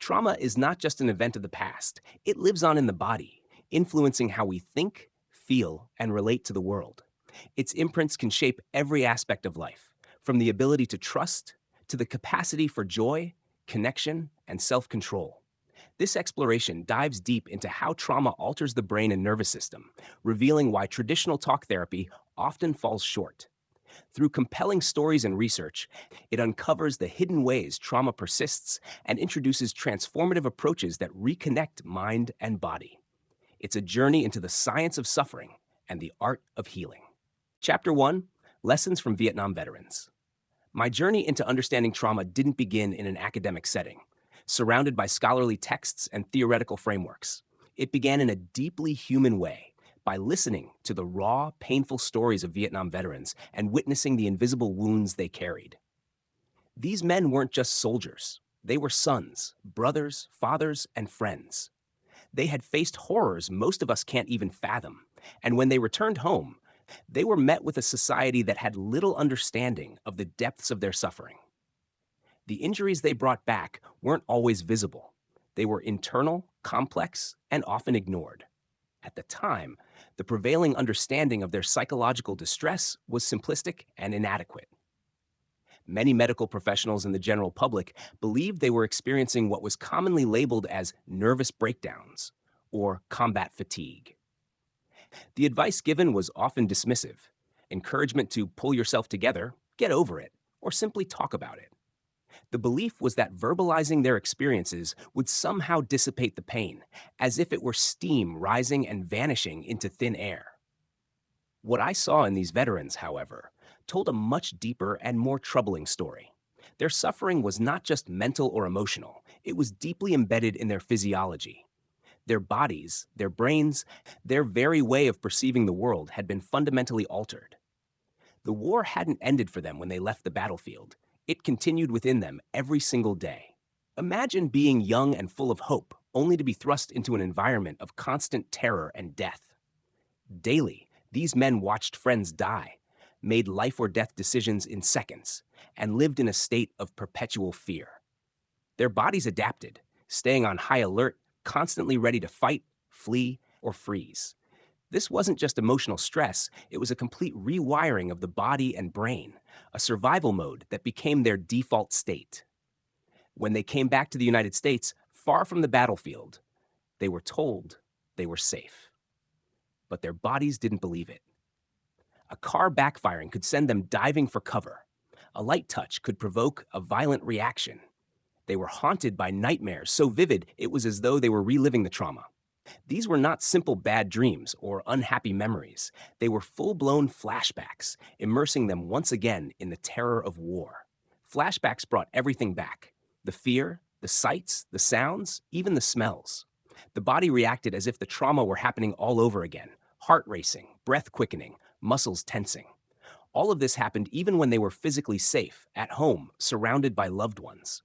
Trauma is not just an event of the past, it lives on in the body, influencing how we think, feel, and relate to the world. Its imprints can shape every aspect of life, from the ability to trust to the capacity for joy, connection, and self control. This exploration dives deep into how trauma alters the brain and nervous system, revealing why traditional talk therapy often falls short. Through compelling stories and research, it uncovers the hidden ways trauma persists and introduces transformative approaches that reconnect mind and body. It's a journey into the science of suffering and the art of healing. Chapter 1: Lessons from Vietnam Veterans. My journey into understanding trauma didn't begin in an academic setting, surrounded by scholarly texts and theoretical frameworks. It began in a deeply human way, by listening to the raw, painful stories of Vietnam veterans and witnessing the invisible wounds they carried. These men weren't just soldiers. They were sons, brothers, fathers, and friends. They had faced horrors most of us can't even fathom, and when they returned home, they were met with a society that had little understanding of the depths of their suffering. The injuries they brought back weren't always visible. They were internal, complex, and often ignored. At the time, the prevailing understanding of their psychological distress was simplistic and inadequate. Many medical professionals and the general public believed they were experiencing what was commonly labeled as nervous breakdowns or combat fatigue. The advice given was often dismissive, encouragement to pull yourself together, get over it, or simply talk about it. The belief was that verbalizing their experiences would somehow dissipate the pain, as if it were steam rising and vanishing into thin air. What I saw in these veterans, however, told a much deeper and more troubling story. Their suffering was not just mental or emotional, it was deeply embedded in their physiology. Their bodies, their brains, their very way of perceiving the world had been fundamentally altered. The war hadn't ended for them when they left the battlefield. It continued within them every single day. Imagine being young and full of hope, only to be thrust into an environment of constant terror and death. Daily, these men watched friends die, made life or death decisions in seconds, and lived in a state of perpetual fear. Their bodies adapted, staying on high alert, constantly ready to fight, flee, or freeze. This wasn't just emotional stress, it was a complete rewiring of the body and brain, a survival mode that became their default state. When they came back to the United States, far from the battlefield, they were told they were safe. But their bodies didn't believe it. A car backfiring could send them diving for cover. A light touch could provoke a violent reaction. They were haunted by nightmares so vivid it was as though they were reliving the trauma. These were not simple bad dreams or unhappy memories. They were full-blown flashbacks, immersing them once again in the terror of war. Flashbacks brought everything back: the fear, the sights, the sounds, even the smells. The body reacted as if the trauma were happening all over again: heart racing, breath quickening, muscles tensing. All of this happened even when they were physically safe, at home, surrounded by loved ones.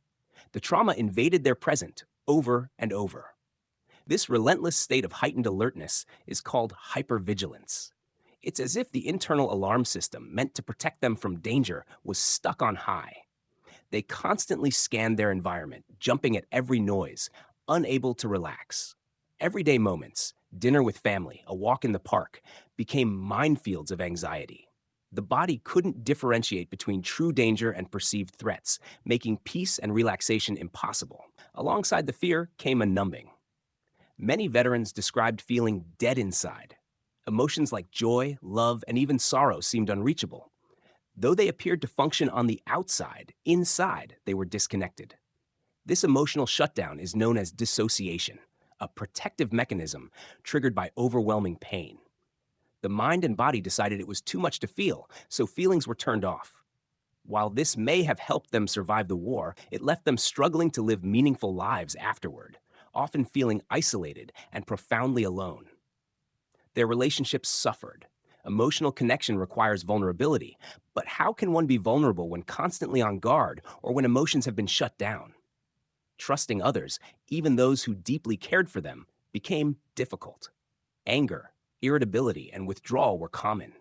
The trauma invaded their present over and over. This relentless state of heightened alertness is called hypervigilance. It's as if the internal alarm system meant to protect them from danger was stuck on high. They constantly scanned their environment, jumping at every noise, unable to relax. Everyday moments, dinner with family, a walk in the park, became minefields of anxiety. The body couldn't differentiate between true danger and perceived threats, making peace and relaxation impossible. Alongside the fear came a numbing. Many veterans described feeling dead inside. Emotions like joy, love, and even sorrow seemed unreachable. Though they appeared to function on the outside, inside they were disconnected. This emotional shutdown is known as dissociation, a protective mechanism triggered by overwhelming pain. The mind and body decided it was too much to feel, so feelings were turned off. While this may have helped them survive the war, it left them struggling to live meaningful lives afterward, often feeling isolated and profoundly alone. Their relationships suffered. Emotional connection requires vulnerability, but how can one be vulnerable when constantly on guard or when emotions have been shut down? Trusting others, even those who deeply cared for them, became difficult. Anger, irritability, and withdrawal were common.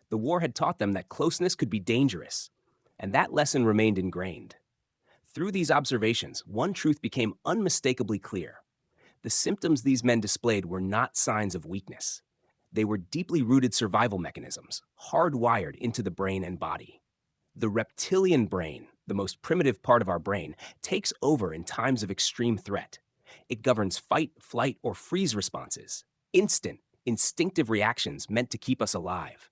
The war had taught them that closeness could be dangerous, and that lesson remained ingrained. Through these observations, one truth became unmistakably clear. The symptoms these men displayed were not signs of weakness. They were deeply rooted survival mechanisms, hardwired into the brain and body. The reptilian brain, the most primitive part of our brain, takes over in times of extreme threat. It governs fight, flight, or freeze responses, instant, instinctive reactions meant to keep us alive.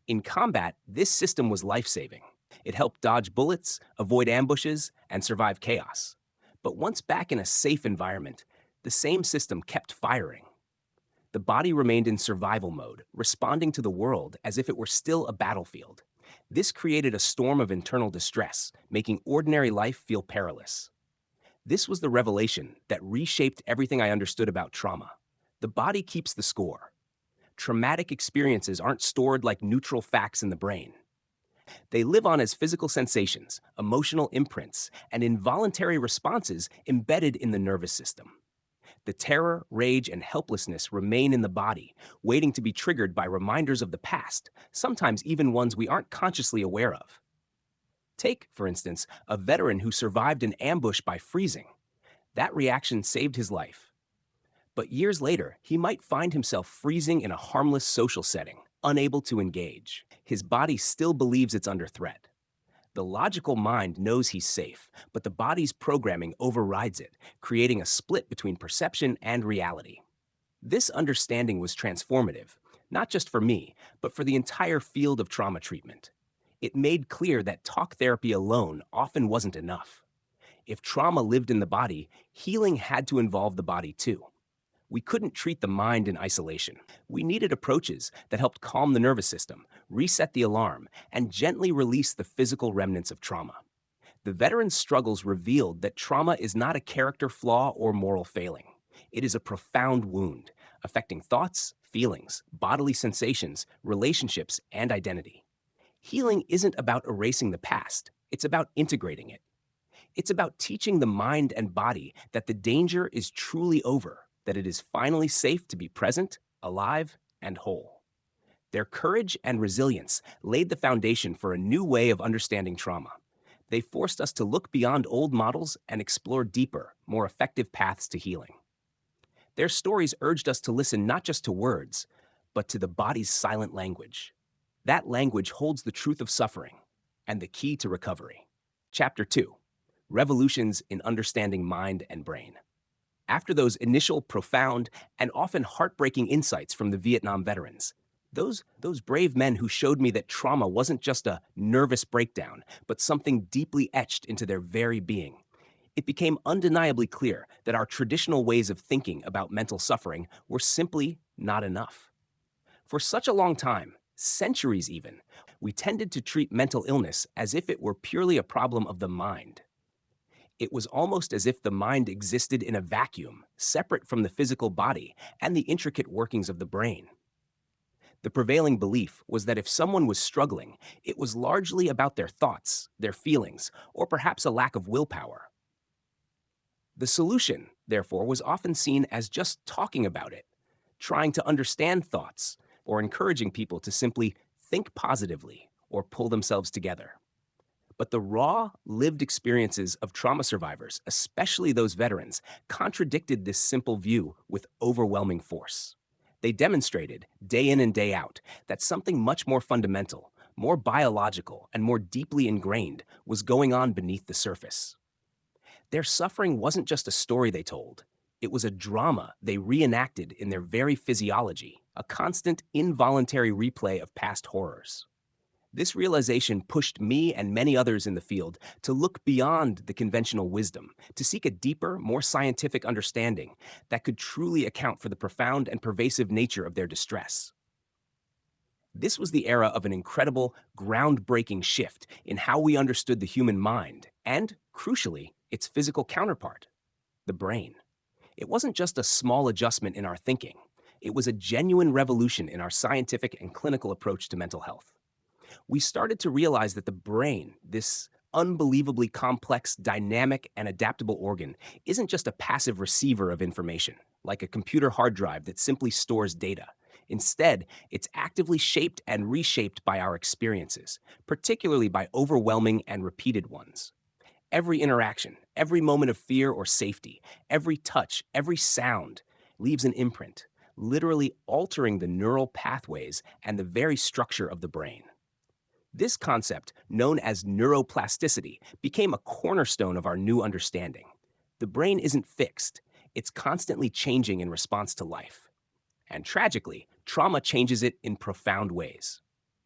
In combat, this system was life-saving. It helped dodge bullets, avoid ambushes, and survive chaos. But once back in a safe environment, the same system kept firing. The body remained in survival mode, responding to the world as if it were still a battlefield. This created a storm of internal distress, making ordinary life feel perilous. This was the revelation that reshaped everything I understood about trauma. The body keeps the score. Traumatic experiences aren't stored like neutral facts in the brain. They live on as physical sensations, emotional imprints, and involuntary responses embedded in the nervous system. The terror, rage, and helplessness remain in the body, waiting to be triggered by reminders of the past, sometimes even ones we aren't consciously aware of. Take, for instance, a veteran who survived an ambush by freezing. That reaction saved his life. But years later, he might find himself freezing in a harmless social setting, unable to engage. His body still believes it's under threat. The logical mind knows he's safe, but the body's programming overrides it, creating a split between perception and reality. This understanding was transformative, not just for me, but for the entire field of trauma treatment. It made clear that talk therapy alone often wasn't enough. If trauma lived in the body, healing had to involve the body too. We couldn't treat the mind in isolation. We needed approaches that helped calm the nervous system, reset the alarm, and gently release the physical remnants of trauma. The veteran's struggles revealed that trauma is not a character flaw or moral failing. It is a profound wound, affecting thoughts, feelings, bodily sensations, relationships, and identity. Healing isn't about erasing the past, it's about integrating it. It's about teaching the mind and body that the danger is truly over, that it is finally safe to be present, alive, and whole. Their courage and resilience laid the foundation for a new way of understanding trauma. They forced us to look beyond old models and explore deeper, more effective paths to healing. Their stories urged us to listen not just to words, but to the body's silent language. That language holds the truth of suffering and the key to recovery. Chapter 2: Revolutions in Understanding Mind and Brain. After those initial profound and often heartbreaking insights from the Vietnam veterans, those brave men who showed me that trauma wasn't just a nervous breakdown, but something deeply etched into their very being, it became undeniably clear that our traditional ways of thinking about mental suffering were simply not enough. For such a long time, centuries even, we tended to treat mental illness as if it were purely a problem of the mind. It was almost as if the mind existed in a vacuum, separate from the physical body and the intricate workings of the brain. The prevailing belief was that if someone was struggling, it was largely about their thoughts, their feelings, or perhaps a lack of willpower. The solution, therefore, was often seen as just talking about it, trying to understand thoughts, or encouraging people to simply think positively or pull themselves together. But the raw, lived experiences of trauma survivors, especially those veterans, contradicted this simple view with overwhelming force. They demonstrated, day in and day out, that something much more fundamental, more biological, and more deeply ingrained was going on beneath the surface. Their suffering wasn't just a story they told. It was a drama they reenacted in their very physiology, a constant, involuntary replay of past horrors. This realization pushed me and many others in the field to look beyond the conventional wisdom, to seek a deeper, more scientific understanding that could truly account for the profound and pervasive nature of their distress. This was the era of an incredible, groundbreaking shift in how we understood the human mind and, crucially, its physical counterpart, the brain. It wasn't just a small adjustment in our thinking. It was a genuine revolution in our scientific and clinical approach to mental health. We started to realize that the brain, this unbelievably complex, dynamic, and adaptable organ, isn't just a passive receiver of information, like a computer hard drive that simply stores data. Instead, it's actively shaped and reshaped by our experiences, particularly by overwhelming and repeated ones. Every interaction, every moment of fear or safety, every touch, every sound leaves an imprint, literally altering the neural pathways and the very structure of the brain. This concept, known as neuroplasticity, became a cornerstone of our new understanding. The brain isn't fixed, it's constantly changing in response to life. And tragically, trauma changes it in profound ways.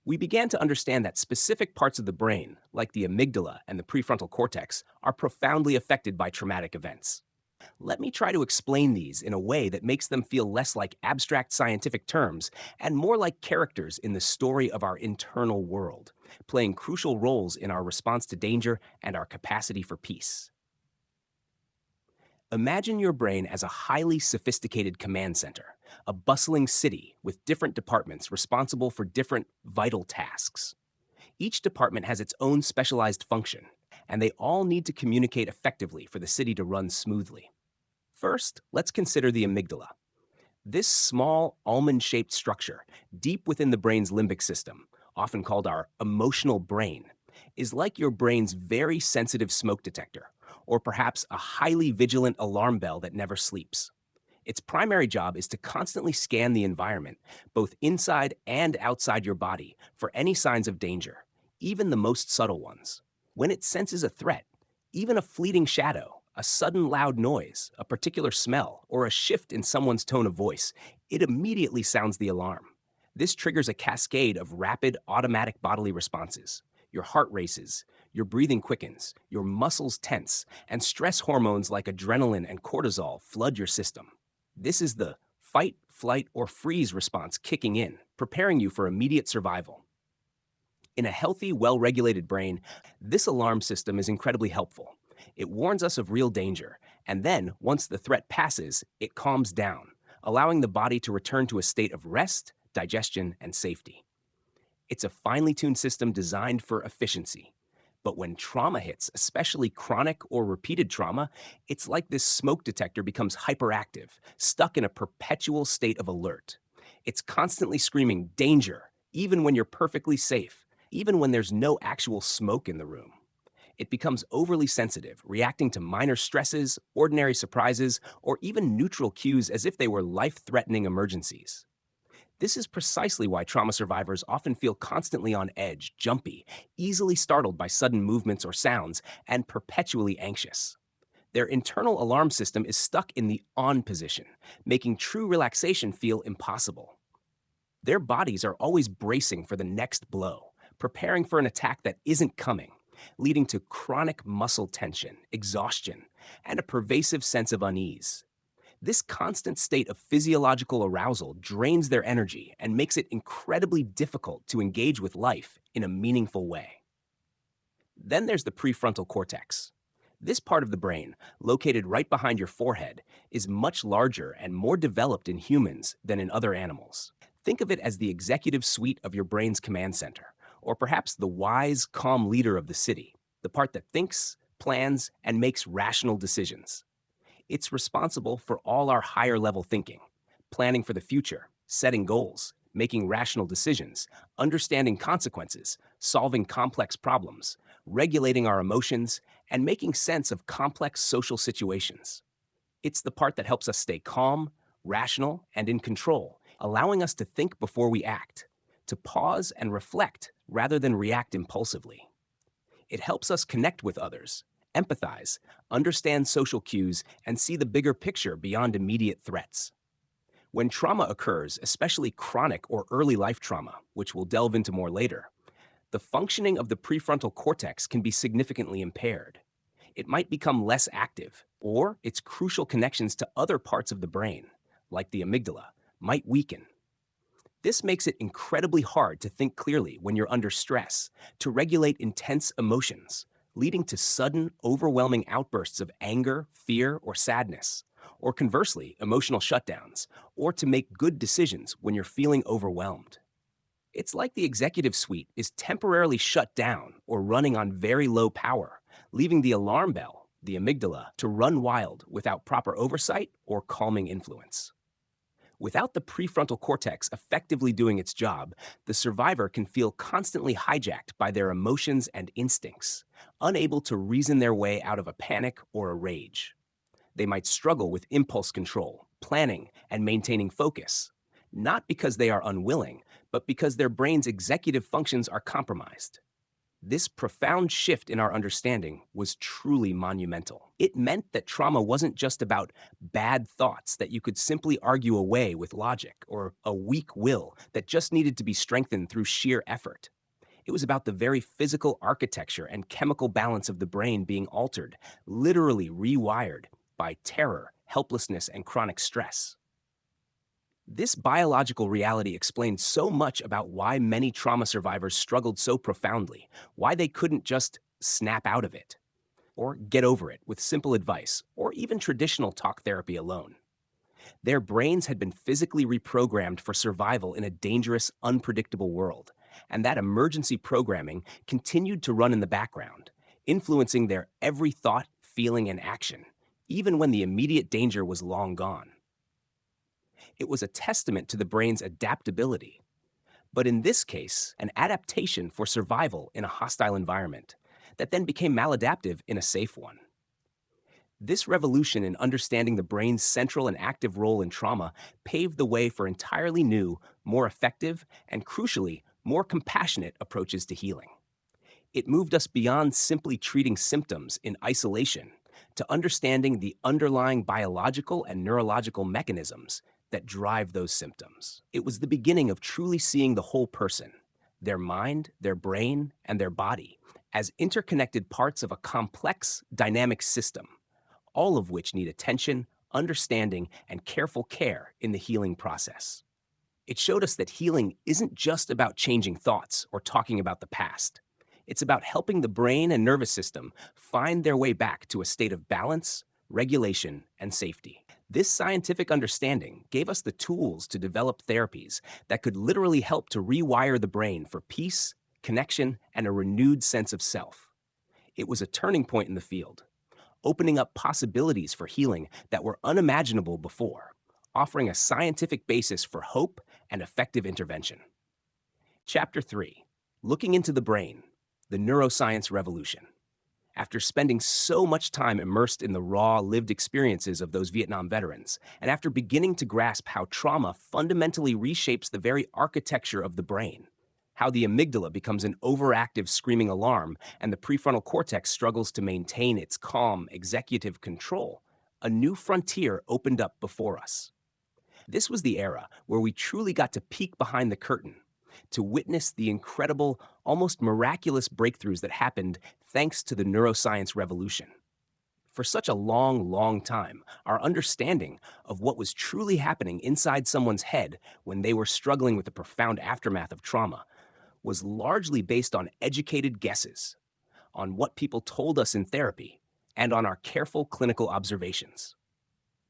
We began to understand that specific parts of the brain, like the amygdala and the prefrontal cortex, are profoundly affected by traumatic events. Let me try to explain these in a way that makes them feel less like abstract scientific terms and more like characters in the story of our internal world, playing crucial roles in our response to danger and our capacity for peace. Imagine your brain as a highly sophisticated command center, a bustling city with different departments responsible for different vital tasks. Each department has its own specialized function, and they all need to communicate effectively for the city to run smoothly. First, let's consider the amygdala. This small almond-shaped structure, deep within the brain's limbic system, often called our emotional brain, is like your brain's very sensitive smoke detector, or perhaps a highly vigilant alarm bell that never sleeps. Its primary job is to constantly scan the environment, both inside and outside your body, for any signs of danger, even the most subtle ones. When it senses a threat, even a fleeting shadow, a sudden loud noise, a particular smell, or a shift in someone's tone of voice, it immediately sounds the alarm. This triggers a cascade of rapid, automatic bodily responses. Your heart races, your breathing quickens, your muscles tense, and stress hormones like adrenaline and cortisol flood your system. This is the fight, flight, or freeze response kicking in, preparing you for immediate survival. In a healthy, well-regulated brain, this alarm system is incredibly helpful. It warns us of real danger, and then, once the threat passes, it calms down, allowing the body to return to a state of rest, digestion, and safety. It's a finely tuned system designed for efficiency. But when trauma hits, especially chronic or repeated trauma, it's like this smoke detector becomes hyperactive, stuck in a perpetual state of alert. It's constantly screaming danger, even when you're perfectly safe, even when there's no actual smoke in the room. It becomes overly sensitive, reacting to minor stresses, ordinary surprises, or even neutral cues as if they were life-threatening emergencies. This is precisely why trauma survivors often feel constantly on edge, jumpy, easily startled by sudden movements or sounds, and perpetually anxious. Their internal alarm system is stuck in the on position, making true relaxation feel impossible. Their bodies are always bracing for the next blow, preparing for an attack that isn't coming, leading to chronic muscle tension, exhaustion, and a pervasive sense of unease. This constant state of physiological arousal drains their energy and makes it incredibly difficult to engage with life in a meaningful way. Then there's the prefrontal cortex. This part of the brain, located right behind your forehead, is much larger and more developed in humans than in other animals. Think of it as the executive suite of your brain's command center, or perhaps the wise, calm leader of the city, the part that thinks, plans, and makes rational decisions. It's responsible for all our higher level thinking, planning for the future, setting goals, making rational decisions, understanding consequences, solving complex problems, regulating our emotions, and making sense of complex social situations. It's the part that helps us stay calm, rational, and in control, allowing us to think before we act, to pause and reflect rather than react impulsively. It helps us connect with others, empathize, understand social cues, and see the bigger picture beyond immediate threats. When trauma occurs, especially chronic or early life trauma, which we'll delve into more later, the functioning of the prefrontal cortex can be significantly impaired. It might become less active, or its crucial connections to other parts of the brain, like the amygdala, might weaken. This makes it incredibly hard to think clearly when you're under stress, to regulate intense emotions, leading to sudden, overwhelming outbursts of anger, fear, or sadness, or conversely, emotional shutdowns, or to make good decisions when you're feeling overwhelmed. It's like the executive suite is temporarily shut down or running on very low power, leaving the alarm bell, the amygdala, to run wild without proper oversight or calming influence. Without the prefrontal cortex effectively doing its job, the survivor can feel constantly hijacked by their emotions and instincts, unable to reason their way out of a panic or a rage. They might struggle with impulse control, planning, and maintaining focus, not because they are unwilling, but because their brain's executive functions are compromised. This profound shift in our understanding was truly monumental. It meant that trauma wasn't just about bad thoughts that you could simply argue away with logic, or a weak will that just needed to be strengthened through sheer effort. It was about the very physical architecture and chemical balance of the brain being altered, literally rewired by terror, helplessness, and chronic stress. This biological reality explains so much about why many trauma survivors struggled so profoundly, why they couldn't just snap out of it, or get over it with simple advice, or even traditional talk therapy alone. Their brains had been physically reprogrammed for survival in a dangerous, unpredictable world, and that emergency programming continued to run in the background, influencing their every thought, feeling, and action, even when the immediate danger was long gone. It was a testament to the brain's adaptability, but in this case, an adaptation for survival in a hostile environment that then became maladaptive in a safe one. This revolution in understanding the brain's central and active role in trauma paved the way for entirely new, more effective, and crucially, more compassionate approaches to healing. It moved us beyond simply treating symptoms in isolation to understanding the underlying biological and neurological mechanisms that drive those symptoms. It was the beginning of truly seeing the whole person, their mind, their brain, and their body, as interconnected parts of a complex, dynamic system, all of which need attention, understanding, and careful care in the healing process. It showed us that healing isn't just about changing thoughts or talking about the past. It's about helping the brain and nervous system find their way back to a state of balance, regulation, and safety. This scientific understanding gave us the tools to develop therapies that could literally help to rewire the brain for peace, connection, and a renewed sense of self. It was a turning point in the field, opening up possibilities for healing that were unimaginable before, offering a scientific basis for hope and effective intervention. Chapter 3: Looking into the Brain, the Neuroscience Revolution. After spending so much time immersed in the raw, lived experiences of those Vietnam veterans, and after beginning to grasp how trauma fundamentally reshapes the very architecture of the brain, how the amygdala becomes an overactive screaming alarm and the prefrontal cortex struggles to maintain its calm, executive control, a new frontier opened up before us. This was the era where we truly got to peek behind the curtain, to witness the incredible, almost miraculous breakthroughs that happened thanks to the neuroscience revolution. For such a long time, our understanding of what was truly happening inside someone's head when they were struggling with the profound aftermath of trauma was largely based on educated guesses, on what people told us in therapy, and on our careful clinical observations.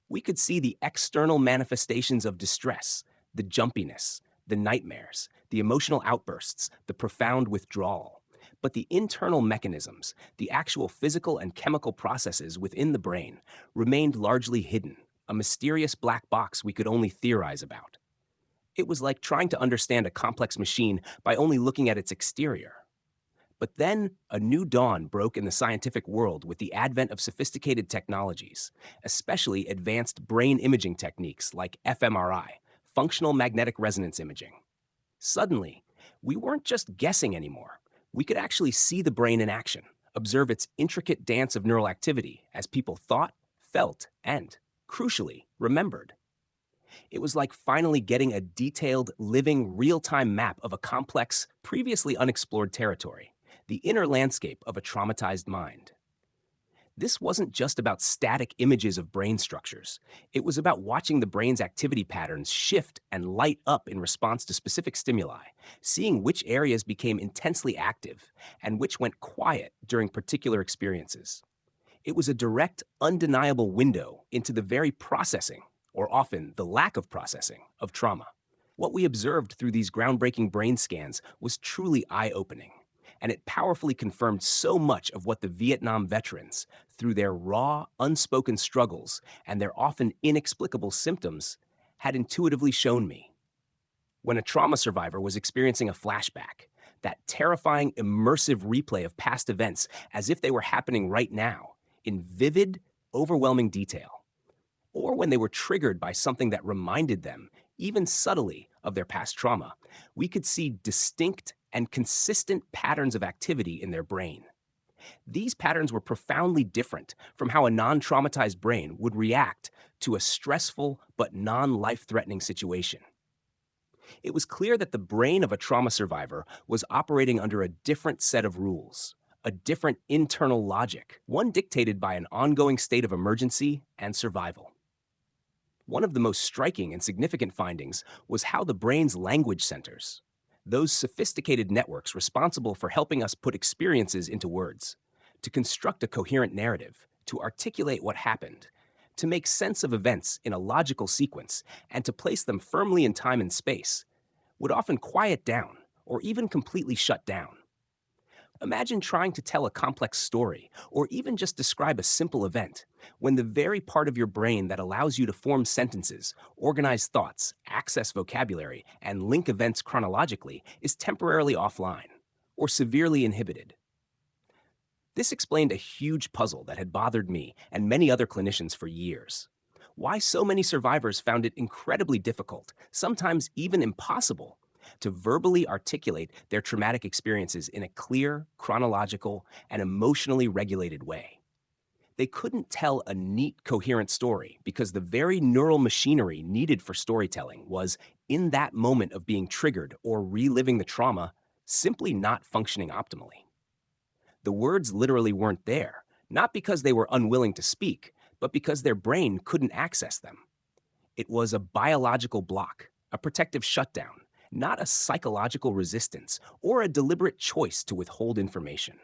We could see the external manifestations of distress, the jumpiness, the nightmares, the emotional outbursts, the profound withdrawal. But the internal mechanisms, the actual physical and chemical processes within the brain, remained largely hidden, a mysterious black box we could only theorize about. It was like trying to understand a complex machine by only looking at its exterior. But then a new dawn broke in the scientific world with the advent of sophisticated technologies, especially advanced brain imaging techniques like fMRI, functional magnetic resonance imaging. Suddenly, we weren't just guessing anymore. We could actually see the brain in action, observe its intricate dance of neural activity as people thought, felt, and, crucially, remembered. It was like finally getting a detailed, living, real-time map of a complex, previously unexplored territory, the inner landscape of a traumatized mind. This wasn't just about static images of brain structures. It was about watching the brain's activity patterns shift and light up in response to specific stimuli, seeing which areas became intensely active and which went quiet during particular experiences. It was a direct, undeniable window into the very processing, or often the lack of processing, of trauma. What we observed through these groundbreaking brain scans was truly eye-opening, and it powerfully confirmed so much of what the Vietnam veterans, through their raw, unspoken struggles and their often inexplicable symptoms, had intuitively shown me. When a trauma survivor was experiencing a flashback, that terrifying, immersive replay of past events as if they were happening right now, in vivid, overwhelming detail, or when they were triggered by something that reminded them, even subtly, of their past trauma, we could see distinct and consistent patterns of activity in their brain. These patterns were profoundly different from how a non traumatized brain would react to a stressful but non life threatening situation. It was clear that the brain of a trauma survivor was operating under a different set of rules, a different internal logic, one dictated by an ongoing state of emergency and survival. One of the most striking and significant findings was how the brain's language centers, those sophisticated networks responsible for helping us put experiences into words, to construct a coherent narrative, to articulate what happened, to make sense of events in a logical sequence, and to place them firmly in time and space, would often quiet down or even completely shut down. Imagine trying to tell a complex story or even just describe a simple event when the very part of your brain that allows you to form sentences, organize thoughts, access vocabulary, and link events chronologically is temporarily offline or severely inhibited. This explained a huge puzzle that had bothered me and many other clinicians for years. Why so many survivors found it incredibly difficult, sometimes even impossible, to verbally articulate their traumatic experiences in a clear, chronological, and emotionally regulated way. They couldn't tell a neat, coherent story because the very neural machinery needed for storytelling was, in that moment of being triggered or reliving the trauma, simply not functioning optimally. The words literally weren't there, not because they were unwilling to speak, but because their brain couldn't access them. It was a biological block, a protective shutdown, not a psychological resistance or a deliberate choice to withhold information.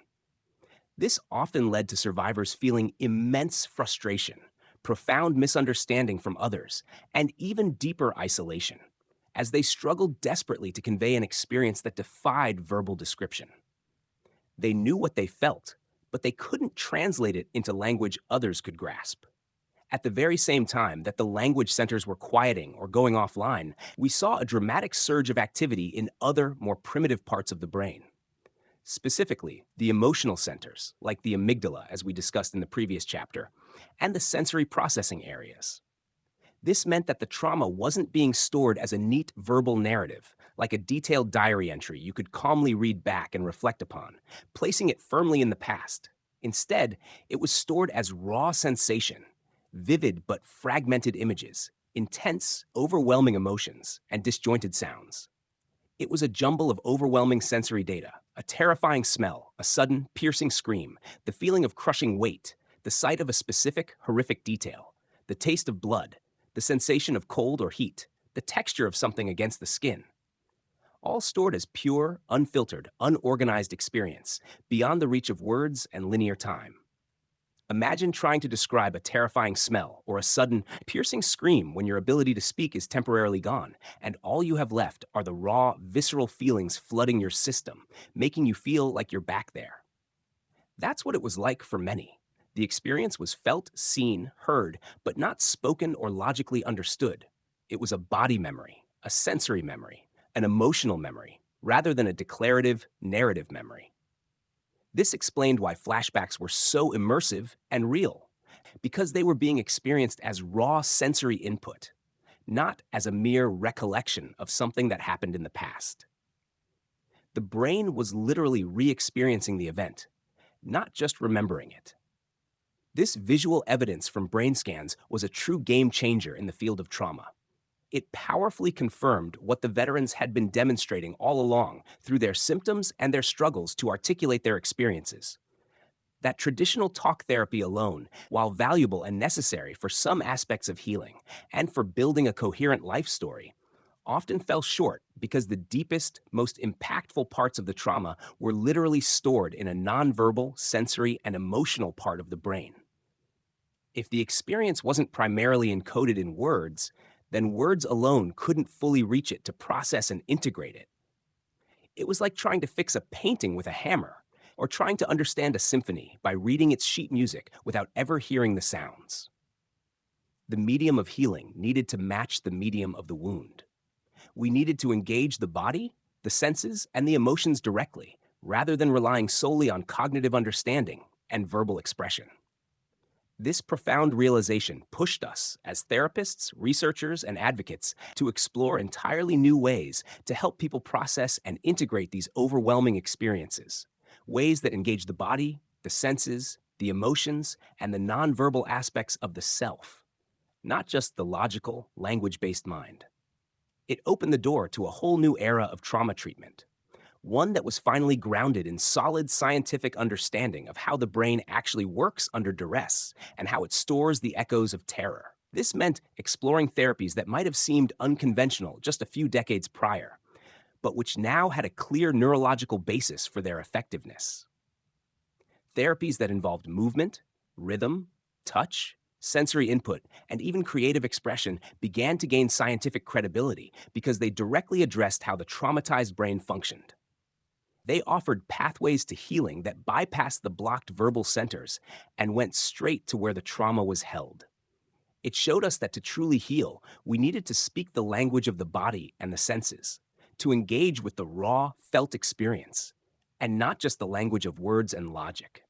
This often led to survivors feeling immense frustration, profound misunderstanding from others, and even deeper isolation, as they struggled desperately to convey an experience that defied verbal description. They knew what they felt, but they couldn't translate it into language others could grasp. At the very same time that the language centers were quieting or going offline, we saw a dramatic surge of activity in other, more primitive parts of the brain. Specifically, the emotional centers, like the amygdala, as we discussed in the previous chapter, and the sensory processing areas. This meant that the trauma wasn't being stored as a neat verbal narrative, like a detailed diary entry you could calmly read back and reflect upon, placing it firmly in the past. Instead, it was stored as raw sensation, vivid but fragmented images, intense, overwhelming emotions, and disjointed sounds. It was a jumble of overwhelming sensory data, a terrifying smell, a sudden, piercing scream, the feeling of crushing weight, the sight of a specific, horrific detail, the taste of blood, the sensation of cold or heat, the texture of something against the skin. All stored as pure, unfiltered, unorganized experience, beyond the reach of words and linear time. Imagine trying to describe a terrifying smell or a sudden, piercing scream when your ability to speak is temporarily gone, and all you have left are the raw, visceral feelings flooding your system, making you feel like you're back there. That's what it was like for many. The experience was felt, seen, heard, but not spoken or logically understood. It was a body memory, a sensory memory, an emotional memory, rather than a declarative, narrative memory. This explained why flashbacks were so immersive and real, because they were being experienced as raw sensory input, not as a mere recollection of something that happened in the past. The brain was literally re-experiencing the event, not just remembering it. This visual evidence from brain scans was a true game changer in the field of trauma. It powerfully confirmed what the veterans had been demonstrating all along through their symptoms and their struggles to articulate their experiences. That traditional talk therapy alone, while valuable and necessary for some aspects of healing and for building a coherent life story, often fell short because the deepest, most impactful parts of the trauma were literally stored in a nonverbal, sensory, and emotional part of the brain. If the experience wasn't primarily encoded in words, then words alone couldn't fully reach it to process and integrate it. It was like trying to fix a painting with a hammer, or trying to understand a symphony by reading its sheet music without ever hearing the sounds. The medium of healing needed to match the medium of the wound. We needed to engage the body, the senses, and the emotions directly, rather than relying solely on cognitive understanding and verbal expression. This profound realization pushed us, as therapists, researchers, and advocates, to explore entirely new ways to help people process and integrate these overwhelming experiences, ways that engage the body, the senses, the emotions, and the nonverbal aspects of the self, not just the logical, language based mind. It opened the door to a whole new era of trauma treatment, one that was finally grounded in solid scientific understanding of how the brain actually works under duress and how it stores the echoes of terror. This meant exploring therapies that might have seemed unconventional just a few decades prior, but which now had a clear neurological basis for their effectiveness. Therapies that involved movement, rhythm, touch, sensory input, and even creative expression began to gain scientific credibility because they directly addressed how the traumatized brain functioned. They offered pathways to healing that bypassed the blocked verbal centers and went straight to where the trauma was held. It showed us that to truly heal, we needed to speak the language of the body and the senses, to engage with the raw, felt experience, and not just the language of words and logic.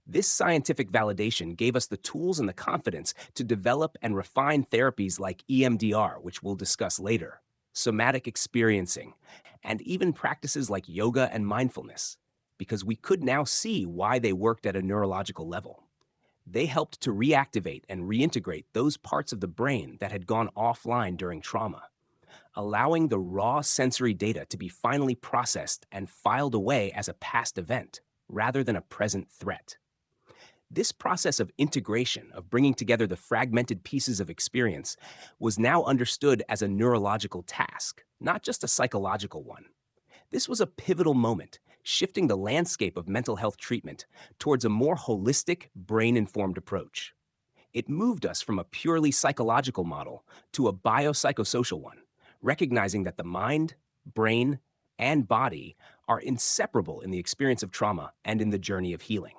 This scientific validation gave us the tools and the confidence to develop and refine therapies like EMDR, which we'll discuss later, somatic experiencing, and even practices like yoga and mindfulness, because we could now see why they worked at a neurological level. They helped to reactivate and reintegrate those parts of the brain that had gone offline during trauma, allowing the raw sensory data to be finally processed and filed away as a past event rather than a present threat. This process of integration, of bringing together the fragmented pieces of experience, was now understood as a neurological task, not just a psychological one. This was a pivotal moment, shifting the landscape of mental health treatment towards a more holistic, brain-informed approach. It moved us from a purely psychological model to a biopsychosocial one, recognizing that the mind, brain, and body are inseparable in the experience of trauma and in the journey of healing.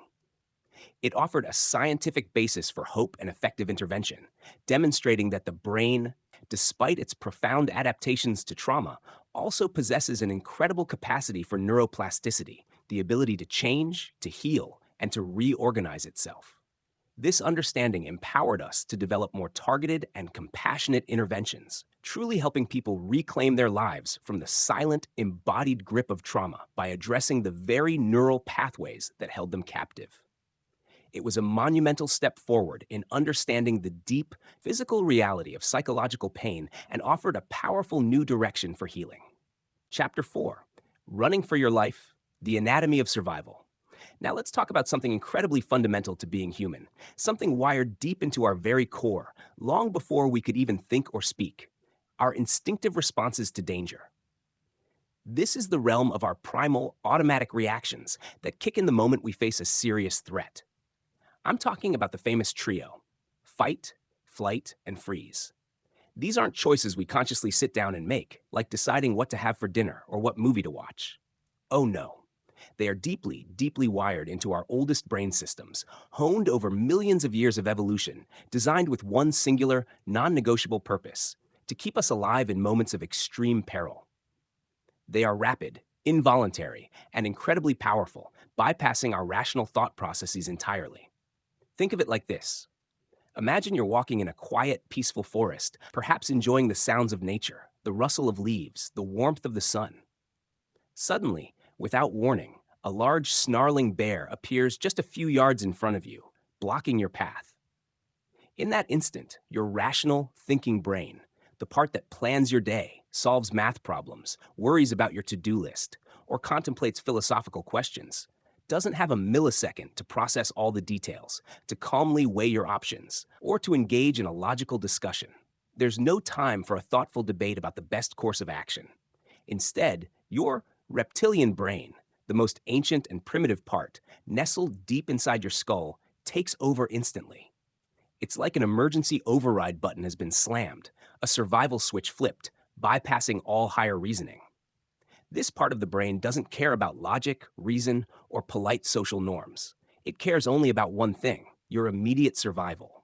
It offered a scientific basis for hope and effective intervention, demonstrating that the brain, despite its profound adaptations to trauma, also possesses an incredible capacity for neuroplasticity, the ability to change, to heal, and to reorganize itself. This understanding empowered us to develop more targeted and compassionate interventions, truly helping people reclaim their lives from the silent, embodied grip of trauma by addressing the very neural pathways that held them captive. It was a monumental step forward in understanding the deep physical reality of psychological pain and offered a powerful new direction for healing. Chapter 4, Running for Your Life, The Anatomy of Survival. Now let's talk about something incredibly fundamental to being human, something wired deep into our very core, long before we could even think or speak: our instinctive responses to danger. This is the realm of our primal, automatic reactions that kick in the moment we face a serious threat. I'm talking about the famous trio: fight, flight, and freeze. These aren't choices we consciously sit down and make, like deciding what to have for dinner or what movie to watch. Oh no. They are deeply, deeply wired into our oldest brain systems, honed over millions of years of evolution, designed with one singular, non-negotiable purpose: to keep us alive in moments of extreme peril. They are rapid, involuntary, and incredibly powerful, bypassing our rational thought processes entirely. Think of it like this. Imagine you're walking in a quiet, peaceful forest, perhaps enjoying the sounds of nature, the rustle of leaves, the warmth of the sun. Suddenly, without warning, a large, snarling bear appears just a few yards in front of you, blocking your path. In that instant, your rational, thinking brain, the part that plans your day, solves math problems, worries about your to-do list, or contemplates philosophical questions, doesn't have a millisecond to process all the details, to calmly weigh your options, or to engage in a logical discussion. There's no time for a thoughtful debate about the best course of action. Instead, your reptilian brain, the most ancient and primitive part, nestled deep inside your skull, takes over instantly. It's like an emergency override button has been slammed, a survival switch flipped, bypassing all higher reasoning. This part of the brain doesn't care about logic, reason, or polite social norms. It cares only about one thing: your immediate survival.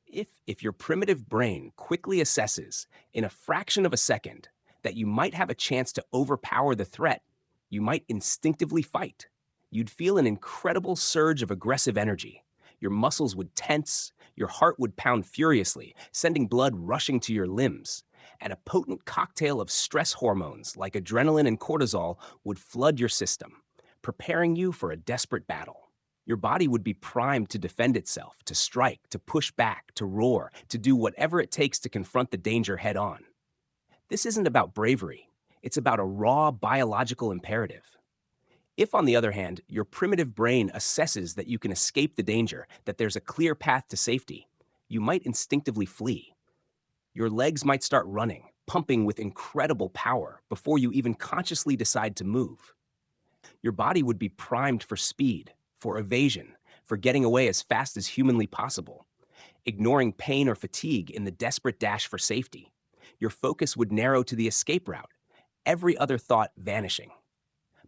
If your primitive brain quickly assesses, in a fraction of a second, that you might have a chance to overpower the threat, you might instinctively fight. You'd feel an incredible surge of aggressive energy. Your muscles would tense, your heart would pound furiously, sending blood rushing to your limbs, and a potent cocktail of stress hormones like adrenaline and cortisol would flood your system, preparing you for a desperate battle. Your body would be primed to defend itself, to strike, to push back, to roar, to do whatever it takes to confront the danger head on. This isn't about bravery, it's about a raw biological imperative. If, on the other hand, your primitive brain assesses that you can escape the danger, that there's a clear path to safety, you might instinctively flee. Your legs might start running, pumping with incredible power before you even consciously decide to move. Your body would be primed for speed, for evasion, for getting away as fast as humanly possible, ignoring pain or fatigue in the desperate dash for safety. Your focus would narrow to the escape route, every other thought vanishing.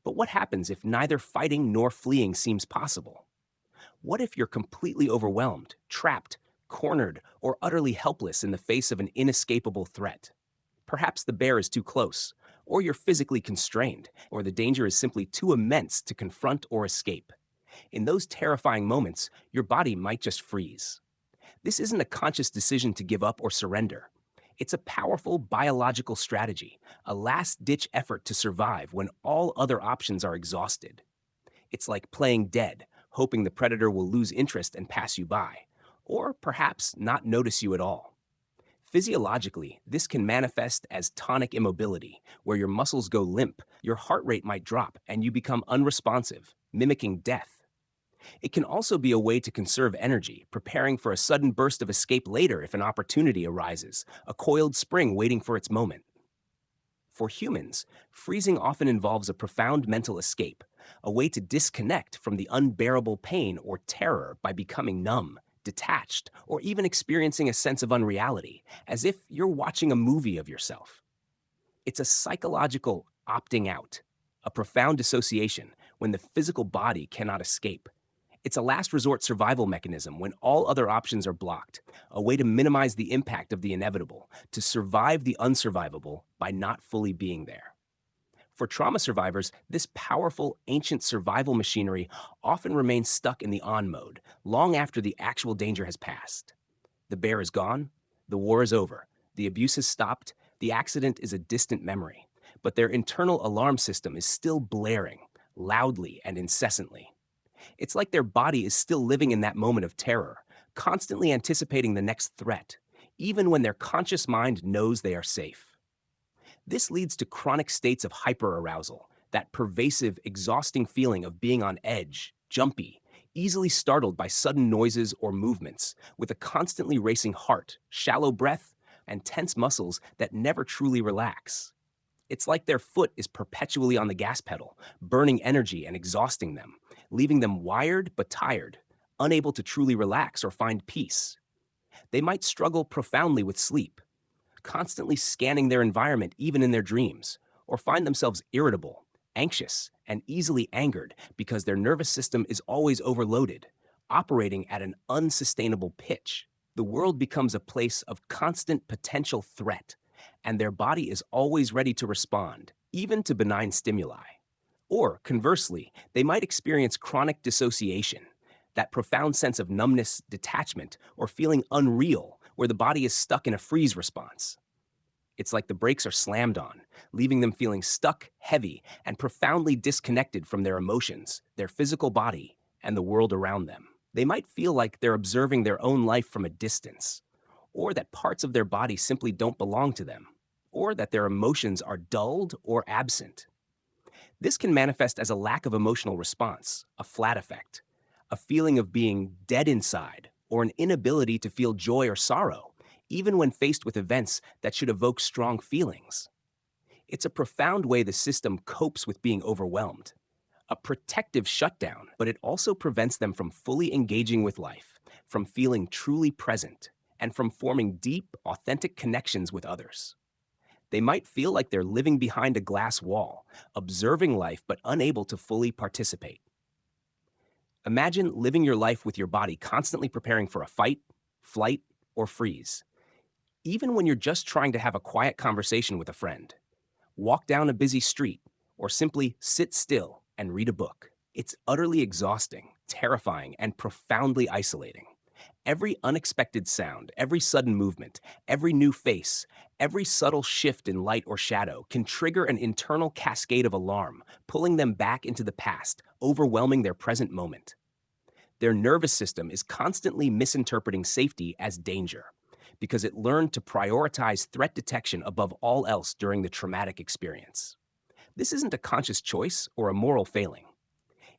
But what happens if neither fighting nor fleeing seems possible? What if you're completely overwhelmed, trapped, cornered, or utterly helpless in the face of an inescapable threat? Perhaps the bear is too close, or you're physically constrained, or the danger is simply too immense to confront or escape. In those terrifying moments, your body might just freeze. This isn't a conscious decision to give up or surrender. It's a powerful biological strategy, a last-ditch effort to survive when all other options are exhausted. It's like playing dead, hoping the predator will lose interest and pass you by, or perhaps not notice you at all. Physiologically, this can manifest as tonic immobility, where your muscles go limp, your heart rate might drop, and you become unresponsive, mimicking death. It can also be a way to conserve energy, preparing for a sudden burst of escape later if an opportunity arises, a coiled spring waiting for its moment. For humans, freezing often involves a profound mental escape, a way to disconnect from the unbearable pain or terror by becoming numb, detached, or even experiencing a sense of unreality, as if you're watching a movie of yourself. It's a psychological opting out, a profound dissociation when the physical body cannot escape. It's a last resort survival mechanism when all other options are blocked, a way to minimize the impact of the inevitable, to survive the unsurvivable by not fully being there. For trauma survivors, this powerful, ancient survival machinery often remains stuck in the on mode, long after the actual danger has passed. The bear is gone, the war is over, the abuse has stopped, the accident is a distant memory, but their internal alarm system is still blaring, loudly and incessantly. It's like their body is still living in that moment of terror, constantly anticipating the next threat, even when their conscious mind knows they are safe. This leads to chronic states of hyperarousal, that pervasive, exhausting feeling of being on edge, jumpy, easily startled by sudden noises or movements, with a constantly racing heart, shallow breath, and tense muscles that never truly relax. It's like their foot is perpetually on the gas pedal, burning energy and exhausting them, leaving them wired but tired, unable to truly relax or find peace. They might struggle profoundly with sleep, constantly scanning their environment even in their dreams, or find themselves irritable, anxious, and easily angered because their nervous system is always overloaded, operating at an unsustainable pitch. The world becomes a place of constant potential threat, and their body is always ready to respond, even to benign stimuli. Or, conversely, they might experience chronic dissociation, that profound sense of numbness, detachment, or feeling unreal, where the body is stuck in a freeze response. It's like the brakes are slammed on, leaving them feeling stuck, heavy, and profoundly disconnected from their emotions, their physical body, and the world around them. They might feel like they're observing their own life from a distance, or that parts of their body simply don't belong to them, or that their emotions are dulled or absent. This can manifest as a lack of emotional response, a flat affect, a feeling of being dead inside, or an inability to feel joy or sorrow, even when faced with events that should evoke strong feelings. It's a profound way the system copes with being overwhelmed, a protective shutdown, but it also prevents them from fully engaging with life, from feeling truly present, and from forming deep, authentic connections with others. They might feel like they're living behind a glass wall, observing life but unable to fully participate. Imagine living your life with your body constantly preparing for a fight, flight, or freeze, even when you're just trying to have a quiet conversation with a friend. walk down a busy street, or simply sit still and read a book. It's utterly exhausting, terrifying, and profoundly isolating. Every unexpected sound, every sudden movement, every new face, every subtle shift in light or shadow can trigger an internal cascade of alarm, pulling them back into the past, overwhelming their present moment. Their nervous system is constantly misinterpreting safety as danger because it learned to prioritize threat detection above all else during the traumatic experience. This isn't a conscious choice or a moral failing.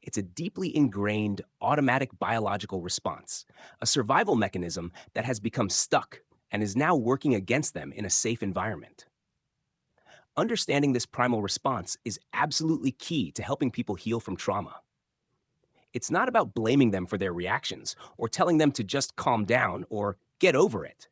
It's a deeply ingrained, automatic biological response, a survival mechanism that has become stuck and is now working against them in a safe environment. Understanding this primal response is absolutely key to helping people heal from trauma. It's not about blaming them for their reactions or telling them to just calm down or get over it.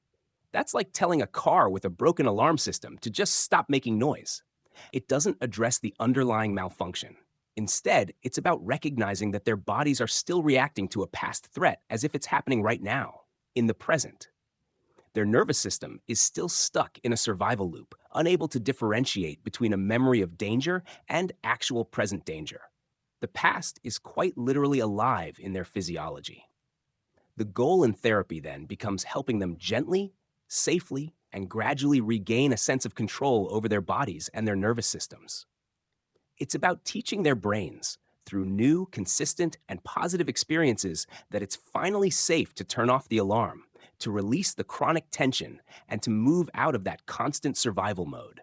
That's like telling a car with a broken alarm system to just stop making noise. It doesn't address the underlying malfunction. Instead, it's about recognizing that their bodies are still reacting to a past threat as if it's happening right now, in the present. Their nervous system is still stuck in a survival loop, unable to differentiate between a memory of danger and actual present danger. The past is quite literally alive in their physiology. The goal in therapy then becomes helping them gently, safely, and gradually regain a sense of control over their bodies and their nervous systems. It's about teaching their brains, through new, consistent, and positive experiences, that it's finally safe to turn off the alarm, to release the chronic tension, and to move out of that constant survival mode.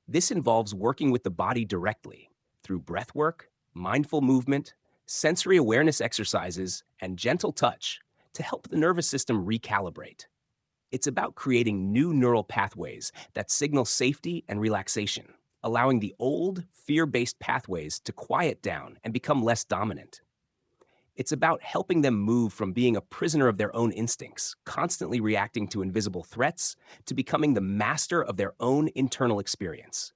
This involves working with the body directly, through breath work, mindful movement, sensory awareness exercises, and gentle touch to help the nervous system recalibrate. It's about creating new neural pathways that signal safety and relaxation, allowing the old, fear-based pathways to quiet down and become less dominant. It's about helping them move from being a prisoner of their own instincts, constantly reacting to invisible threats, to becoming the master of their own internal experience,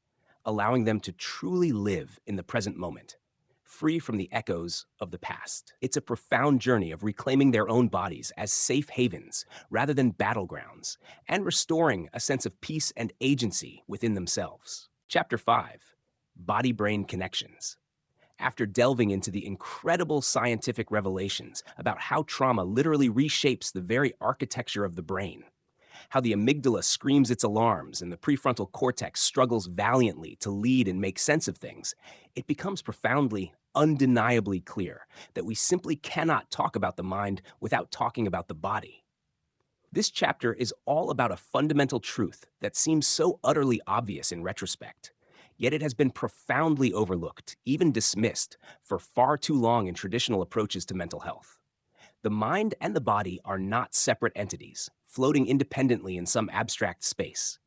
allowing them to truly live in the present moment, free from the echoes of the past. It's a profound journey of reclaiming their own bodies as safe havens rather than battlegrounds, and restoring a sense of peace and agency within themselves. Chapter 5, Body-Brain Connections. After delving into the incredible scientific revelations about how trauma literally reshapes the very architecture of the brain, how the amygdala screams its alarms and the prefrontal cortex struggles valiantly to lead and make sense of things, it becomes profoundly, undeniably clear that we simply cannot talk about the mind without talking about the body. This chapter is all about a fundamental truth that seems so utterly obvious in retrospect, yet it has been profoundly overlooked, even dismissed, for far too long in traditional approaches to mental health. The mind and the body are not separate entities, floating independently in some abstract space.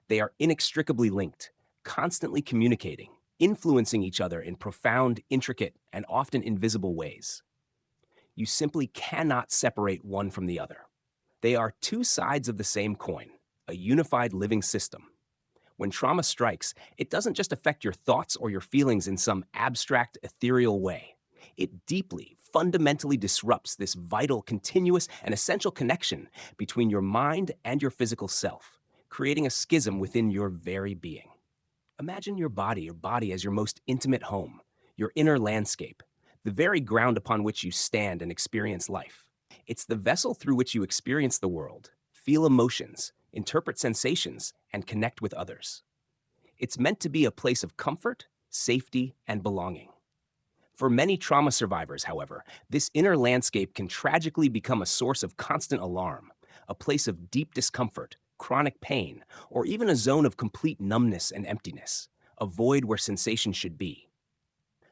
They are inextricably linked, constantly communicating, influencing each other in profound, intricate, and often invisible ways. You simply cannot separate one from the other. They are two sides of the same coin, a unified living system. When trauma strikes, it doesn't just affect your thoughts or your feelings in some abstract, ethereal way. It deeply, fundamentally disrupts this vital, continuous, and essential connection between your mind and your physical self, creating a schism within your very being. Imagine your body as your most intimate home, your inner landscape, the very ground upon which you stand and experience life. It's the vessel through which you experience the world, feel emotions, interpret sensations, and connect with others. It's meant to be a place of comfort, safety, and belonging. For many trauma survivors, however, this inner landscape can tragically become a source of constant alarm, a place of deep discomfort, chronic pain, or even a zone of complete numbness and emptiness, a void where sensation should be.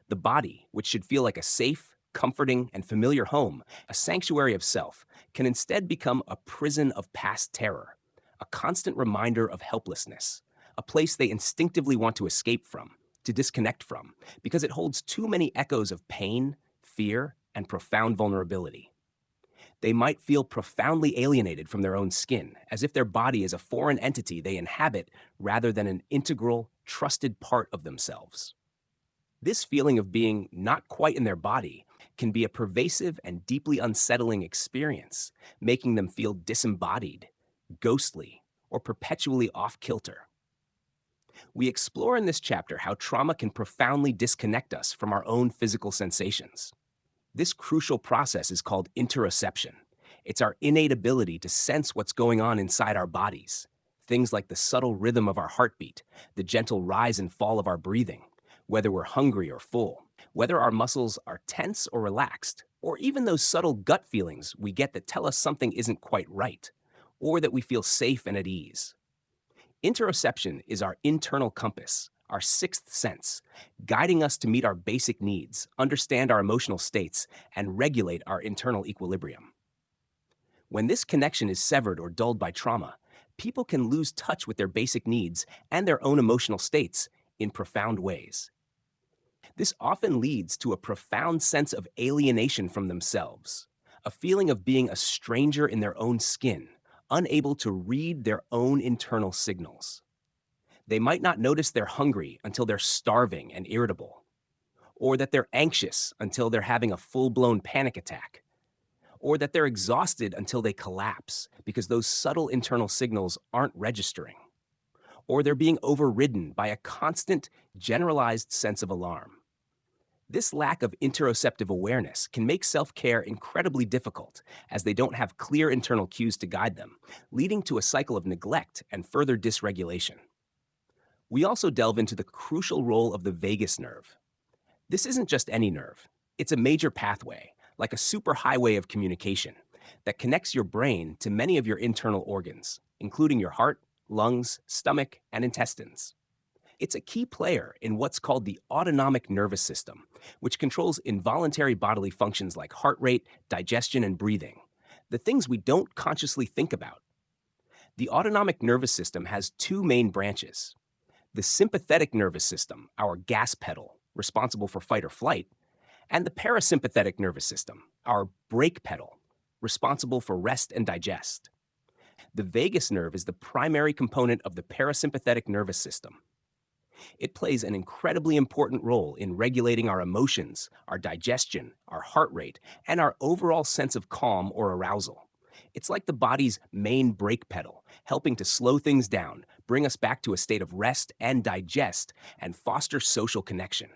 The body, which should feel like a safe, comforting, and familiar home, a sanctuary of self, can instead become a prison of past terror, a constant reminder of helplessness, a place they instinctively want to escape from, to disconnect from, because it holds too many echoes of pain, fear, and profound vulnerability. They might feel profoundly alienated from their own skin, as if their body is a foreign entity they inhabit rather than an integral, trusted part of themselves. This feeling of being not quite in their body can be a pervasive and deeply unsettling experience, making them feel disembodied, ghostly, or perpetually off-kilter. We explore in this chapter how trauma can profoundly disconnect us from our own physical sensations. This crucial process is called interoception. It's our innate ability to sense what's going on inside our bodies. Things like the subtle rhythm of our heartbeat, the gentle rise and fall of our breathing, whether we're hungry or full, whether our muscles are tense or relaxed, or even those subtle gut feelings we get that tell us something isn't quite right, or that we feel safe and at ease. Interoception is our internal compass, our sixth sense, guiding us to meet our basic needs, understand our emotional states, and regulate our internal equilibrium. When this connection is severed or dulled by trauma, people can lose touch with their basic needs and their own emotional states in profound ways. This often leads to a profound sense of alienation from themselves, a feeling of being a stranger in their own skin, unable to read their own internal signals. They might not notice they're hungry until they're starving and irritable, or that they're anxious until they're having a full-blown panic attack, or that they're exhausted until they collapse because those subtle internal signals aren't registering, or they're being overridden by a constant, generalized sense of alarm. This lack of interoceptive awareness can make self-care incredibly difficult, as they don't have clear internal cues to guide them, leading to a cycle of neglect and further dysregulation. We also delve into the crucial role of the vagus nerve. This isn't just any nerve. It's a major pathway, like a superhighway of communication, that connects your brain to many of your internal organs, including your heart, lungs, stomach, and intestines. It's a key player in what's called the autonomic nervous system, which controls involuntary bodily functions like heart rate, digestion, and breathing, the things we don't consciously think about. The autonomic nervous system has two main branches: the sympathetic nervous system, our gas pedal, responsible for fight or flight, and the parasympathetic nervous system, our brake pedal, responsible for rest and digest. The vagus nerve is the primary component of the parasympathetic nervous system. It plays an incredibly important role in regulating our emotions, our digestion, our heart rate, and our overall sense of calm or arousal. It's like the body's main brake pedal, helping to slow things down, bring us back to a state of rest and digest, and foster social connection.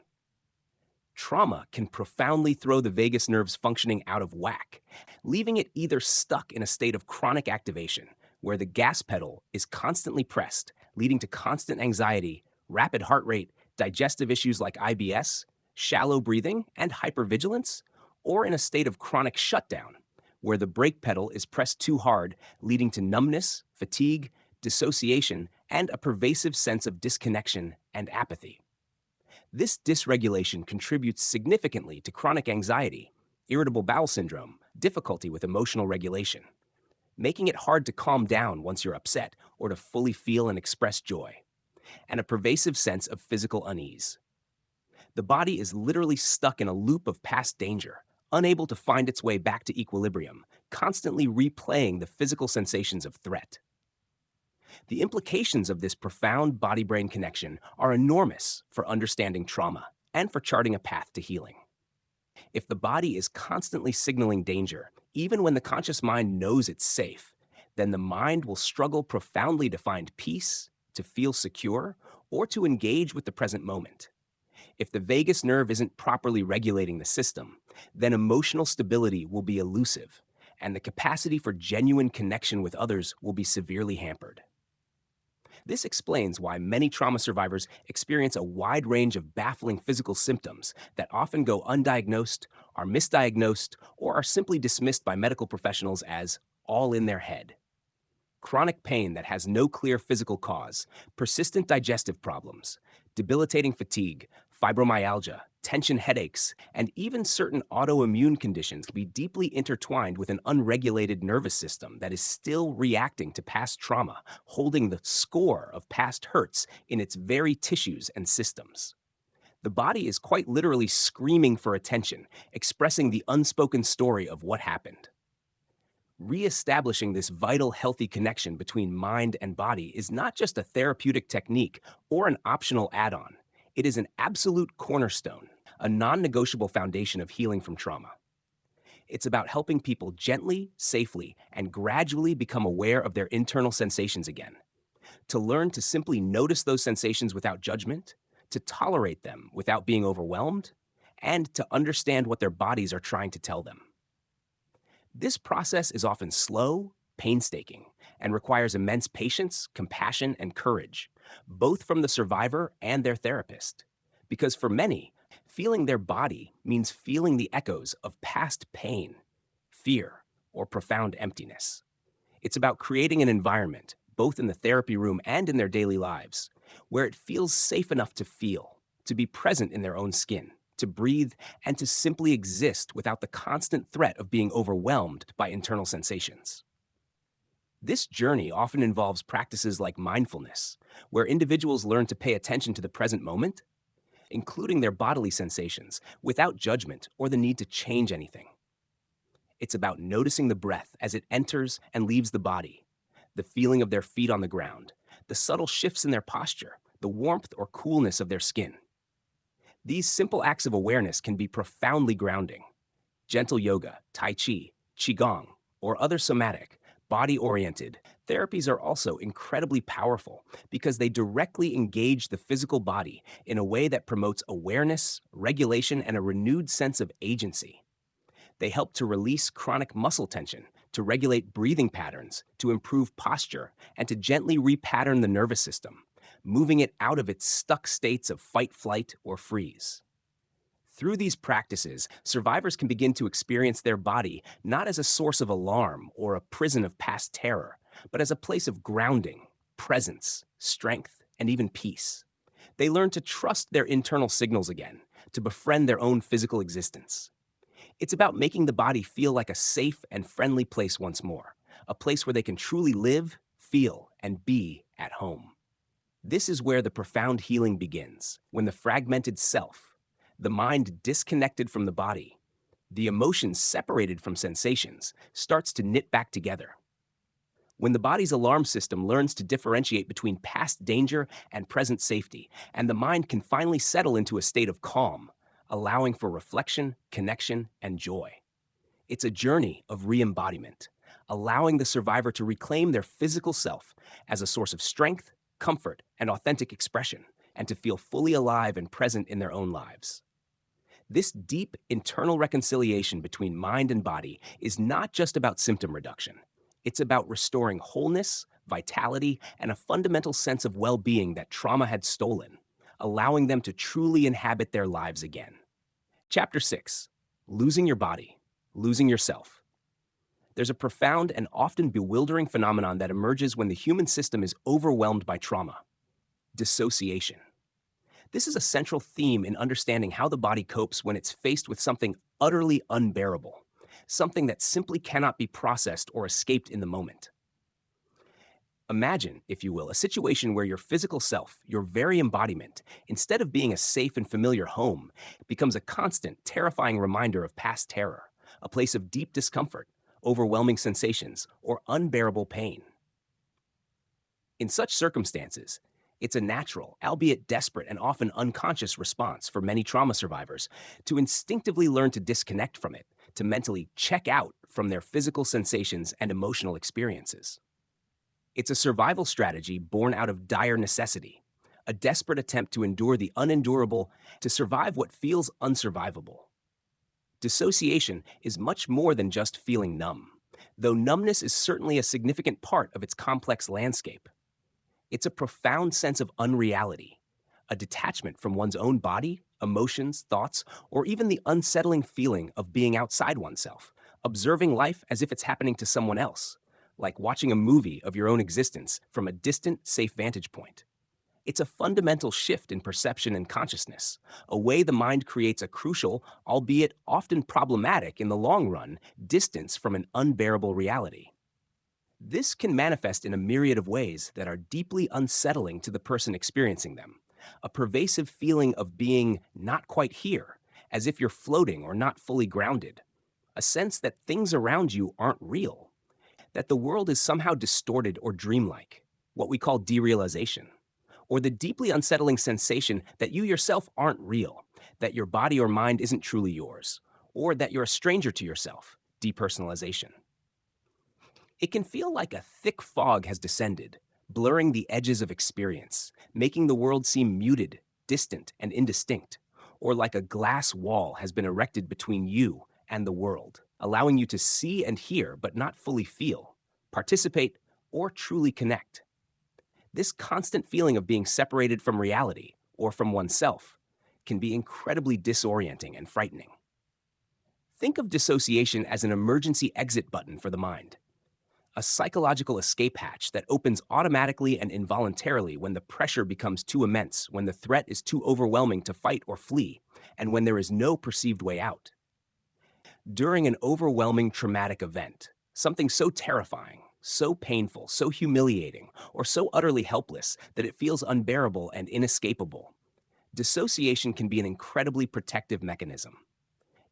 Trauma can profoundly throw the vagus nerve's functioning out of whack, leaving it either stuck in a state of chronic activation, where the gas pedal is constantly pressed, leading to constant anxiety, rapid heart rate, digestive issues like IBS, shallow breathing, and hypervigilance, or in a state of chronic shutdown, where the brake pedal is pressed too hard, leading to numbness, fatigue, dissociation, and a pervasive sense of disconnection and apathy. This dysregulation contributes significantly to chronic anxiety, irritable bowel syndrome, difficulty with emotional regulation, making it hard to calm down once you're upset or to fully feel and express joy, and a pervasive sense of physical unease. The body is literally stuck in a loop of past danger, unable to find its way back to equilibrium, constantly replaying the physical sensations of threat. The implications of this profound body-brain connection are enormous for understanding trauma and for charting a path to healing. If the body is constantly signaling danger, even when the conscious mind knows it's safe, then the mind will struggle profoundly to find peace, to feel secure, or to engage with the present moment. If the vagus nerve isn't properly regulating the system, then emotional stability will be elusive, and the capacity for genuine connection with others will be severely hampered. This explains why many trauma survivors experience a wide range of baffling physical symptoms that often go undiagnosed, are misdiagnosed, or are simply dismissed by medical professionals as all in their head. Chronic pain that has no clear physical cause, persistent digestive problems, debilitating fatigue, fibromyalgia, tension headaches, and even certain autoimmune conditions can be deeply intertwined with an unregulated nervous system that is still reacting to past trauma, holding the score of past hurts in its very tissues and systems. The body is quite literally screaming for attention, expressing the unspoken story of what happened. Reestablishing this vital, healthy connection between mind and body is not just a therapeutic technique or an optional add-on. It is an absolute cornerstone, a non-negotiable foundation of healing from trauma. It's about helping people gently, safely, and gradually become aware of their internal sensations again. to learn to simply notice those sensations without judgment, to tolerate them without being overwhelmed, and to understand what their bodies are trying to tell them. This process is often slow, painstaking, and requires immense patience, compassion, and courage, both from the survivor and their therapist. Because for many, feeling their body means feeling the echoes of past pain, fear, or profound emptiness. It's about creating an environment, both in the therapy room and in their daily lives, where it feels safe enough to feel, to be present in their own skin, to breathe, and to simply exist without the constant threat of being overwhelmed by internal sensations. This journey often involves practices like mindfulness, where individuals learn to pay attention to the present moment, including their bodily sensations, without judgment or the need to change anything. It's about noticing the breath as it enters and leaves the body, the feeling of their feet on the ground, the subtle shifts in their posture, the warmth or coolness of their skin. These simple acts of awareness can be profoundly grounding. Gentle yoga, tai chi, qigong, or other somatic, body-oriented therapies are also incredibly powerful because they directly engage the physical body in a way that promotes awareness, regulation, and a renewed sense of agency. They help to release chronic muscle tension, to regulate breathing patterns, to improve posture, and to gently repattern the nervous system, moving it out of its stuck states of fight, flight, or freeze. Through these practices, survivors can begin to experience their body not as a source of alarm or a prison of past terror, but as a place of grounding, presence, strength, and even peace. They learn to trust their internal signals again, to befriend their own physical existence. It's about making the body feel like a safe and friendly place once more, a place where they can truly live, feel, and be at home. This is where the profound healing begins, when the fragmented self, the mind disconnected from the body, the emotions separated from sensations, starts to knit back together. When the body's alarm system learns to differentiate between past danger and present safety, and the mind can finally settle into a state of calm, allowing for reflection, connection, and joy. It's a journey of re-embodiment, allowing the survivor to reclaim their physical self as a source of strength, comfort, and authentic expression, and to feel fully alive and present in their own lives. This deep internal reconciliation between mind and body is not just about symptom reduction. It's about restoring wholeness, vitality, and a fundamental sense of well-being that trauma had stolen, allowing them to truly inhabit their lives again. Chapter 6. Losing your body, losing yourself. There's a profound and often bewildering phenomenon that emerges when the human system is overwhelmed by trauma: dissociation. This is a central theme in understanding how the body copes when it's faced with something utterly unbearable, something that simply cannot be processed or escaped in the moment. Imagine, if you will, a situation where your physical self, your very embodiment, instead of being a safe and familiar home, becomes a constant, terrifying reminder of past terror, a place of deep discomfort, overwhelming sensations, or unbearable pain. In such circumstances, it's a natural, albeit desperate and often unconscious response for many trauma survivors to instinctively learn to disconnect from it, to mentally check out from their physical sensations and emotional experiences. It's a survival strategy born out of dire necessity, a desperate attempt to endure the unendurable, to survive what feels unsurvivable. Dissociation is much more than just feeling numb, though numbness is certainly a significant part of its complex landscape. It's a profound sense of unreality, a detachment from one's own body, emotions, thoughts, or even the unsettling feeling of being outside oneself, observing life as if it's happening to someone else, like watching a movie of your own existence from a distant, safe vantage point. It's a fundamental shift in perception and consciousness, a way the mind creates a crucial, albeit often problematic in the long run, distance from an unbearable reality. This can manifest in a myriad of ways that are deeply unsettling to the person experiencing them. A pervasive feeling of being not quite here, as if you're floating or not fully grounded. A sense that things around you aren't real, that the world is somehow distorted or dreamlike, what we call derealization. Or the deeply unsettling sensation that you yourself aren't real, that your body or mind isn't truly yours, or that you're a stranger to yourself, depersonalization. It can feel like a thick fog has descended, blurring the edges of experience, making the world seem muted, distant, and indistinct, or like a glass wall has been erected between you and the world, allowing you to see and hear but not fully feel, participate, or truly connect. This constant feeling of being separated from reality or from oneself can be incredibly disorienting and frightening. Think of dissociation as an emergency exit button for the mind, a psychological escape hatch that opens automatically and involuntarily when the pressure becomes too immense, when the threat is too overwhelming to fight or flee, and when there is no perceived way out. During an overwhelming traumatic event, something so terrifying, so painful, so humiliating, or so utterly helpless that it feels unbearable and inescapable, dissociation can be an incredibly protective mechanism.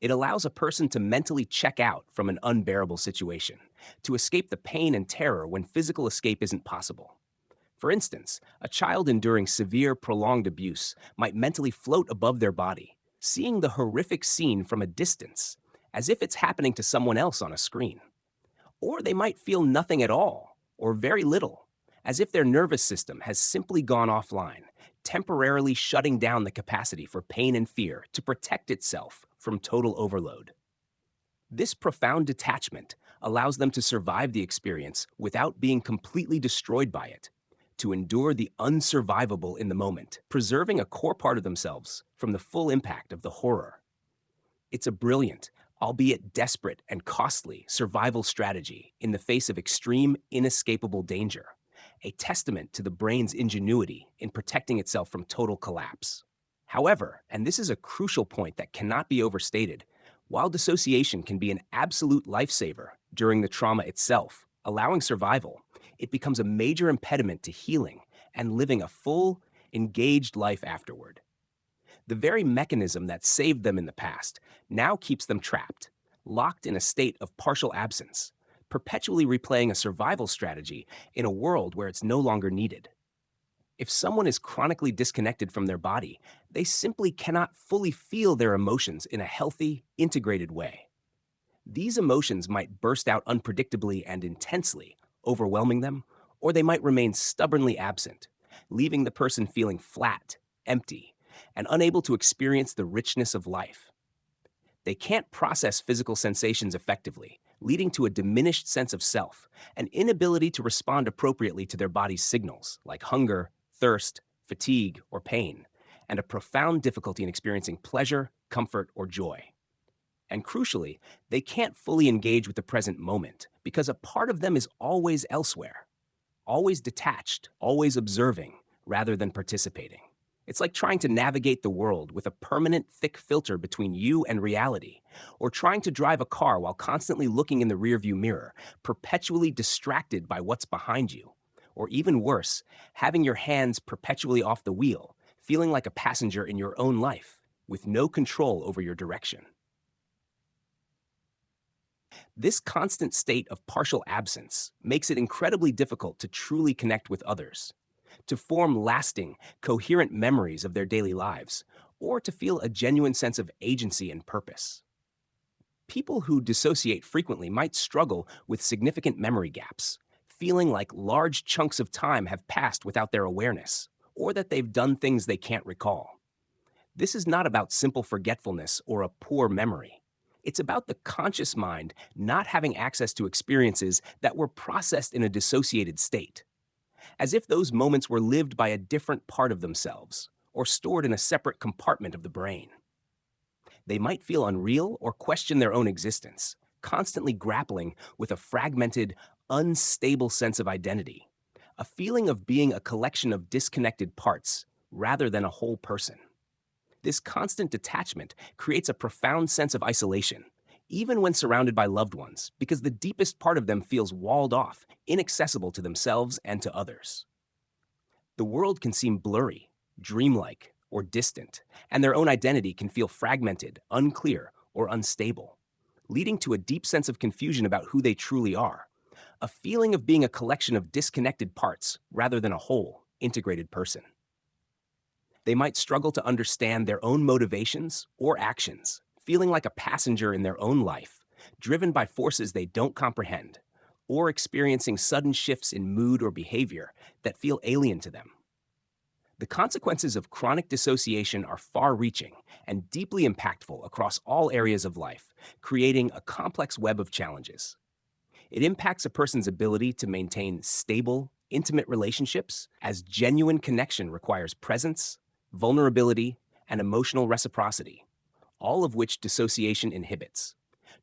It allows a person to mentally check out from an unbearable situation, to escape the pain and terror when physical escape isn't possible. For instance, a child enduring severe, prolonged abuse might mentally float above their body, seeing the horrific scene from a distance, as if it's happening to someone else on a screen. Or they might feel nothing at all, or very little, as if their nervous system has simply gone offline, temporarily shutting down the capacity for pain and fear to protect itself from total overload. This profound detachment allows them to survive the experience without being completely destroyed by it, to endure the unsurvivable in the moment, preserving a core part of themselves from the full impact of the horror. It's a brilliant, albeit desperate and costly, survival strategy in the face of extreme, inescapable danger, a testament to the brain's ingenuity in protecting itself from total collapse. However, and this is a crucial point that cannot be overstated, while dissociation can be an absolute lifesaver during the trauma itself, allowing survival, it becomes a major impediment to healing and living a full, engaged life afterward. The very mechanism that saved them in the past now keeps them trapped, locked in a state of partial absence, perpetually replaying a survival strategy in a world where it's no longer needed. If someone is chronically disconnected from their body, they simply cannot fully feel their emotions in a healthy, integrated way. These emotions might burst out unpredictably and intensely, overwhelming them, or they might remain stubbornly absent, leaving the person feeling flat, empty, and unable to experience the richness of life. They can't process physical sensations effectively, leading to a diminished sense of self, an inability to respond appropriately to their body's signals, like hunger, thirst, fatigue, or pain, and a profound difficulty in experiencing pleasure, comfort, or joy. And crucially, they can't fully engage with the present moment because a part of them is always elsewhere, always detached, always observing, rather than participating. It's like trying to navigate the world with a permanent thick filter between you and reality, or trying to drive a car while constantly looking in the rearview mirror, perpetually distracted by what's behind you. Or even worse, having your hands perpetually off the wheel, feeling like a passenger in your own life, with no control over your direction. This constant state of partial absence makes it incredibly difficult to truly connect with others, to form lasting, coherent memories of their daily lives, or to feel a genuine sense of agency and purpose. People who dissociate frequently might struggle with significant memory gaps, feeling like large chunks of time have passed without their awareness, or that they've done things they can't recall. This is not about simple forgetfulness or a poor memory. It's about the conscious mind not having access to experiences that were processed in a dissociated state, as if those moments were lived by a different part of themselves or stored in a separate compartment of the brain. They might feel unreal or question their own existence, constantly grappling with a fragmented, unstable sense of identity, a feeling of being a collection of disconnected parts rather than a whole person. This constant detachment creates a profound sense of isolation, even when surrounded by loved ones, because the deepest part of them feels walled off, inaccessible to themselves and to others. The world can seem blurry, dreamlike, or distant, and their own identity can feel fragmented, unclear, or unstable, leading to a deep sense of confusion about who they truly are, a feeling of being a collection of disconnected parts rather than a whole, integrated person. They might struggle to understand their own motivations or actions, feeling like a passenger in their own life, driven by forces they don't comprehend, or experiencing sudden shifts in mood or behavior that feel alien to them. The consequences of chronic dissociation are far reaching and deeply impactful across all areas of life, creating a complex web of challenges. It impacts a person's ability to maintain stable, intimate relationships, as genuine connection requires presence, vulnerability, and emotional reciprocity, all of which dissociation inhibits.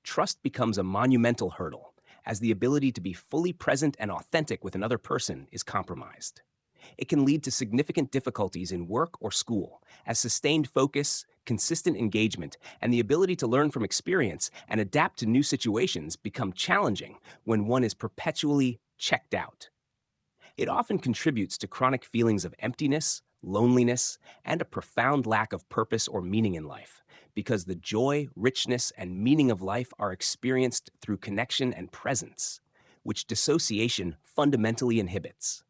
Trust becomes a monumental hurdle, as the ability to be fully present and authentic with another person is compromised. It can lead to significant difficulties in work or school, as sustained focus, consistent engagement, and the ability to learn from experience and adapt to new situations become challenging when one is perpetually checked out. It often contributes to chronic feelings of emptiness, loneliness, and a profound lack of purpose or meaning in life, because the joy, richness, and meaning of life are experienced through connection and presence, which dissociation fundamentally inhibits.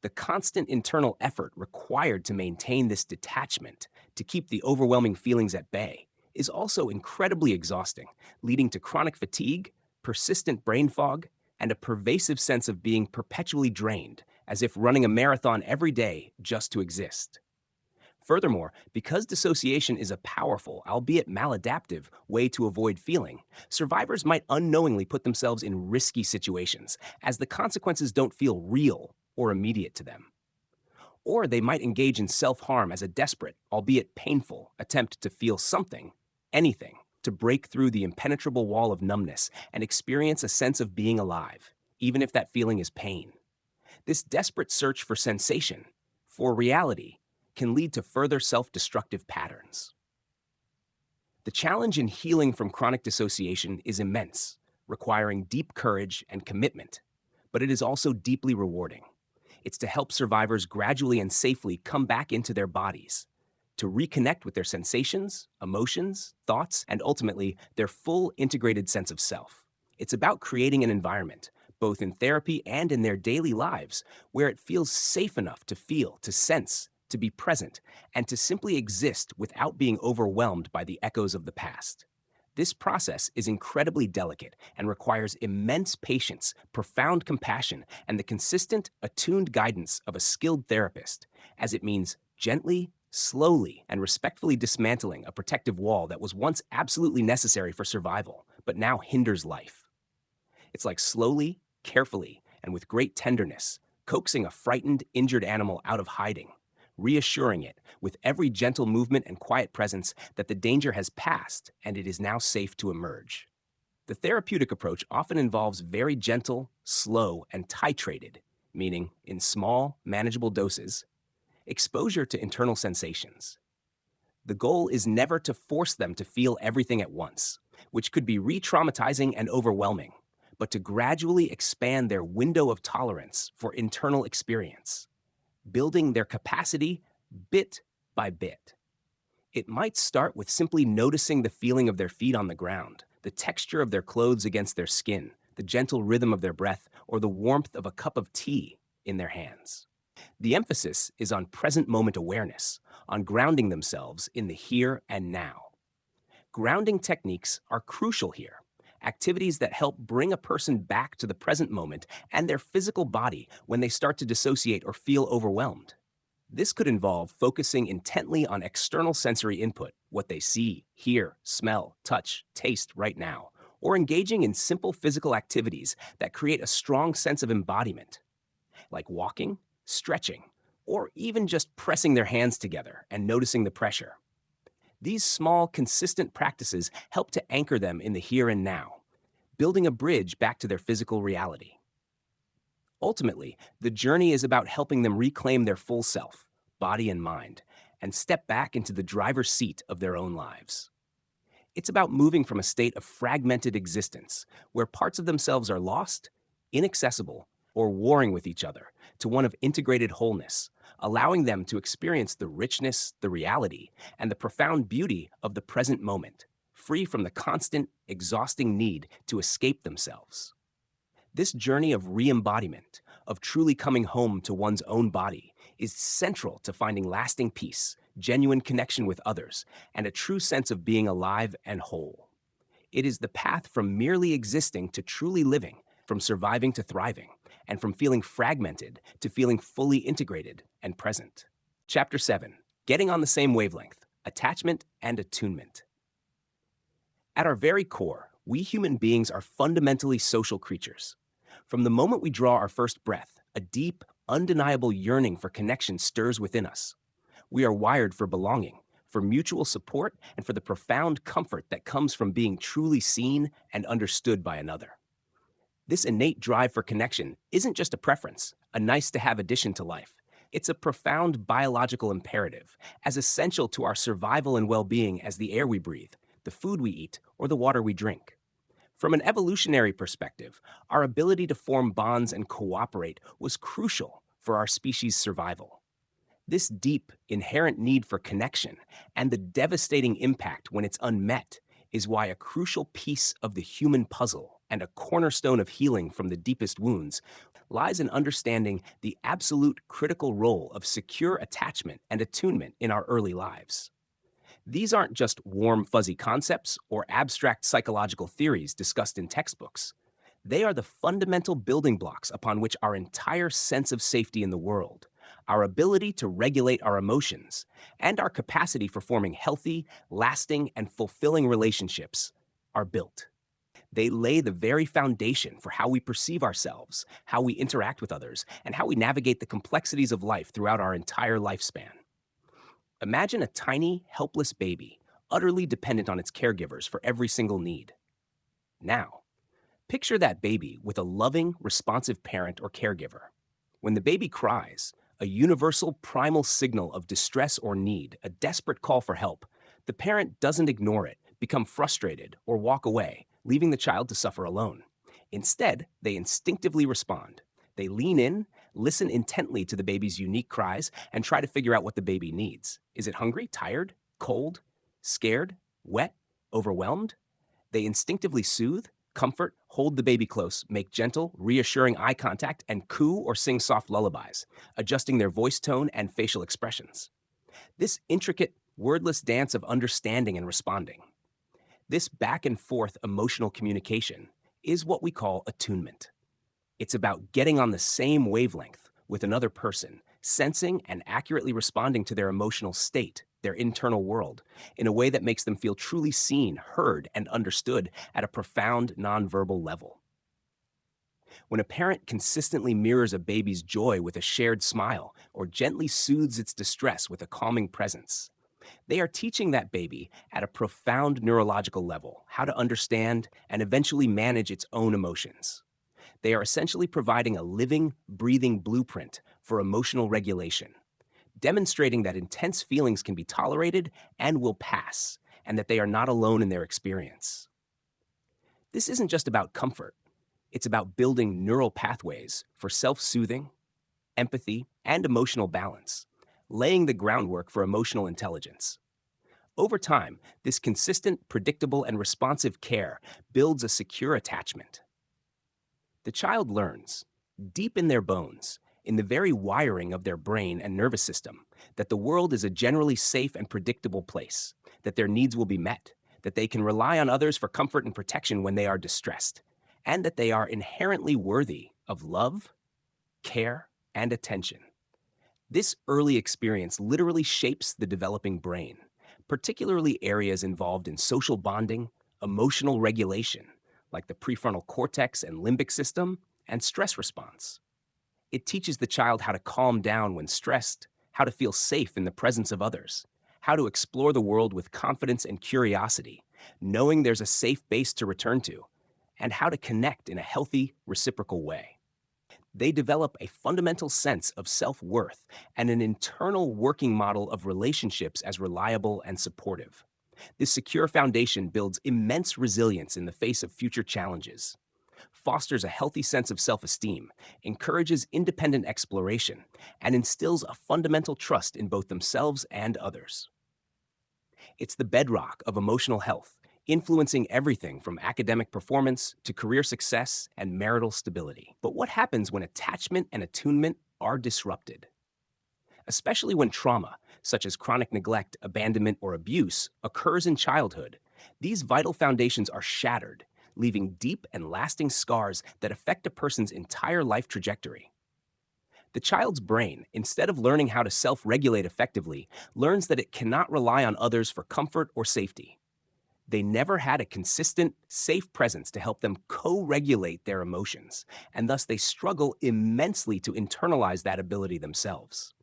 The constant internal effort required to maintain this detachment, to keep the overwhelming feelings at bay, is also incredibly exhausting, leading to chronic fatigue, persistent brain fog, and a pervasive sense of being perpetually drained, as if running a marathon every day just to exist. Furthermore, because dissociation is a powerful, albeit maladaptive, way to avoid feeling, survivors might unknowingly put themselves in risky situations, as the consequences don't feel real or immediate to them. Or they might engage in self harm as a desperate, albeit painful, attempt to feel something, anything, to break through the impenetrable wall of numbness and experience a sense of being alive, even if that feeling is pain. This desperate search for sensation, for reality, can lead to further self destructive patterns. The challenge in healing from chronic dissociation is immense, requiring deep courage and commitment, but it is also deeply rewarding. It's to help survivors gradually and safely come back into their bodies, to reconnect with their sensations, emotions, thoughts, and ultimately their full integrated sense of self. It's about creating an environment, both in therapy and in their daily lives, where it feels safe enough to feel, to sense, to be present, and to simply exist without being overwhelmed by the echoes of the past. This process is incredibly delicate and requires immense patience, profound compassion, and the consistent, attuned guidance of a skilled therapist, as it means gently, slowly, and respectfully dismantling a protective wall that was once absolutely necessary for survival, but now hinders life. It's like slowly, carefully, and with great tenderness, coaxing a frightened, injured animal out of hiding, reassuring it with every gentle movement and quiet presence that the danger has passed and it is now safe to emerge. The therapeutic approach often involves very gentle, slow, and titrated, meaning in small, manageable doses, exposure to internal sensations. The goal is never to force them to feel everything at once, which could be re-traumatizing and overwhelming, but to gradually expand their window of tolerance for internal experience, building their capacity bit by bit. It might start with simply noticing the feeling of their feet on the ground, the texture of their clothes against their skin, the gentle rhythm of their breath, or the warmth of a cup of tea in their hands. The emphasis is on present moment awareness, on grounding themselves in the here and now. Grounding techniques are crucial here, activities that help bring a person back to the present moment and their physical body when they start to dissociate or feel overwhelmed. This could involve focusing intently on external sensory input, what they see, hear, smell, touch, taste right now, or engaging in simple physical activities that create a strong sense of embodiment, like walking, stretching, or even just pressing their hands together and noticing the pressure. These small, consistent practices help to anchor them in the here and now, building a bridge back to their physical reality. Ultimately, the journey is about helping them reclaim their full self, body and mind, and step back into the driver's seat of their own lives. It's about moving from a state of fragmented existence, where parts of themselves are lost, inaccessible, or warring with each other, to one of integrated wholeness, allowing them to experience the richness, the reality, and the profound beauty of the present moment, free from the constant, exhausting need to escape themselves. This journey of re-embodiment, of truly coming home to one's own body, is central to finding lasting peace, genuine connection with others, and a true sense of being alive and whole. It is the path from merely existing to truly living, from surviving to thriving, and from feeling fragmented to feeling fully integrated and present. Chapter 7: Getting on the Same Wavelength: Attachment and Attunement. At our very core, we human beings are fundamentally social creatures. From the moment we draw our first breath, a deep, undeniable yearning for connection stirs within us. We are wired for belonging, for mutual support, and for the profound comfort that comes from being truly seen and understood by another. This innate drive for connection isn't just a preference, a nice to have addition to life. It's a profound biological imperative, as essential to our survival and well being as the air we breathe, the food we eat, or the water we drink. From an evolutionary perspective, our ability to form bonds and cooperate was crucial for our species' survival. This deep, inherent need for connection and the devastating impact when it's unmet is why a crucial piece of the human puzzle and a cornerstone of healing from the deepest wounds lies in understanding the absolute critical role of secure attachment and attunement in our early lives. These aren't just warm, fuzzy concepts or abstract psychological theories discussed in textbooks. They are the fundamental building blocks upon which our entire sense of safety in the world, our ability to regulate our emotions, and our capacity for forming healthy, lasting, and fulfilling relationships are built. They lay the very foundation for how we perceive ourselves, how we interact with others, and how we navigate the complexities of life throughout our entire lifespan. Imagine a tiny, helpless baby, utterly dependent on its caregivers for every single need. Now, picture that baby with a loving, responsive parent or caregiver. When the baby cries, a universal primal signal of distress or need, a desperate call for help, the parent doesn't ignore it, become frustrated, or walk away, leaving the child to suffer alone. Instead, they instinctively respond. They lean in, listen intently to the baby's unique cries, and try to figure out what the baby needs. Is it hungry, tired, cold, scared, wet, overwhelmed? They instinctively soothe, comfort, hold the baby close, make gentle, reassuring eye contact, and coo or sing soft lullabies, adjusting their voice tone and facial expressions. This intricate, wordless dance of understanding and responding, this back and forth emotional communication, is what we call attunement. It's about getting on the same wavelength with another person, sensing and accurately responding to their emotional state, their internal world, in a way that makes them feel truly seen, heard, and understood at a profound nonverbal level. When a parent consistently mirrors a baby's joy with a shared smile or gently soothes its distress with a calming presence, they are teaching that baby at a profound neurological level how to understand and eventually manage its own emotions. They are essentially providing a living, breathing blueprint for emotional regulation, demonstrating that intense feelings can be tolerated and will pass, and that they are not alone in their experience. This isn't just about comfort. It's about building neural pathways for self-soothing, empathy, and emotional balance, laying the groundwork for emotional intelligence. Over time, this consistent, predictable, and responsive care builds a secure attachment. The child learns, deep in their bones, in the very wiring of their brain and nervous system, that the world is a generally safe and predictable place, that their needs will be met, that they can rely on others for comfort and protection when they are distressed, and that they are inherently worthy of love, care, and attention. This early experience literally shapes the developing brain, particularly areas involved in social bonding, emotional regulation, like the prefrontal cortex and limbic system, and stress response. It teaches the child how to calm down when stressed, how to feel safe in the presence of others, how to explore the world with confidence and curiosity, knowing there's a safe base to return to, and how to connect in a healthy, reciprocal way. They develop a fundamental sense of self-worth and an internal working model of relationships as reliable and supportive. This secure foundation builds immense resilience in the face of future challenges, fosters a healthy sense of self-esteem, encourages independent exploration, and instills a fundamental trust in both themselves and others. It's the bedrock of emotional health, influencing everything from academic performance to career success and marital stability. But what happens when attachment and attunement are disrupted? Especially when trauma, such as chronic neglect, abandonment, or abuse, occurs in childhood, these vital foundations are shattered, leaving deep and lasting scars that affect a person's entire life trajectory. The child's brain, instead of learning how to self regulate effectively, learns that it cannot rely on others for comfort or safety. They never had a consistent, safe presence to help them co regulate their emotions, and thus they struggle immensely to internalize that ability themselves.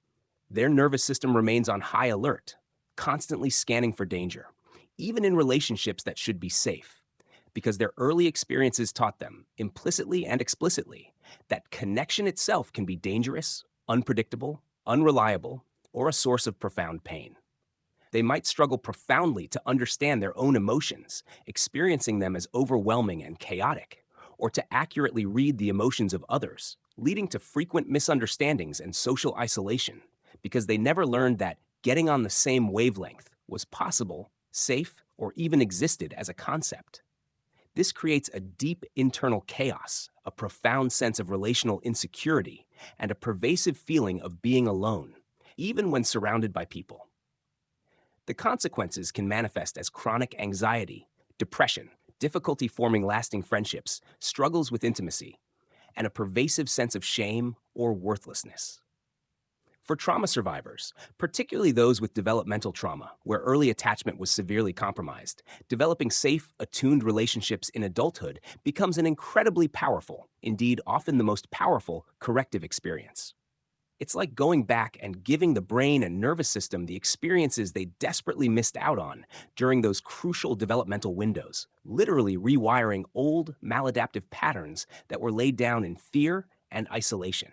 Their nervous system remains on high alert, constantly scanning for danger, even in relationships that should be safe, because their early experiences taught them, implicitly and explicitly, that connection itself can be dangerous, unpredictable, unreliable, or a source of profound pain. They might struggle profoundly to understand their own emotions, experiencing them as overwhelming and chaotic, or to accurately read the emotions of others, leading to frequent misunderstandings and social isolation, because they never learned that getting on the same wavelength was possible, safe, or even existed as a concept. This creates a deep internal chaos, a profound sense of relational insecurity, and a pervasive feeling of being alone, even when surrounded by people. The consequences can manifest as chronic anxiety, depression, difficulty forming lasting friendships, struggles with intimacy, and a pervasive sense of shame or worthlessness. For trauma survivors, particularly those with developmental trauma, where early attachment was severely compromised, developing safe, attuned relationships in adulthood becomes an incredibly powerful, indeed often the most powerful, corrective experience. It's like going back and giving the brain and nervous system the experiences they desperately missed out on during those crucial developmental windows, literally rewiring old, maladaptive patterns that were laid down in fear and isolation.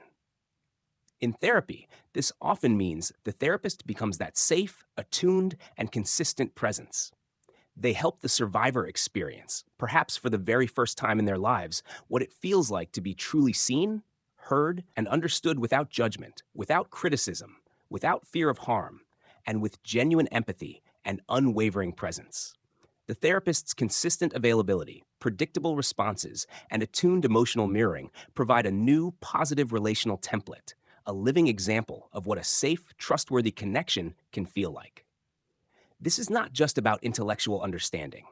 In therapy, this often means the therapist becomes that safe, attuned, and consistent presence. They help the survivor experience, perhaps for the very first time in their lives, what it feels like to be truly seen, heard, and understood without judgment, without criticism, without fear of harm, and with genuine empathy and unwavering presence. The therapist's consistent availability, predictable responses, and attuned emotional mirroring provide a new, positive relational template, a living example of what a safe, trustworthy connection can feel like. This is not just about intellectual understanding.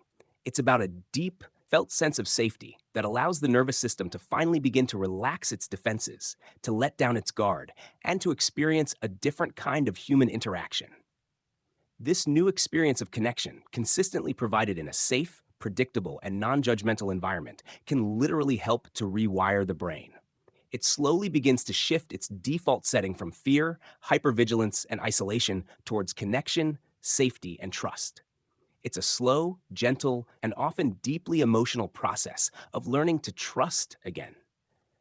It's about a deep, felt sense of safety that allows the nervous system to finally begin to relax its defenses, to let down its guard, and to experience a different kind of human interaction. This new experience of connection, consistently provided in a safe, predictable, and non judgmental environment, can literally help to rewire the brain. It slowly begins to shift its default setting from fear, hypervigilance, and isolation towards connection, safety, and trust. It's a slow, gentle, and often deeply emotional process of learning to trust again.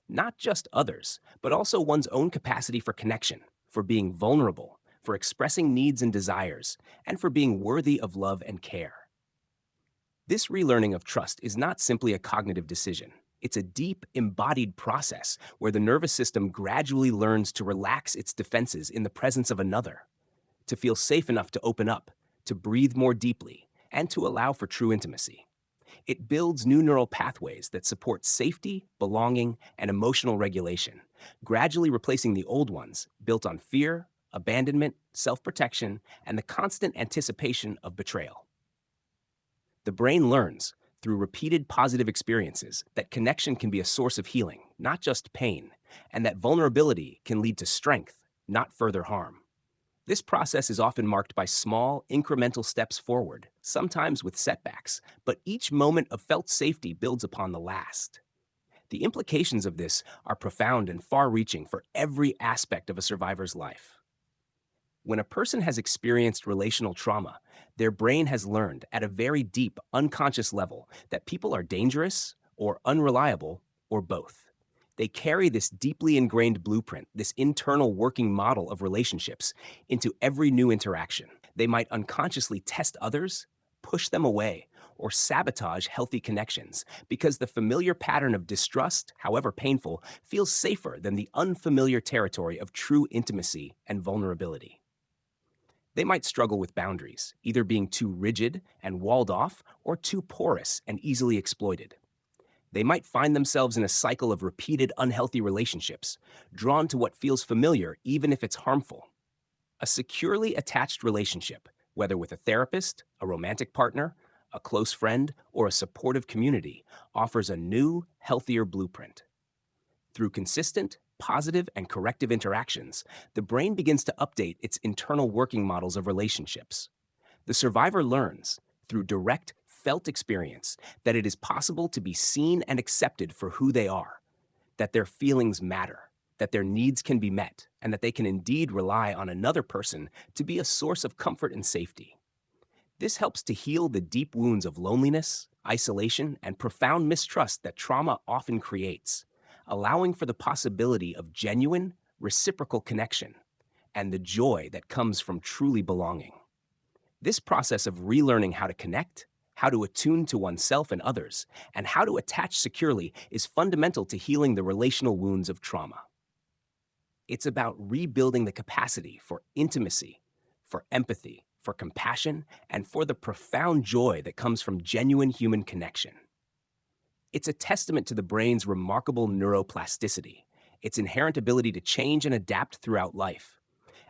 Not just others, but also one's own capacity for connection, for being vulnerable, for expressing needs and desires, and for being worthy of love and care. This relearning of trust is not simply a cognitive decision. It's a deep, embodied process where the nervous system gradually learns to relax its defenses in the presence of another, to feel safe enough to open up, to breathe more deeply, and to allow for true intimacy. It builds new neural pathways that support safety, belonging, and emotional regulation, gradually replacing the old ones built on fear, abandonment, self-protection, and the constant anticipation of betrayal. The brain learns, through repeated positive experiences, that connection can be a source of healing, not just pain, and that vulnerability can lead to strength, not further harm. This process is often marked by small, incremental steps forward, sometimes with setbacks, but each moment of felt safety builds upon the last. The implications of this are profound and far reaching for every aspect of a survivor's life. When a person has experienced relational trauma, their brain has learned at a very deep, unconscious level that people are dangerous or unreliable or both. They carry this deeply ingrained blueprint, this internal working model of relationships, into every new interaction. They might unconsciously test others, push them away, or sabotage healthy connections because the familiar pattern of distrust, however painful, feels safer than the unfamiliar territory of true intimacy and vulnerability. They might struggle with boundaries, either being too rigid and walled off or too porous and easily exploited. They might find themselves in a cycle of repeated unhealthy relationships, drawn to what feels familiar even if it's harmful. A securely attached relationship, whether with a therapist, a romantic partner, a close friend, or a supportive community offers a new, healthier blueprint. Through consistent, positive, and corrective interactions, the brain begins to update its internal working models of relationships. The survivor learns, through direct, felt experience, that it is possible to be seen and accepted for who they are, that their feelings matter, that their needs can be met, and that they can indeed rely on another person to be a source of comfort and safety. This helps to heal the deep wounds of loneliness, isolation, and profound mistrust that trauma often creates, allowing for the possibility of genuine, reciprocal connection and the joy that comes from truly belonging. This process of relearning how to connect, how to attune to oneself and others, and how to attach securely is fundamental to healing the relational wounds of trauma. It's about rebuilding the capacity for intimacy, for empathy, for compassion, and for the profound joy that comes from genuine human connection. It's a testament to the brain's remarkable neuroplasticity, its inherent ability to change and adapt throughout life,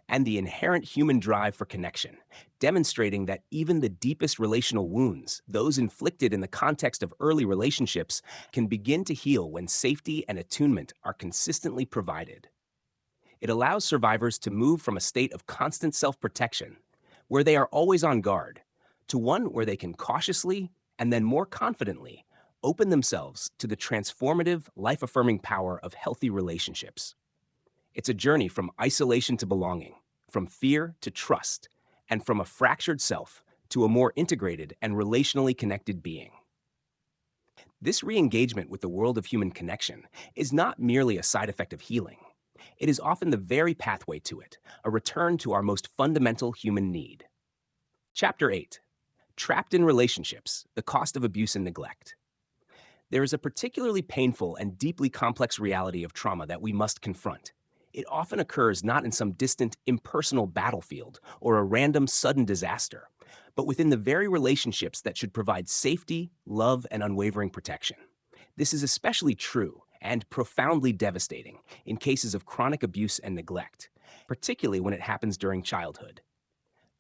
and the inherent human drive for connection, demonstrating that even the deepest relational wounds, those inflicted in the context of early relationships, can begin to heal when safety and attunement are consistently provided. It allows survivors to move from a state of constant self-protection, where they are always on guard, to one where they can cautiously and then more confidently open themselves to the transformative, life-affirming power of healthy relationships. It's a journey from isolation to belonging, from fear to trust, and from a fractured self to a more integrated and relationally connected being. This re-engagement with the world of human connection is not merely a side effect of healing. It is often the very pathway to it, a return to our most fundamental human need. Chapter 8. Trapped in Relationships, the Cost of Abuse and Neglect. There is a particularly painful and deeply complex reality of trauma that we must confront. It often occurs not in some distant, impersonal battlefield or a random, sudden disaster, but within the very relationships that should provide safety, love, and unwavering protection. This is especially true and profoundly devastating in cases of chronic abuse and neglect, particularly when it happens during childhood.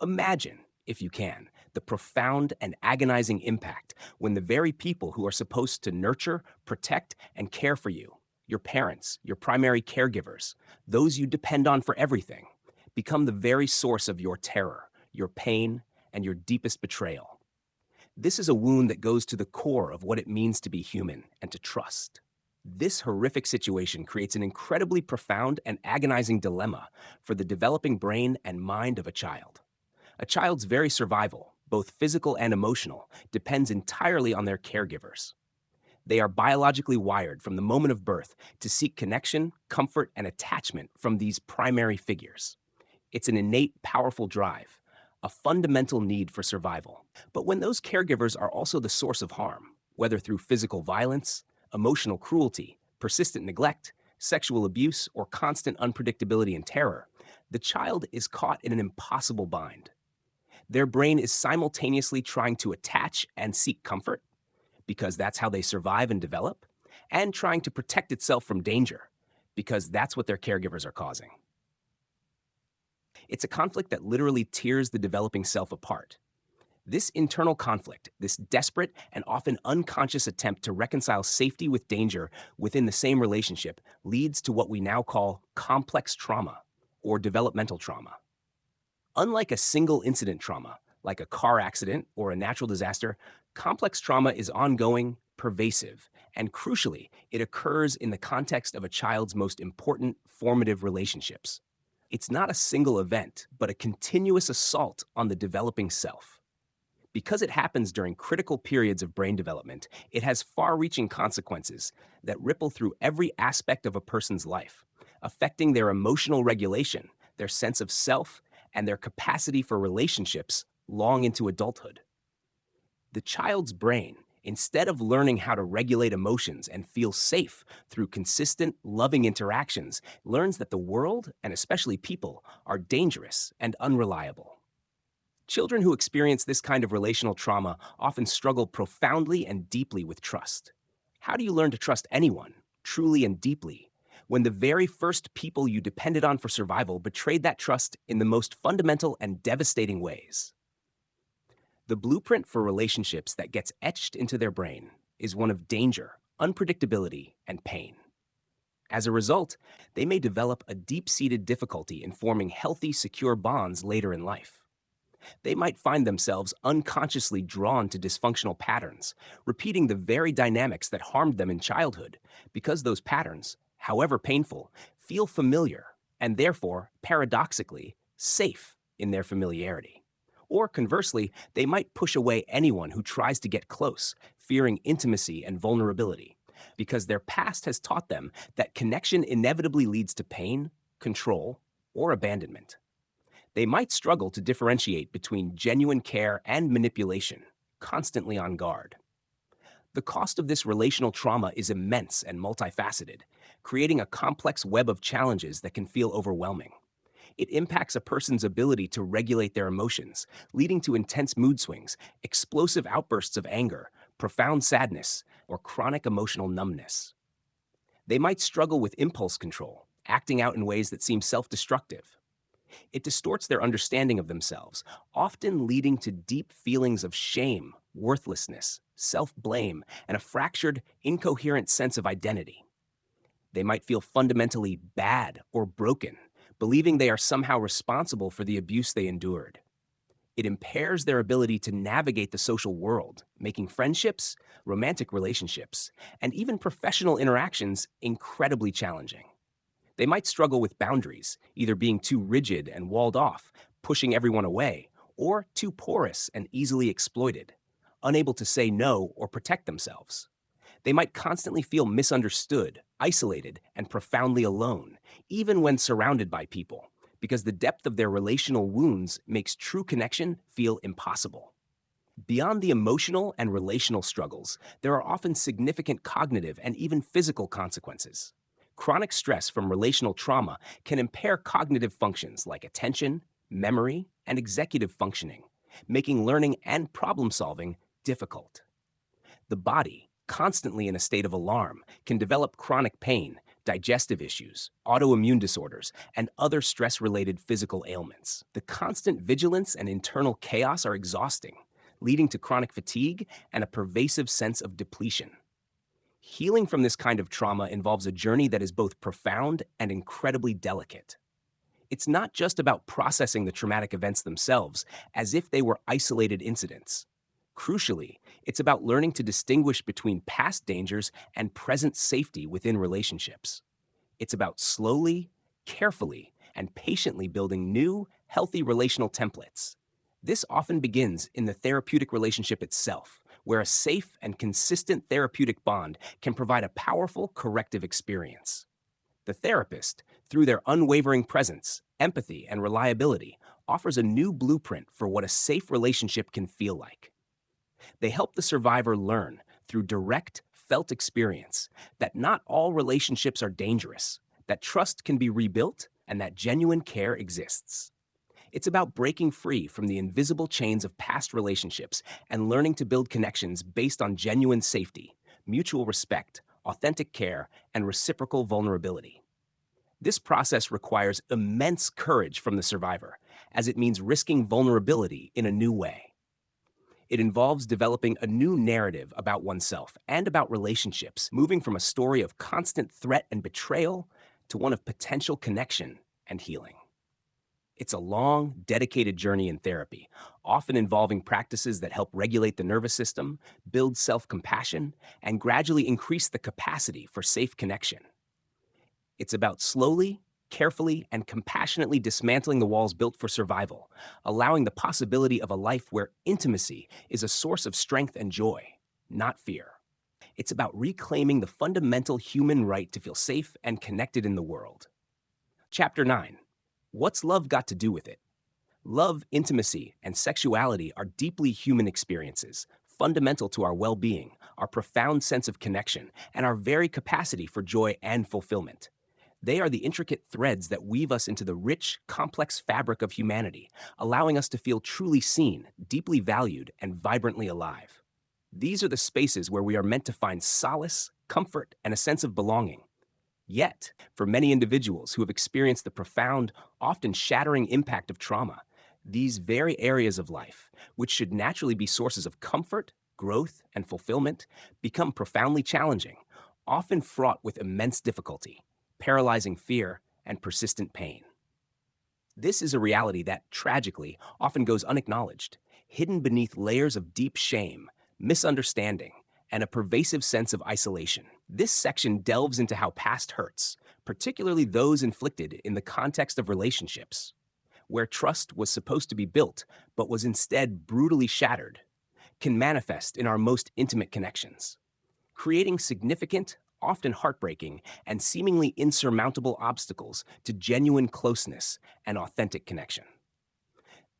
Imagine, if you can, the profound and agonizing impact when the very people who are supposed to nurture, protect, and care for you, your parents, your primary caregivers, those you depend on for everything, become the very source of your terror, your pain, and your deepest betrayal. This is a wound that goes to the core of what it means to be human and to trust. This horrific situation creates an incredibly profound and agonizing dilemma for the developing brain and mind of a child. A child's very survival, both physical and emotional, depends entirely on their caregivers. They are biologically wired from the moment of birth to seek connection, comfort, and attachment from these primary figures. It's an innate, powerful drive, a fundamental need for survival. But when those caregivers are also the source of harm, whether through physical violence, emotional cruelty, persistent neglect, sexual abuse, or constant unpredictability and terror, the child is caught in an impossible bind. Their brain is simultaneously trying to attach and seek comfort, because that's how they survive and develop, and trying to protect itself from danger, because that's what their caregivers are causing. It's a conflict that literally tears the developing self apart. This internal conflict, this desperate and often unconscious attempt to reconcile safety with danger within the same relationship, leads to what we now call complex trauma or developmental trauma. Unlike a single incident trauma, like a car accident or a natural disaster, complex trauma is ongoing, pervasive, and crucially, it occurs in the context of a child's most important formative relationships. It's not a single event, but a continuous assault on the developing self. Because it happens during critical periods of brain development, it has far-reaching consequences that ripple through every aspect of a person's life, affecting their emotional regulation, their sense of self, and their capacity for relationships long into adulthood. The child's brain, instead of learning how to regulate emotions and feel safe through consistent, loving interactions, learns that the world, and especially people, are dangerous and unreliable. Children who experience this kind of relational trauma often struggle profoundly and deeply with trust. How do you learn to trust anyone, truly and deeply, when the very first people you depended on for survival betrayed that trust in the most fundamental and devastating ways? The blueprint for relationships that gets etched into their brain is one of danger, unpredictability, and pain. As a result, they may develop a deep seated difficulty in forming healthy, secure bonds later in life. They might find themselves unconsciously drawn to dysfunctional patterns, repeating the very dynamics that harmed them in childhood, because those patterns, however painful, feel familiar and therefore, paradoxically, safe in their familiarity. Or conversely, they might push away anyone who tries to get close, fearing intimacy and vulnerability, because their past has taught them that connection inevitably leads to pain, control, or abandonment. They might struggle to differentiate between genuine care and manipulation, constantly on guard. The cost of this relational trauma is immense and multifaceted, creating a complex web of challenges that can feel overwhelming. It impacts a person's ability to regulate their emotions, leading to intense mood swings, explosive outbursts of anger, profound sadness, or chronic emotional numbness. They might struggle with impulse control, acting out in ways that seem self destructive. It distorts their understanding of themselves, often leading to deep feelings of shame, worthlessness, self blame, and a fractured, incoherent sense of identity. They might feel fundamentally bad or broken, believing they are somehow responsible for the abuse they endured. It impairs their ability to navigate the social world, making friendships, romantic relationships, and even professional interactions incredibly challenging. They might struggle with boundaries, either being too rigid and walled off, pushing everyone away, or too porous and easily exploited, unable to say no or protect themselves. They might constantly feel misunderstood, isolated, and profoundly alone, even when surrounded by people, because the depth of their relational wounds makes true connection feel impossible. Beyond the emotional and relational struggles, there are often significant cognitive and even physical consequences. Chronic stress from relational trauma can impair cognitive functions like attention, memory, and executive functioning, making learning and problem solving difficult. The body, constantly in a state of alarm, can develop chronic pain, digestive issues, autoimmune disorders, and other stress related physical ailments. The constant vigilance and internal chaos are exhausting, leading to chronic fatigue and a pervasive sense of depletion. Healing from this kind of trauma involves a journey that is both profound and incredibly delicate. It's not just about processing the traumatic events themselves as if they were isolated incidents. Crucially, it's about learning to distinguish between past dangers and present safety within relationships. It's about slowly, carefully, and patiently building new, healthy relational templates. This often begins in the therapeutic relationship itself, where a safe and consistent therapeutic bond can provide a powerful corrective experience. The therapist, through their unwavering presence, empathy, and reliability, offers a new blueprint for what a safe relationship can feel like. They help the survivor learn, through direct, felt experience, that not all relationships are dangerous, that trust can be rebuilt, and that genuine care exists. It's about breaking free from the invisible chains of past relationships and learning to build connections based on genuine safety, mutual respect, authentic care, and reciprocal vulnerability. This process requires immense courage from the survivor, as it means risking vulnerability in a new way. It involves developing a new narrative about oneself and about relationships, moving from a story of constant threat and betrayal to one of potential connection and healing. It's a long, dedicated journey in therapy, often involving practices that help regulate the nervous system, build self-compassion, and gradually increase the capacity for safe connection. It's about slowly, carefully, and compassionately dismantling the walls built for survival, allowing the possibility of a life where intimacy is a source of strength and joy, not fear. It's about reclaiming the fundamental human right to feel safe and connected in the world. Chapter 9. What's love got to do with it? Love, intimacy, and sexuality are deeply human experiences, fundamental to our well-being, our profound sense of connection, and our very capacity for joy and fulfillment. They are the intricate threads that weave us into the rich, complex fabric of humanity, allowing us to feel truly seen, deeply valued, and vibrantly alive. These are the spaces where we are meant to find solace, comfort, and a sense of belonging. Yet, for many individuals who have experienced the profound, often shattering impact of trauma, These very areas of life, which should naturally be sources of comfort, growth, and fulfillment, become profoundly challenging, often fraught with immense difficulty, paralyzing fear, and persistent pain. This is a reality that, tragically, often goes unacknowledged, hidden beneath layers of deep shame, misunderstanding, and a pervasive sense of isolation. This section delves into how past hurts, particularly those inflicted in the context of relationships, where trust was supposed to be built but was instead brutally shattered, can manifest in our most intimate connections, creating significant, often heartbreaking, and seemingly insurmountable obstacles to genuine closeness and authentic connection.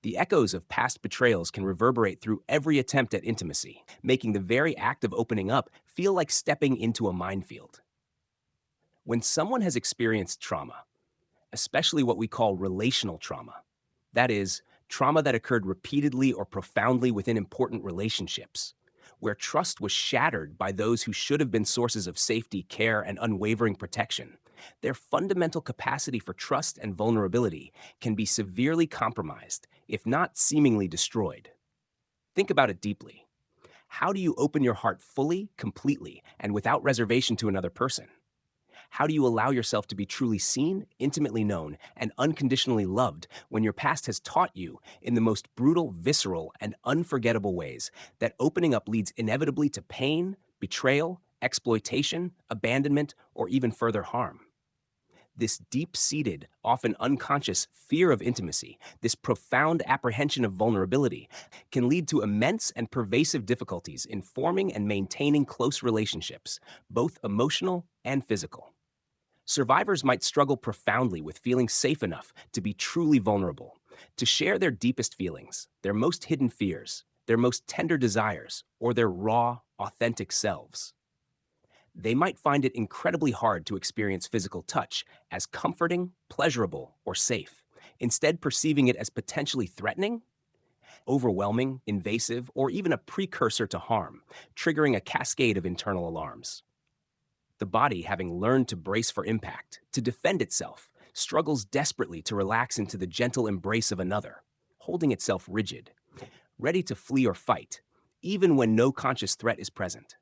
The echoes of past betrayals can reverberate through every attempt at intimacy, making the very act of opening up feel like stepping into a minefield. When someone has experienced trauma, especially what we call relational trauma, that is, trauma that occurred repeatedly or profoundly within important relationships, where trust was shattered by those who should have been sources of safety, care, and unwavering protection, their fundamental capacity for trust and vulnerability can be severely compromised, if not seemingly destroyed. Think about it deeply. How do you open your heart fully, completely, and without reservation to another person? How do you allow yourself to be truly seen, intimately known, and unconditionally loved when your past has taught you, in the most brutal, visceral, and unforgettable ways, that opening up leads inevitably to pain, betrayal, exploitation, abandonment, or even further harm? This deep-seated, often unconscious fear of intimacy, this profound apprehension of vulnerability, can lead to immense and pervasive difficulties in forming and maintaining close relationships, both emotional and physical. Survivors might struggle profoundly with feeling safe enough to be truly vulnerable, to share their deepest feelings, their most hidden fears, their most tender desires, or their raw, authentic selves. They might find it incredibly hard to experience physical touch as comforting, pleasurable, or safe, instead perceiving it as potentially threatening, overwhelming, invasive, or even a precursor to harm, triggering a cascade of internal alarms. The body, having learned to brace for impact, to defend itself, struggles desperately to relax into the gentle embrace of another, holding itself rigid, ready to flee or fight, even when no conscious threat is present.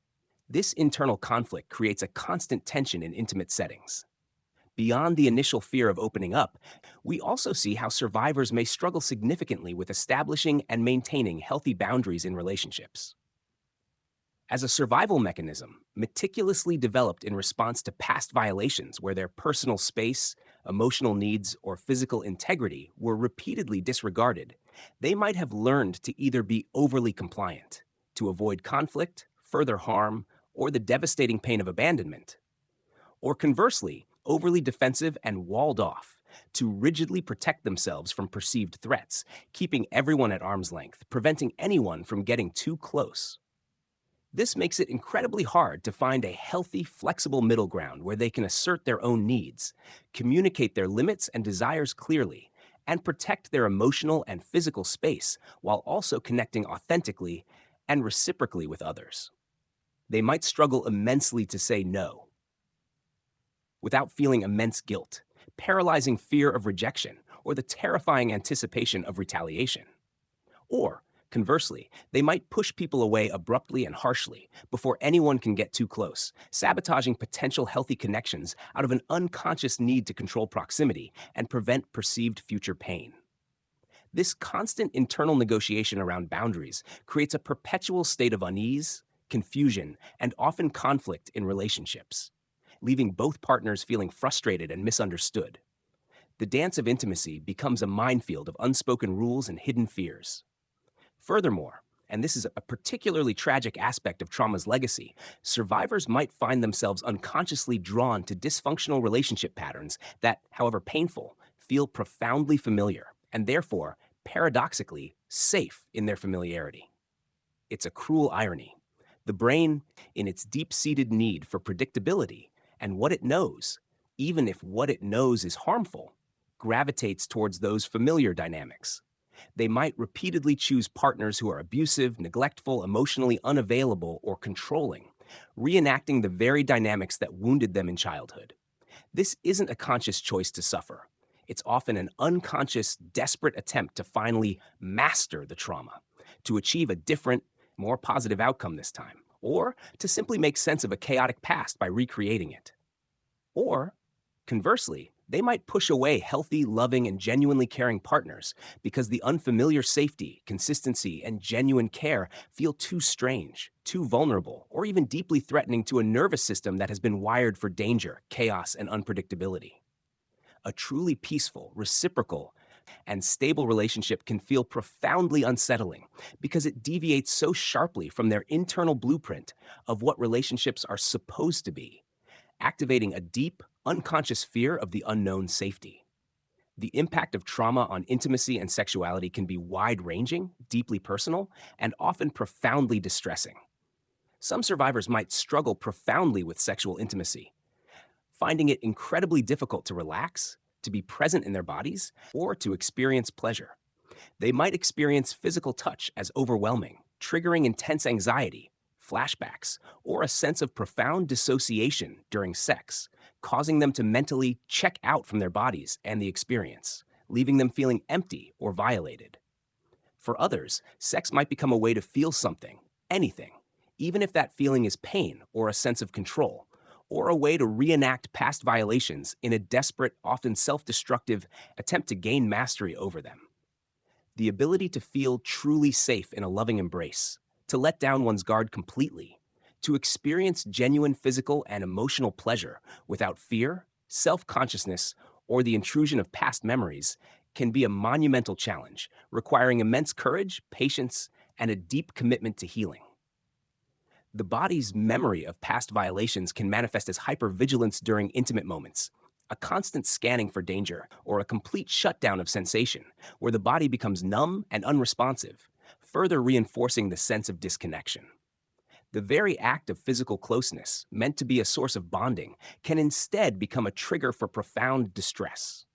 This internal conflict creates a constant tension in intimate settings. Beyond the initial fear of opening up, we also see how survivors may struggle significantly with establishing and maintaining healthy boundaries in relationships. As a survival mechanism, meticulously developed in response to past violations where their personal space, emotional needs, or physical integrity were repeatedly disregarded, they might have learned to either be overly compliant, to avoid conflict, further harm, or the devastating pain of abandonment, or conversely, overly defensive and walled off, to rigidly protect themselves from perceived threats, keeping everyone at arm's length, preventing anyone from getting too close. This makes it incredibly hard to find a healthy, flexible middle ground where they can assert their own needs, communicate their limits and desires clearly, and protect their emotional and physical space while also connecting authentically and reciprocally with others. They might struggle immensely to say no without feeling immense guilt, paralyzing fear of rejection, or the terrifying anticipation of retaliation. Or, conversely, they might push people away abruptly and harshly before anyone can get too close, sabotaging potential healthy connections out of an unconscious need to control proximity and prevent perceived future pain. This constant internal negotiation around boundaries creates a perpetual state of unease, confusion, and often conflict in relationships, leaving both partners feeling frustrated and misunderstood. The dance of intimacy becomes a minefield of unspoken rules and hidden fears. Furthermore, and this is a particularly tragic aspect of trauma's legacy, survivors might find themselves unconsciously drawn to dysfunctional relationship patterns that, however painful, feel profoundly familiar and therefore, paradoxically, safe in their familiarity. It's a cruel irony. The brain, in its deep-seated need for predictability and what it knows, even if what it knows is harmful, gravitates towards those familiar dynamics. They might repeatedly choose partners who are abusive, neglectful, emotionally unavailable, or controlling, reenacting the very dynamics that wounded them in childhood. This isn't a conscious choice to suffer. It's often an unconscious, desperate attempt to finally master the trauma, to achieve a different, more positive outcome this time, or to simply make sense of a chaotic past by recreating it. Or, conversely, they might push away healthy, loving, and genuinely caring partners because the unfamiliar safety, consistency, and genuine care feel too strange, too vulnerable, or even deeply threatening to a nervous system that has been wired for danger, chaos, and unpredictability. A truly peaceful, reciprocal, and stable relationship can feel profoundly unsettling because it deviates so sharply from their internal blueprint of what relationships are supposed to be, activating a deep, unconscious fear of the unknown safety. The impact of trauma on intimacy and sexuality can be wide ranging, deeply personal, and often profoundly distressing. Some survivors might struggle profoundly with sexual intimacy, finding it incredibly difficult to relax, to be present in their bodies, or to experience pleasure. They might experience physical touch as overwhelming, triggering intense anxiety, flashbacks, or a sense of profound dissociation during sex, causing them to mentally check out from their bodies and the experience, leaving them feeling empty or violated. For others, sex might become a way to feel something, anything, even if that feeling is pain or a sense of control, or a way to reenact past violations in a desperate, often self destructive attempt to gain mastery over them. The ability to feel truly safe in a loving embrace, to let down one's guard completely, to experience genuine physical and emotional pleasure without fear, self consciousness, or the intrusion of past memories can be a monumental challenge, requiring immense courage, patience, and a deep commitment to healing. The body's memory of past violations can manifest as hypervigilance during intimate moments, a constant scanning for danger, or a complete shutdown of sensation, where the body becomes numb and unresponsive, further reinforcing the sense of disconnection. The very act of physical closeness, meant to be a source of bonding, can instead become a trigger for profound distress.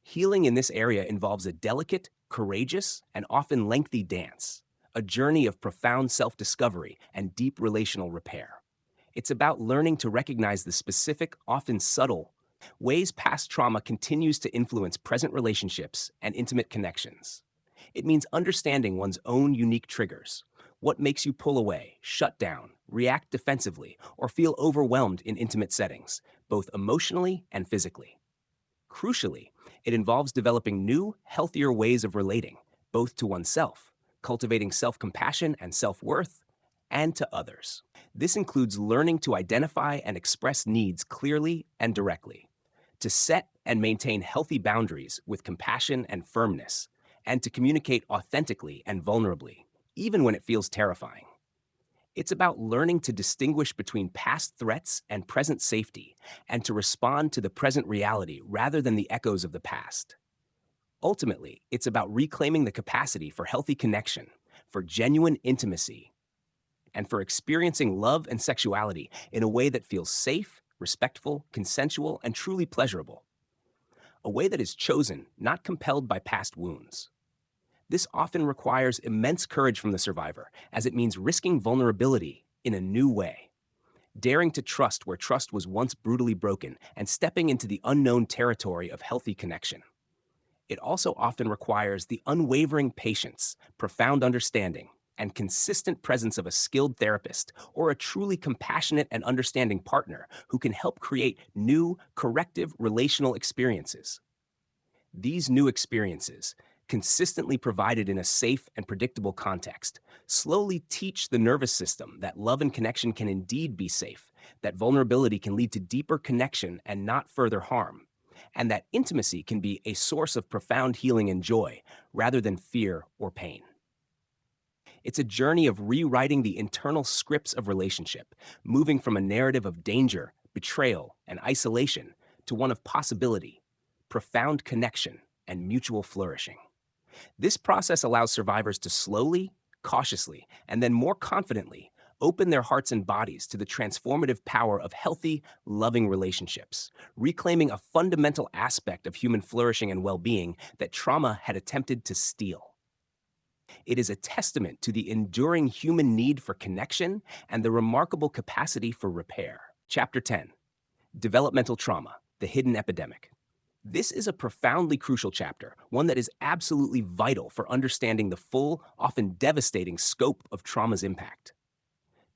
Healing in this area involves a delicate, courageous, and often lengthy dance, a journey of profound self discovery and deep relational repair. It's about learning to recognize the specific, often subtle, ways past trauma continues to influence present relationships and intimate connections. It means understanding one's own unique triggers. What makes you pull away, shut down, react defensively, or feel overwhelmed in intimate settings, both emotionally and physically. Crucially, it involves developing new, healthier ways of relating, both to oneself, cultivating self compassion and self worth, and to others. This includes learning to identify and express needs clearly and directly, to set and maintain healthy boundaries with compassion and firmness, and to communicate authentically and vulnerably, even when it feels terrifying. It's about learning to distinguish between past threats and present safety, and to respond to the present reality rather than the echoes of the past. Ultimately, it's about reclaiming the capacity for healthy connection, for genuine intimacy, and for experiencing love and sexuality in a way that feels safe, respectful, consensual, and truly pleasurable. A way that is chosen, not compelled by past wounds. This often requires immense courage from the survivor, as it means risking vulnerability in a new way, daring to trust where trust was once brutally broken, and stepping into the unknown territory of healthy connection. It also often requires the unwavering patience, profound understanding, and consistent presence of a skilled therapist or a truly compassionate and understanding partner who can help create new, corrective relational experiences. These new experiences, consistently provided in a safe and predictable context, slowly teach the nervous system that love and connection can indeed be safe, that vulnerability can lead to deeper connection and not further harm, and that intimacy can be a source of profound healing and joy rather than fear or pain. It's a journey of rewriting the internal scripts of relationship, moving from a narrative of danger, betrayal, and isolation to one of possibility, profound connection, and mutual flourishing. This process allows survivors to slowly, cautiously, and then more confidently open their hearts and bodies to the transformative power of healthy, loving relationships, reclaiming a fundamental aspect of human flourishing and well being that trauma had attempted to steal. It is a testament to the enduring human need for connection and the remarkable capacity for repair. Chapter 10: Developmental Trauma, the Hidden Epidemic. This is a profoundly crucial chapter, one that is absolutely vital for understanding the full, often devastating scope of trauma's impact.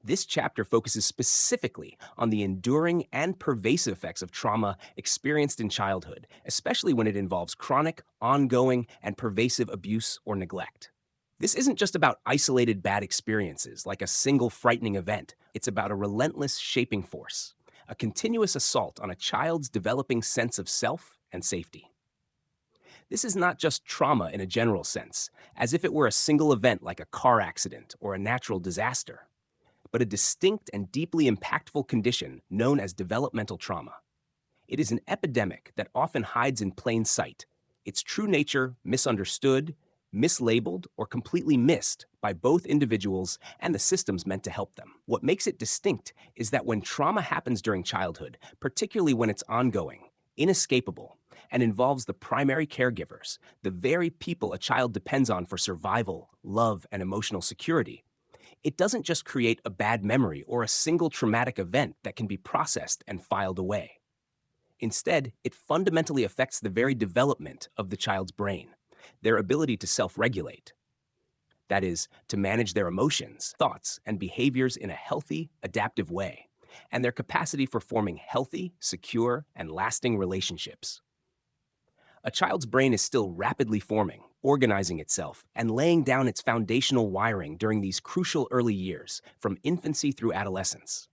This chapter focuses specifically on the enduring and pervasive effects of trauma experienced in childhood, especially when it involves chronic, ongoing, and pervasive abuse or neglect. This isn't just about isolated bad experiences like a single frightening event. It's about a relentless shaping force, a continuous assault on a child's developing sense of self and safety. This is not just trauma in a general sense, as if it were a single event like a car accident or a natural disaster, but a distinct and deeply impactful condition known as developmental trauma. It is an epidemic that often hides in plain sight, its true nature misunderstood, mislabeled, or completely missed by both individuals and the systems meant to help them. What makes it distinct is that when trauma happens during childhood, particularly when it's ongoing, inescapable, and involves the primary caregivers, the very people a child depends on for survival, love, and emotional security, it doesn't just create a bad memory or a single traumatic event that can be processed and filed away. Instead, it fundamentally affects the very development of the child's brain, their ability to self-regulate. That is, to manage their emotions, thoughts, and behaviors in a healthy, adaptive way, and their capacity for forming healthy, secure, and lasting relationships. A child's brain is still rapidly forming, organizing itself, and laying down its foundational wiring during these crucial early years, from infancy through adolescence.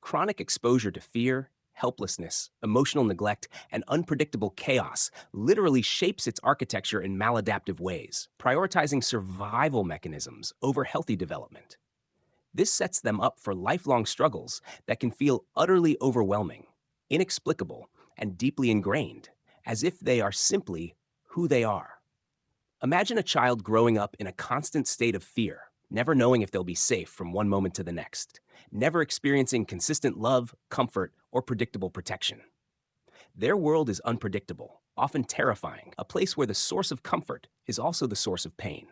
Chronic exposure to fear, helplessness, emotional neglect, and unpredictable chaos literally shapes its architecture in maladaptive ways, prioritizing survival mechanisms over healthy development. This sets them up for lifelong struggles that can feel utterly overwhelming, inexplicable, and deeply ingrained, as if they are simply who they are. Imagine a child growing up in a constant state of fear, never knowing if they'll be safe from one moment to the next, never experiencing consistent love, comfort, or predictable protection. Their world is unpredictable, often terrifying, a place where the source of comfort is also the source of pain.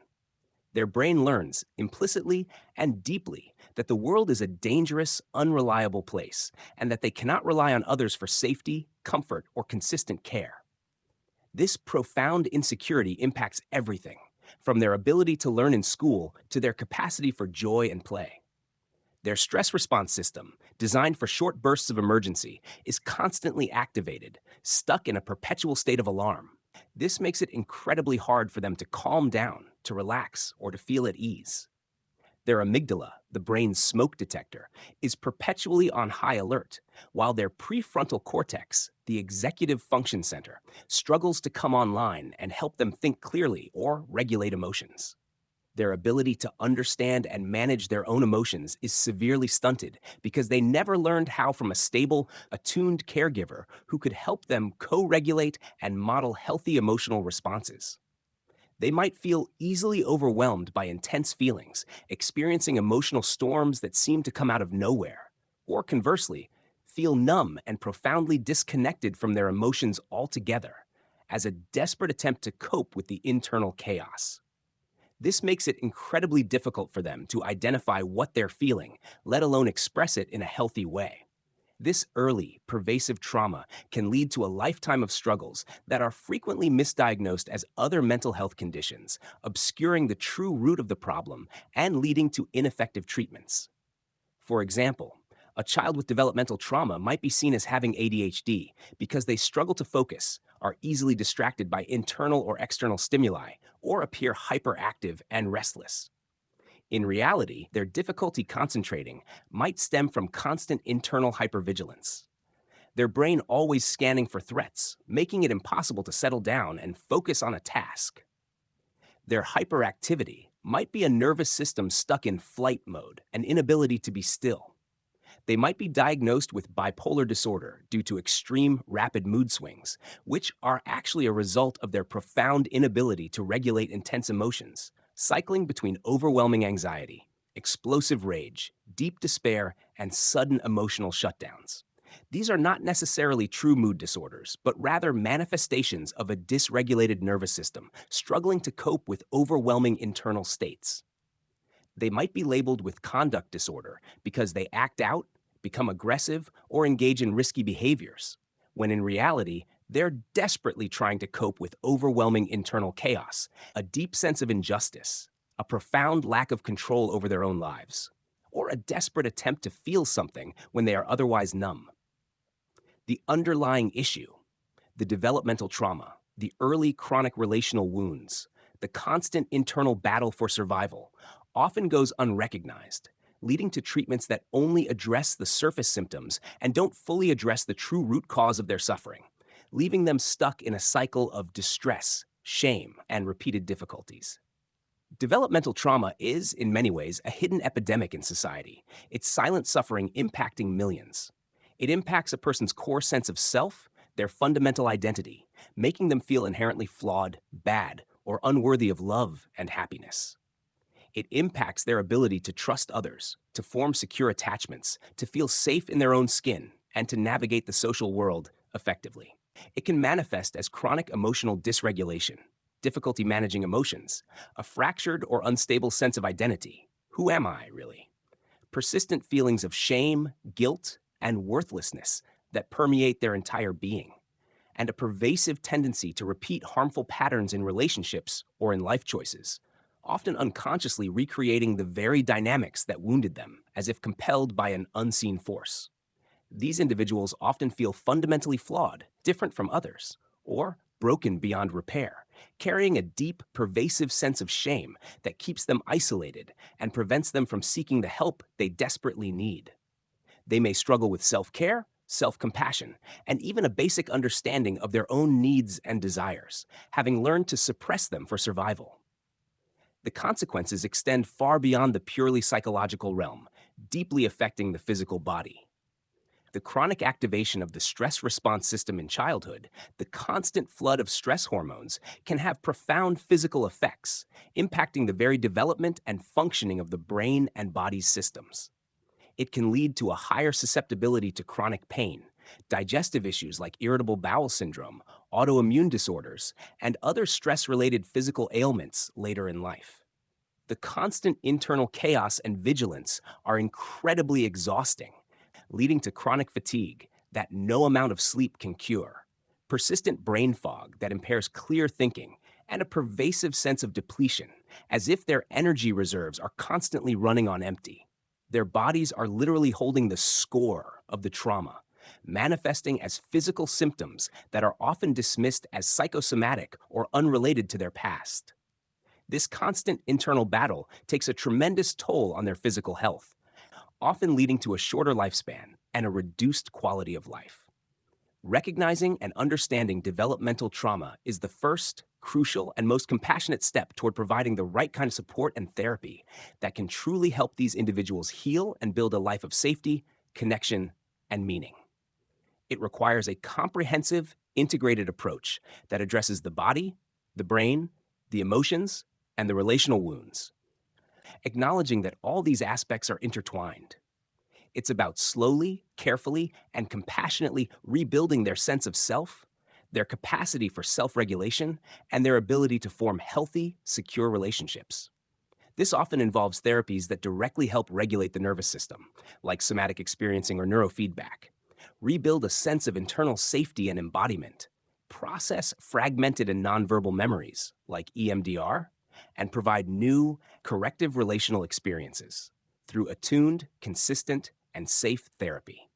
Their brain learns, implicitly and deeply, that the world is a dangerous, unreliable place, and that they cannot rely on others for safety, comfort, or consistent care. This profound insecurity impacts everything, from their ability to learn in school to their capacity for joy and play. Their stress response system, designed for short bursts of emergency, is constantly activated, stuck in a perpetual state of alarm. This makes it incredibly hard for them to calm down, to relax, or to feel at ease. Their amygdala, the brain's smoke detector, is perpetually on high alert, while their prefrontal cortex, the executive function center, struggles to come online and help them think clearly or regulate emotions. Their ability to understand and manage their own emotions is severely stunted because they never learned how from a stable, attuned caregiver who could help them co-regulate and model healthy emotional responses. They might feel easily overwhelmed by intense feelings, experiencing emotional storms that seem to come out of nowhere, or conversely, feel numb and profoundly disconnected from their emotions altogether, as a desperate attempt to cope with the internal chaos. This makes it incredibly difficult for them to identify what they're feeling, let alone express it in a healthy way. This early, pervasive trauma can lead to a lifetime of struggles that are frequently misdiagnosed as other mental health conditions, obscuring the true root of the problem and leading to ineffective treatments. For example, a child with developmental trauma might be seen as having ADHD because they struggle to focus, are easily distracted by internal or external stimuli, or appear hyperactive and restless. In reality, their difficulty concentrating might stem from constant internal hypervigilance. Their brain always scanning for threats, making it impossible to settle down and focus on a task. Their hyperactivity might be a nervous system stuck in flight mode, an inability to be still. They might be diagnosed with bipolar disorder due to extreme, rapid mood swings, which are actually a result of their profound inability to regulate intense emotions, cycling between overwhelming anxiety, explosive rage, deep despair, and sudden emotional shutdowns. These are not necessarily true mood disorders, but rather manifestations of a dysregulated nervous system struggling to cope with overwhelming internal states. They might be labeled with conduct disorder because they act out, become aggressive, or engage in risky behaviors, when in reality, They're desperately trying to cope with overwhelming internal chaos, a deep sense of injustice, a profound lack of control over their own lives, or a desperate attempt to feel something when they are otherwise numb. The underlying issue, the developmental trauma, the early chronic relational wounds, the constant internal battle for survival, often goes unrecognized, leading to treatments that only address the surface symptoms and don't fully address the true root cause of their suffering, leaving them stuck in a cycle of distress, shame, and repeated difficulties. Developmental trauma is, in many ways, a hidden epidemic in society, its silent suffering impacting millions. It impacts a person's core sense of self, their fundamental identity, making them feel inherently flawed, bad, or unworthy of love and happiness. It impacts their ability to trust others, to form secure attachments, to feel safe in their own skin, and to navigate the social world effectively. It can manifest as chronic emotional dysregulation, difficulty managing emotions, a fractured or unstable sense of identity. Who am I, really? Persistent feelings of shame, guilt, and worthlessness that permeate their entire being, and a pervasive tendency to repeat harmful patterns in relationships or in life choices, often unconsciously recreating the very dynamics that wounded them, as if compelled by an unseen force. These individuals often feel fundamentally flawed, different from others, or broken beyond repair, carrying a deep, pervasive sense of shame that keeps them isolated and prevents them from seeking the help they desperately need. They may struggle with self-care, self-compassion, and even a basic understanding of their own needs and desires, having learned to suppress them for survival. The consequences extend far beyond the purely psychological realm, deeply affecting the physical body. The chronic activation of the stress response system in childhood, the constant flood of stress hormones, can have profound physical effects, impacting the very development and functioning of the brain and body's systems. It can lead to a higher susceptibility to chronic pain, digestive issues like irritable bowel syndrome, autoimmune disorders, and other stress-related physical ailments later in life. The constant internal chaos and vigilance are incredibly exhausting, leading to chronic fatigue that no amount of sleep can cure, persistent brain fog that impairs clear thinking, and a pervasive sense of depletion, as if their energy reserves are constantly running on empty. Their bodies are literally holding the score of the trauma, manifesting as physical symptoms that are often dismissed as psychosomatic or unrelated to their past. This constant internal battle takes a tremendous toll on their physical health, often leading to a shorter lifespan and a reduced quality of life. Recognizing and understanding developmental trauma is the first, crucial, and most compassionate step toward providing the right kind of support and therapy that can truly help these individuals heal and build a life of safety, connection, and meaning. It requires a comprehensive, integrated approach that addresses the body, the brain, the emotions, and the relational wounds, acknowledging that all these aspects are intertwined. It's about slowly, carefully, and compassionately rebuilding their sense of self, their capacity for self-regulation, and their ability to form healthy, secure relationships. This often involves therapies that directly help regulate the nervous system, like somatic experiencing or neurofeedback, rebuild a sense of internal safety and embodiment, process fragmented and nonverbal memories, like EMDR, and provide new, corrective relational experiences through attuned, consistent, and safe therapy.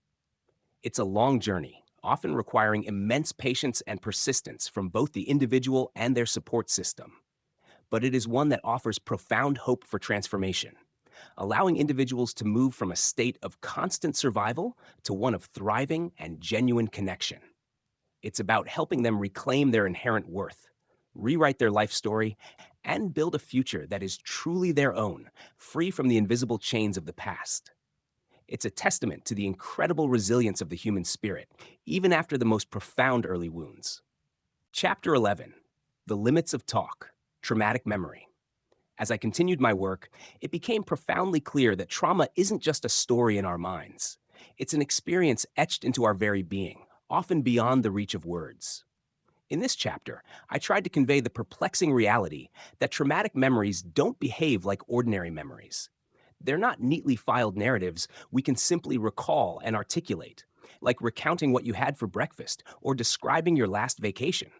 It's a long journey, often requiring immense patience and persistence from both the individual and their support system. But it is one that offers profound hope for transformation, allowing individuals to move from a state of constant survival to one of thriving and genuine connection. It's about helping them reclaim their inherent worth, rewrite their life story, and build a future that is truly their own, free from the invisible chains of the past. It's a testament to the incredible resilience of the human spirit, even after the most profound early wounds. Chapter 11, The Limits of Talk, Traumatic Memory. As I continued my work, it became profoundly clear that trauma isn't just a story in our minds. It's an experience etched into our very being, often beyond the reach of words. In this chapter, I tried to convey the perplexing reality that traumatic memories don't behave like ordinary memories. They're not neatly filed narratives we can simply recall and articulate. like recounting what you had for breakfast or describing your last vacation.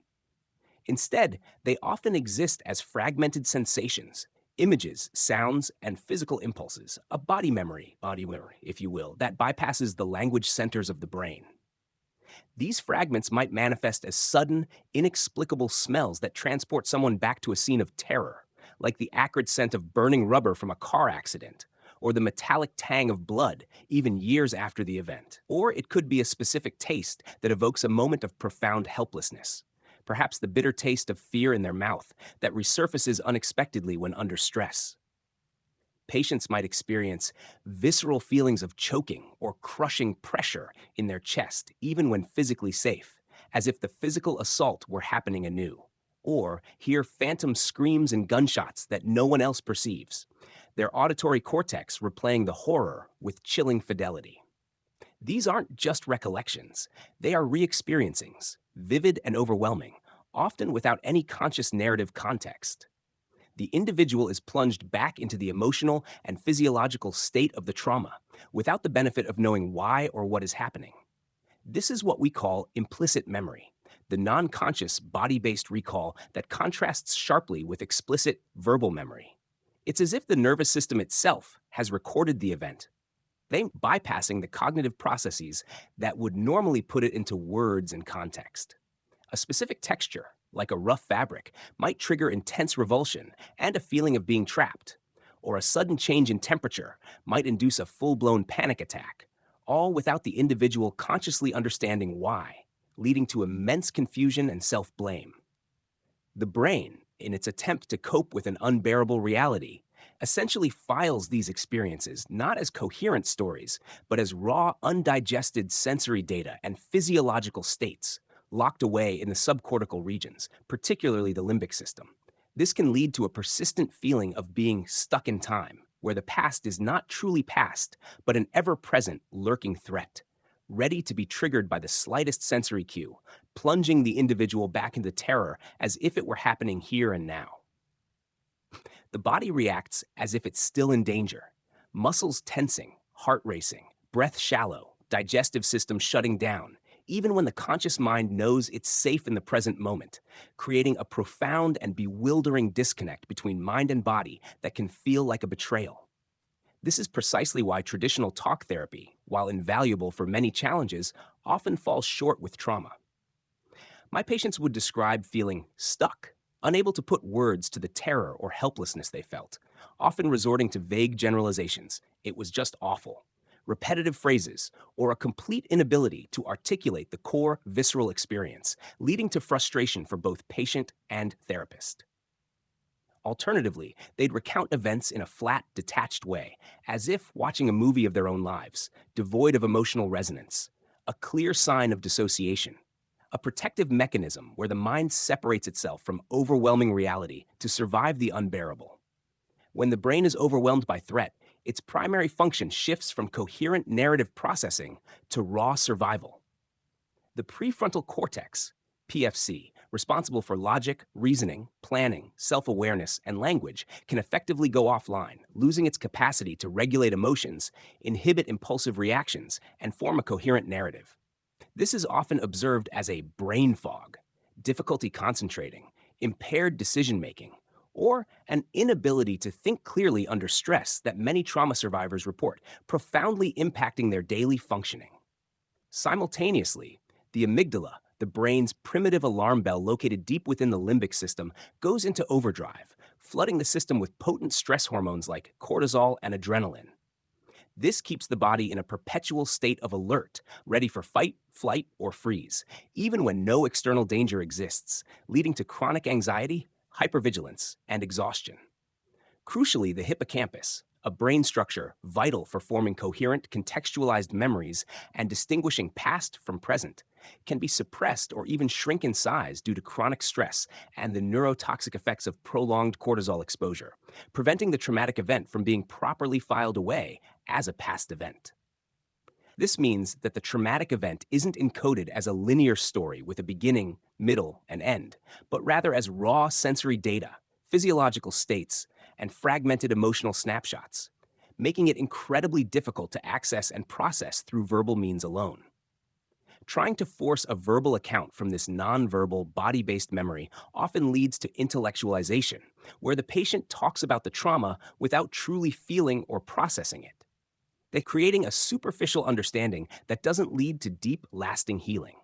Instead, they often exist as fragmented sensations, images, sounds, and physical impulses, a body memory, if you will, that bypasses the language centers of the brain. These fragments might manifest as sudden, inexplicable smells that transport someone back to a scene of terror, like the acrid scent of burning rubber from a car accident, or the metallic tang of blood, even years after the event. Or it could be a specific taste that evokes a moment of profound helplessness, perhaps the bitter taste of fear in their mouth that resurfaces unexpectedly when under stress. Patients might experience visceral feelings of choking or crushing pressure in their chest, even when physically safe, as if the physical assault were happening anew. Or hear phantom screams and gunshots that no one else perceives, their auditory cortex replaying the horror with chilling fidelity. These aren't just recollections, they are re experiencings, vivid and overwhelming, often without any conscious narrative context. The individual is plunged back into the emotional and physiological state of the trauma without the benefit of knowing why or what is happening. This is what we call implicit memory, the non conscious body based recall that contrasts sharply with explicit verbal memory. It's as if the nervous system itself has recorded the event, they bypassing the cognitive processes that would normally put it into words and context. A specific texture, like a rough fabric, might trigger intense revulsion and a feeling of being trapped, or a sudden change in temperature might induce a full-blown panic attack, all without the individual consciously understanding why, leading to immense confusion and self-blame. The brain, in its attempt to cope with an unbearable reality, essentially files these experiences not as coherent stories, but as raw, undigested sensory data and physiological states locked away in the subcortical regions, particularly the limbic system. This can lead to a persistent feeling of being stuck in time, where the past is not truly past, but an ever-present lurking threat, ready to be triggered by the slightest sensory cue, plunging the individual back into terror as if it were happening here and now. The body reacts as if it's still in danger, muscles tensing, heart racing, breath shallow, digestive system shutting down, even when the conscious mind knows it's safe in the present moment, creating a profound and bewildering disconnect between mind and body that can feel like a betrayal. This is precisely why traditional talk therapy, while invaluable for many challenges, often falls short with trauma. My patients would describe feeling stuck, unable to put words to the terror or helplessness they felt, often resorting to vague generalizations. It was just awful. Repetitive phrases, or a complete inability to articulate the core visceral experience, leading to frustration for both patient and therapist. Alternatively, they'd recount events in a flat, detached way, as if watching a movie of their own lives, devoid of emotional resonance, a clear sign of dissociation, a protective mechanism where the mind separates itself from overwhelming reality to survive the unbearable. When the brain is overwhelmed by threat, its primary function shifts from coherent narrative processing to raw survival. The prefrontal cortex, PFC, responsible for logic, reasoning, planning, self-awareness, and language, can effectively go offline, losing its capacity to regulate emotions, inhibit impulsive reactions, and form a coherent narrative. This is often observed as a brain fog, difficulty concentrating, impaired decision-making, or an inability to think clearly under stress that many trauma survivors report, profoundly impacting their daily functioning. Simultaneously, the amygdala, the brain's primitive alarm bell located deep within the limbic system, goes into overdrive, flooding the system with potent stress hormones like cortisol and adrenaline. This keeps the body in a perpetual state of alert, ready for fight, flight, or freeze, even when no external danger exists, leading to chronic anxiety, hypervigilance, and exhaustion. Crucially, the hippocampus, a brain structure vital for forming coherent, contextualized memories and distinguishing past from present, can be suppressed or even shrink in size due to chronic stress and the neurotoxic effects of prolonged cortisol exposure, preventing the traumatic event from being properly filed away as a past event. This means that the traumatic event isn't encoded as a linear story with a beginning, middle, and end, but rather as raw sensory data, physiological states, and fragmented emotional snapshots, making it incredibly difficult to access and process through verbal means alone. Trying to force a verbal account from this nonverbal, body based memory often leads to intellectualization, where the patient talks about the trauma without truly feeling or processing it. They're creating a superficial understanding that doesn't lead to deep, lasting healing.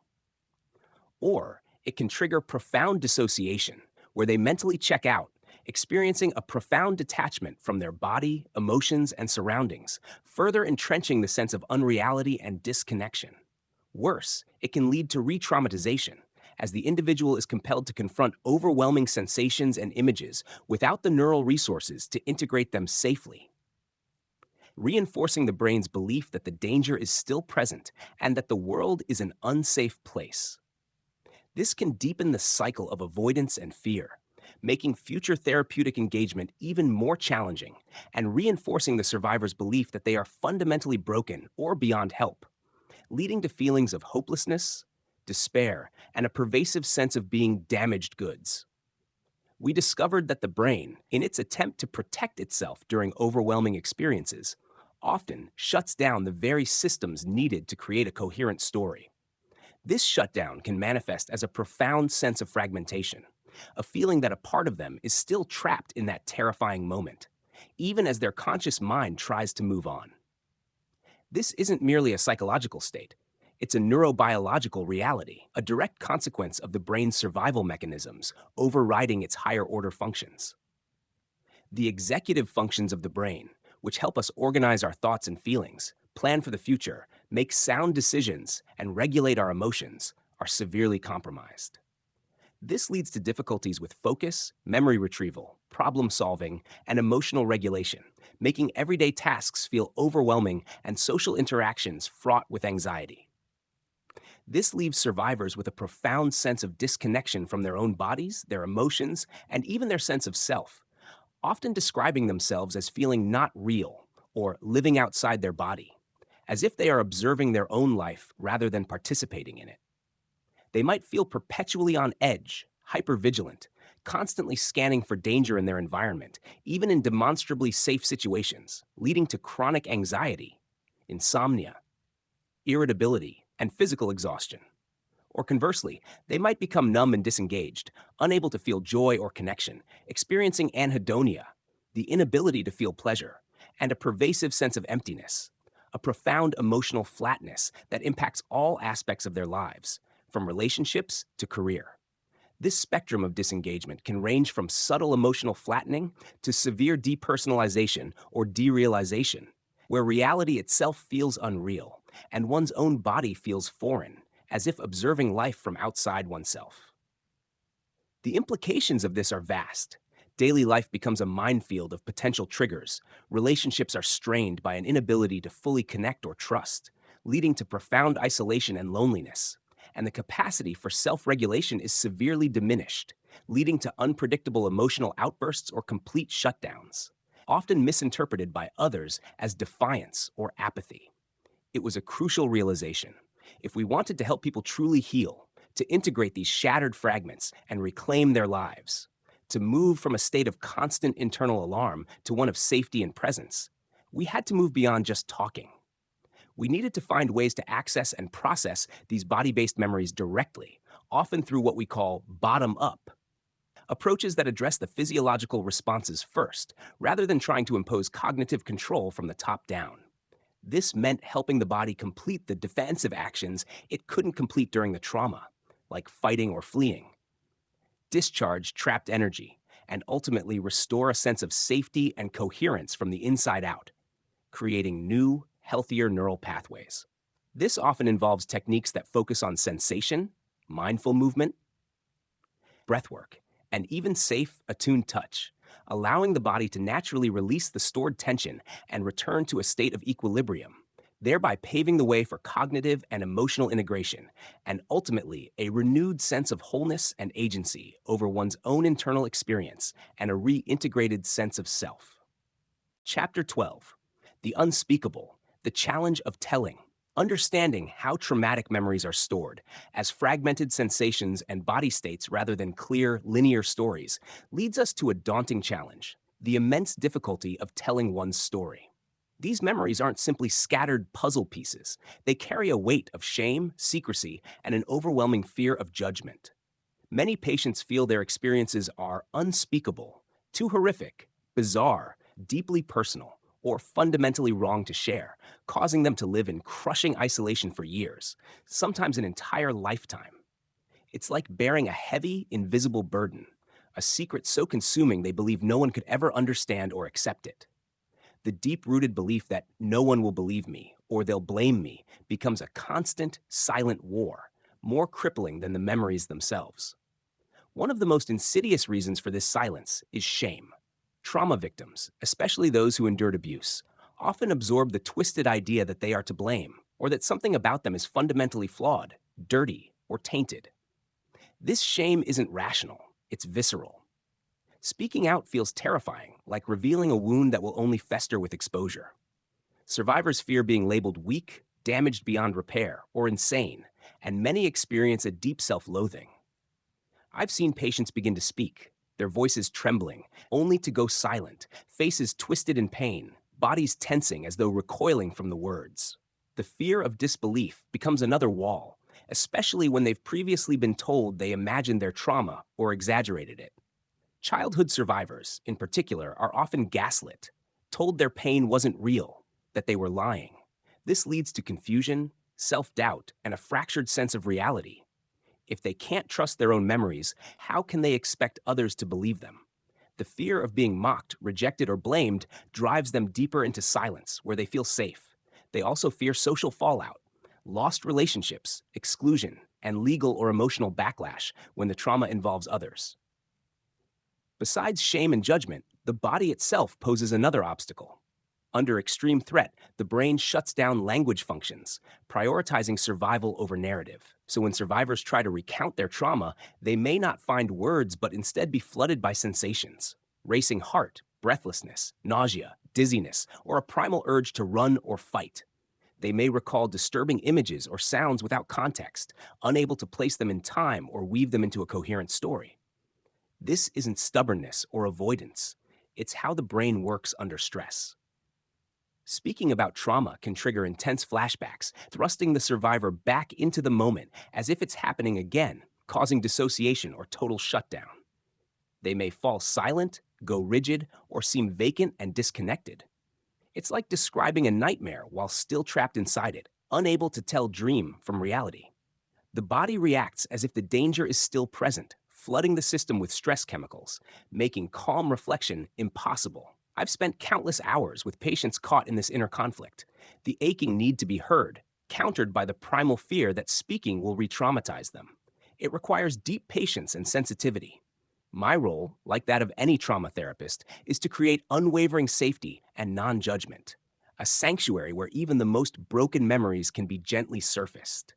Or it can trigger profound dissociation, where they mentally check out, experiencing a profound detachment from their body, emotions, and surroundings, further entrenching the sense of unreality and disconnection. Worse, it can lead to re traumatization, as the individual is compelled to confront overwhelming sensations and images without the neural resources to integrate them safely, reinforcing the brain's belief that the danger is still present and that the world is an unsafe place. This can deepen the cycle of avoidance and fear, making future therapeutic engagement even more challenging and reinforcing the survivor's belief that they are fundamentally broken or beyond help, leading to feelings of hopelessness, despair, and a pervasive sense of being damaged goods. We discovered that the brain, in its attempt to protect itself during overwhelming experiences, often shuts down the very systems needed to create a coherent story. This shutdown can manifest as a profound sense of fragmentation, a feeling that a part of them is still trapped in that terrifying moment, even as their conscious mind tries to move on. This isn't merely a psychological state. It's a neurobiological reality, a direct consequence of the brain's survival mechanisms overriding its higher order functions. The executive functions of the brain, which help us organize our thoughts and feelings, plan for the future, make sound decisions, and regulate our emotions, are severely compromised. This leads to difficulties with focus, memory retrieval, problem solving, and emotional regulation, making everyday tasks feel overwhelming and social interactions fraught with anxiety. This leaves survivors with a profound sense of disconnection from their own bodies, their emotions, and even their sense of self, often describing themselves as feeling not real or living outside their body, as if they are observing their own life rather than participating in it. They might feel perpetually on edge, hypervigilant, constantly scanning for danger in their environment, even in demonstrably safe situations, leading to chronic anxiety, insomnia, irritability, and physical exhaustion. Or conversely, they might become numb and disengaged, unable to feel joy or connection, experiencing anhedonia, the inability to feel pleasure, and a pervasive sense of emptiness, a profound emotional flatness that impacts all aspects of their lives, from relationships to career. This spectrum of disengagement can range from subtle emotional flattening to severe depersonalization or derealization, where reality itself feels unreal and one's own body feels foreign, as if observing life from outside oneself. The implications of this are vast. Daily life becomes a minefield of potential triggers. Relationships are strained by an inability to fully connect or trust, leading to profound isolation and loneliness. And the capacity for self-regulation is severely diminished, leading to unpredictable emotional outbursts or complete shutdowns, often misinterpreted by others as defiance or apathy. It was a crucial realization. If we wanted to help people truly heal, to integrate these shattered fragments and reclaim their lives, to move from a state of constant internal alarm to one of safety and presence, we had to move beyond just talking. We needed to find ways to access and process these body-based memories directly, often through what we call bottom-up approaches that address the physiological responses first, rather than trying to impose cognitive control from the top down. This meant helping the body complete the defensive actions it couldn't complete during the trauma, like fighting or fleeing, discharge trapped energy, and ultimately restore a sense of safety and coherence from the inside out, creating new, healthier neural pathways. This often involves techniques that focus on sensation, mindful movement, breathwork, and even safe, attuned touch, allowing the body to naturally release the stored tension and return to a state of equilibrium, thereby paving the way for cognitive and emotional integration, and ultimately a renewed sense of wholeness and agency over one's own internal experience and a reintegrated sense of self. Chapter 12: The Unspeakable, the Challenge of Telling. Understanding how traumatic memories are stored as fragmented sensations and body states rather than clear, linear stories leads us to a daunting challenge: the immense difficulty of telling one's story. These memories aren't simply scattered puzzle pieces. They carry a weight of shame, secrecy, and an overwhelming fear of judgment. Many patients feel their experiences are unspeakable, too horrific, bizarre, deeply personal, or fundamentally wrong to share, causing them to live in crushing isolation for years, sometimes an entire lifetime. It's like bearing a heavy, invisible burden, a secret so consuming they believe no one could ever understand or accept it. The deep rooted belief that no one will believe me or they'll blame me becomes a constant, silent war, more crippling than the memories themselves. One of the most insidious reasons for this silence is shame. Trauma victims, especially those who endured abuse, often absorb the twisted idea that they are to blame or that something about them is fundamentally flawed, dirty, or tainted. This shame isn't rational, it's visceral. Speaking out feels terrifying, like revealing a wound that will only fester with exposure. Survivors fear being labeled weak, damaged beyond repair, or insane, and many experience a deep self loathing. I've seen patients begin to speak, their voices trembling, only to go silent, faces twisted in pain, bodies tensing as though recoiling from the words. The fear of disbelief becomes another wall, especially when they've previously been told they imagined their trauma or exaggerated it. Childhood survivors, in particular, are often gaslit, told their pain wasn't real, that they were lying. This leads to confusion, self doubt, and a fractured sense of reality. If they can't trust their own memories, how can they expect others to believe them? The fear of being mocked, rejected, or blamed drives them deeper into silence, where they feel safe. They also fear social fallout, lost relationships, exclusion, and legal or emotional backlash when the trauma involves others. Besides shame and judgment, the body itself poses another obstacle. Under extreme threat, the brain shuts down language functions, prioritizing survival over narrative. So when survivors try to recount their trauma, they may not find words but instead be flooded by sensations: racing heart, breathlessness, nausea, dizziness, or a primal urge to run or fight. They may recall disturbing images or sounds without context, unable to place them in time or weave them into a coherent story. This isn't stubbornness or avoidance. It's how the brain works under stress. Speaking about trauma can trigger intense flashbacks, thrusting the survivor back into the moment as if it's happening again, causing dissociation or total shutdown. They may fall silent, go rigid, or seem vacant and disconnected. It's like describing a nightmare while still trapped inside it, unable to tell dream from reality. The body reacts as if the danger is still present, flooding the system with stress chemicals, making calm reflection impossible. I've spent countless hours with patients caught in this inner conflict, the aching need to be heard, countered by the primal fear that speaking will re-traumatize them. It requires deep patience and sensitivity. My role, like that of any trauma therapist, is to create unwavering safety and non-judgment, a sanctuary where even the most broken memories can be gently surfaced.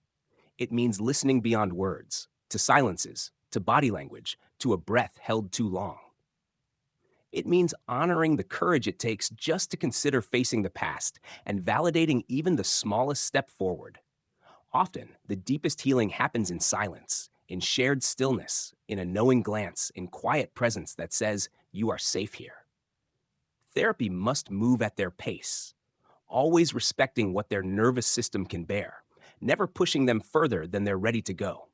It means listening beyond words, to silences, to body language, to a breath held too long. It means honoring the courage it takes just to consider facing the past and validating even the smallest step forward. Often, the deepest healing happens in silence, in shared stillness, in a knowing glance, in quiet presence that says, "You are safe here." Therapy must move at their pace, always respecting what their nervous system can bear, never pushing them further than they're ready to go.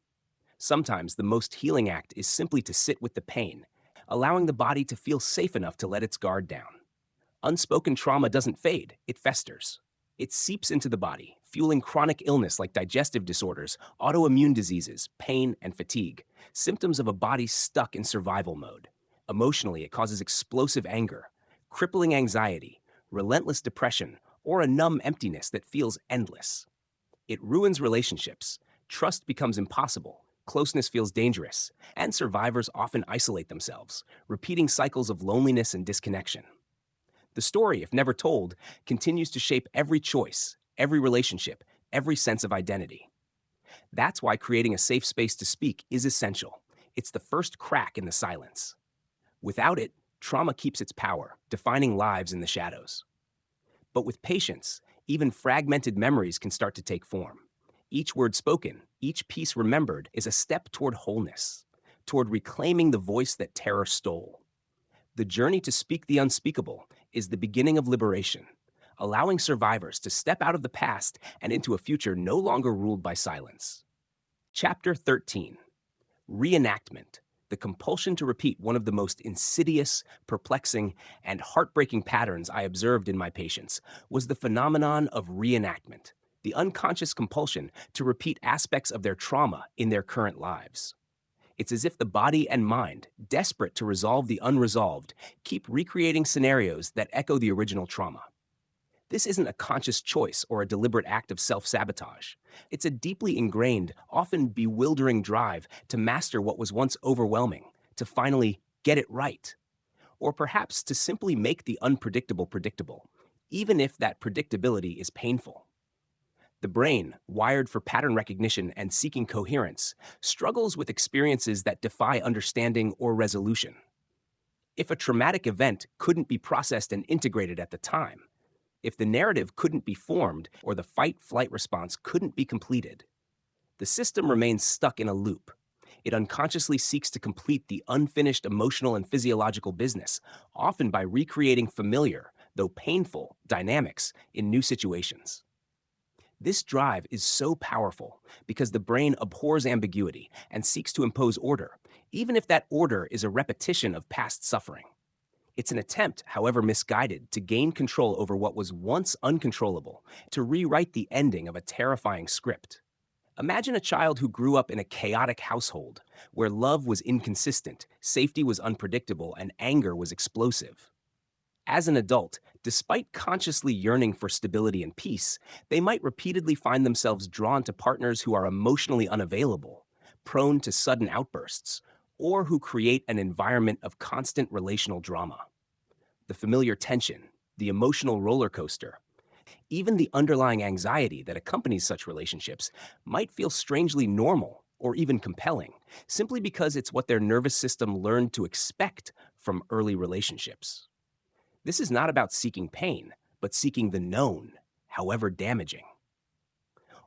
Sometimes the most healing act is simply to sit with the pain, allowing the body to feel safe enough to let its guard down. Unspoken trauma doesn't fade, it festers. It seeps into the body, fueling chronic illness like digestive disorders, autoimmune diseases, pain, and fatigue, symptoms of a body stuck in survival mode. Emotionally, it causes explosive anger, crippling anxiety, relentless depression, or a numb emptiness that feels endless. It ruins relationships, trust becomes impossible, closeness feels dangerous, and survivors often isolate themselves, repeating cycles of loneliness and disconnection. The story, if never told, continues to shape every choice, every relationship, every sense of identity. That's why creating a safe space to speak is essential. It's the first crack in the silence. Without it, trauma keeps its power, defining lives in the shadows. But with patience, even fragmented memories can start to take form. Each word spoken, each piece remembered is a step toward wholeness, toward reclaiming the voice that terror stole. The journey to speak the unspeakable is the beginning of liberation, allowing survivors to step out of the past and into a future no longer ruled by silence. Chapter 13: Reenactment, the compulsion to repeat one of the most insidious, perplexing, and heartbreaking patterns I observed in my patients was the phenomenon of reenactment, the unconscious compulsion to repeat aspects of their trauma in their current lives. It's as if the body and mind, desperate to resolve the unresolved, keep recreating scenarios that echo the original trauma. This isn't a conscious choice or a deliberate act of self sabotage. It's a deeply ingrained, often bewildering drive to master what was once overwhelming, to finally get it right, or perhaps to simply make the unpredictable predictable, even if that predictability is painful. The brain, wired for pattern recognition and seeking coherence, struggles with experiences that defy understanding or resolution. If a traumatic event couldn't be processed and integrated at the time, if the narrative couldn't be formed or the fight flight response couldn't be completed, the system remains stuck in a loop. It unconsciously seeks to complete the unfinished emotional and physiological business, often by recreating familiar, though painful, dynamics in new situations. This drive is so powerful because the brain abhors ambiguity and seeks to impose order, even if that order is a repetition of past suffering. It's an attempt, however misguided, to gain control over what was once uncontrollable, to rewrite the ending of a terrifying script. Imagine a child who grew up in a chaotic household, where love was inconsistent, safety was unpredictable, and anger was explosive. As an adult, despite consciously yearning for stability and peace, they might repeatedly find themselves drawn to partners who are emotionally unavailable, prone to sudden outbursts, or who create an environment of constant relational drama. The familiar tension, the emotional roller coaster, even the underlying anxiety that accompanies such relationships might feel strangely normal or even compelling, simply because it's what their nervous system learned to expect from early relationships. This is not about seeking pain, but seeking the known, however damaging.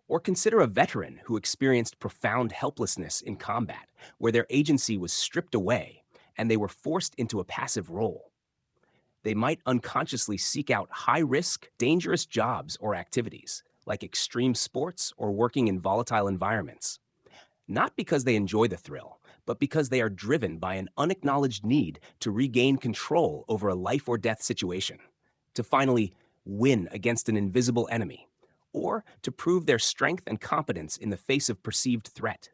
Or consider a veteran who experienced profound helplessness in combat, where their agency was stripped away and they were forced into a passive role. They might unconsciously seek out high-risk, dangerous jobs or activities, like extreme sports or working in volatile environments, not because they enjoy the thrill, but because they are driven by an unacknowledged need to regain control over a life or death situation, to finally win against an invisible enemy, or to prove their strength and competence in the face of perceived threat.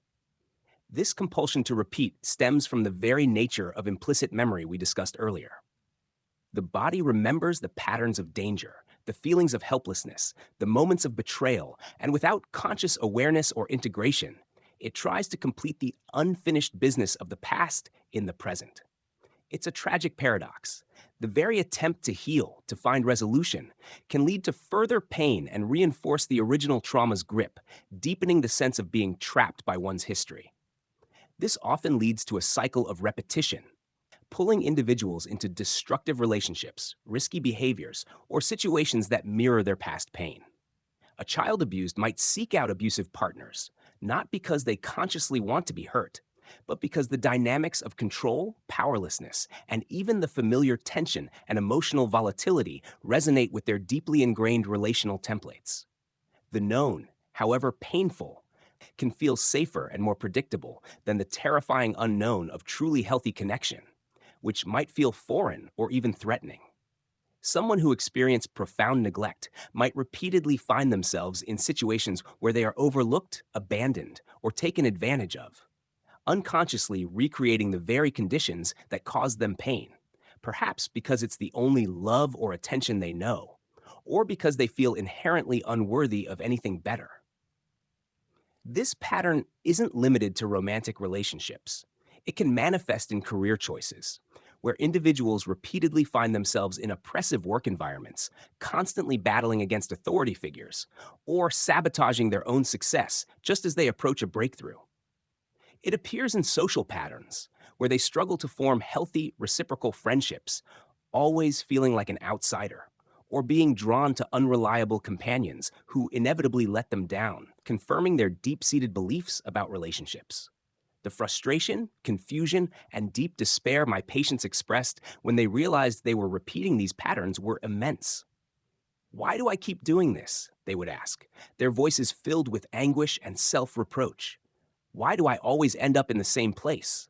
This compulsion to repeat stems from the very nature of implicit memory we discussed earlier. The body remembers the patterns of danger, the feelings of helplessness, the moments of betrayal, and without conscious awareness or integration, it tries to complete the unfinished business of the past in the present. It's a tragic paradox. The very attempt to heal, to find resolution, can lead to further pain and reinforce the original trauma's grip, deepening the sense of being trapped by one's history. This often leads to a cycle of repetition, pulling individuals into destructive relationships, risky behaviors, or situations that mirror their past pain. A child abused might seek out abusive partners, not because they consciously want to be hurt, but because the dynamics of control, powerlessness, and even the familiar tension and emotional volatility resonate with their deeply ingrained relational templates. The known, however painful, can feel safer and more predictable than the terrifying unknown of truly healthy connection, which might feel foreign or even threatening. Someone who experienced profound neglect might repeatedly find themselves in situations where they are overlooked, abandoned, or taken advantage of, unconsciously recreating the very conditions that caused them pain, perhaps because it's the only love or attention they know, or because they feel inherently unworthy of anything better. This pattern isn't limited to romantic relationships. It can manifest in career choices, where individuals repeatedly find themselves in oppressive work environments, constantly battling against authority figures, or sabotaging their own success just as they approach a breakthrough. It appears in social patterns, where they struggle to form healthy, reciprocal friendships, always feeling like an outsider, or being drawn to unreliable companions who inevitably let them down, confirming their deep-seated beliefs about relationships. The frustration, confusion, and deep despair my patients expressed when they realized they were repeating these patterns were immense. Why do I keep doing this? They would ask, their voices filled with anguish and self reproach. Why do I always end up in the same place?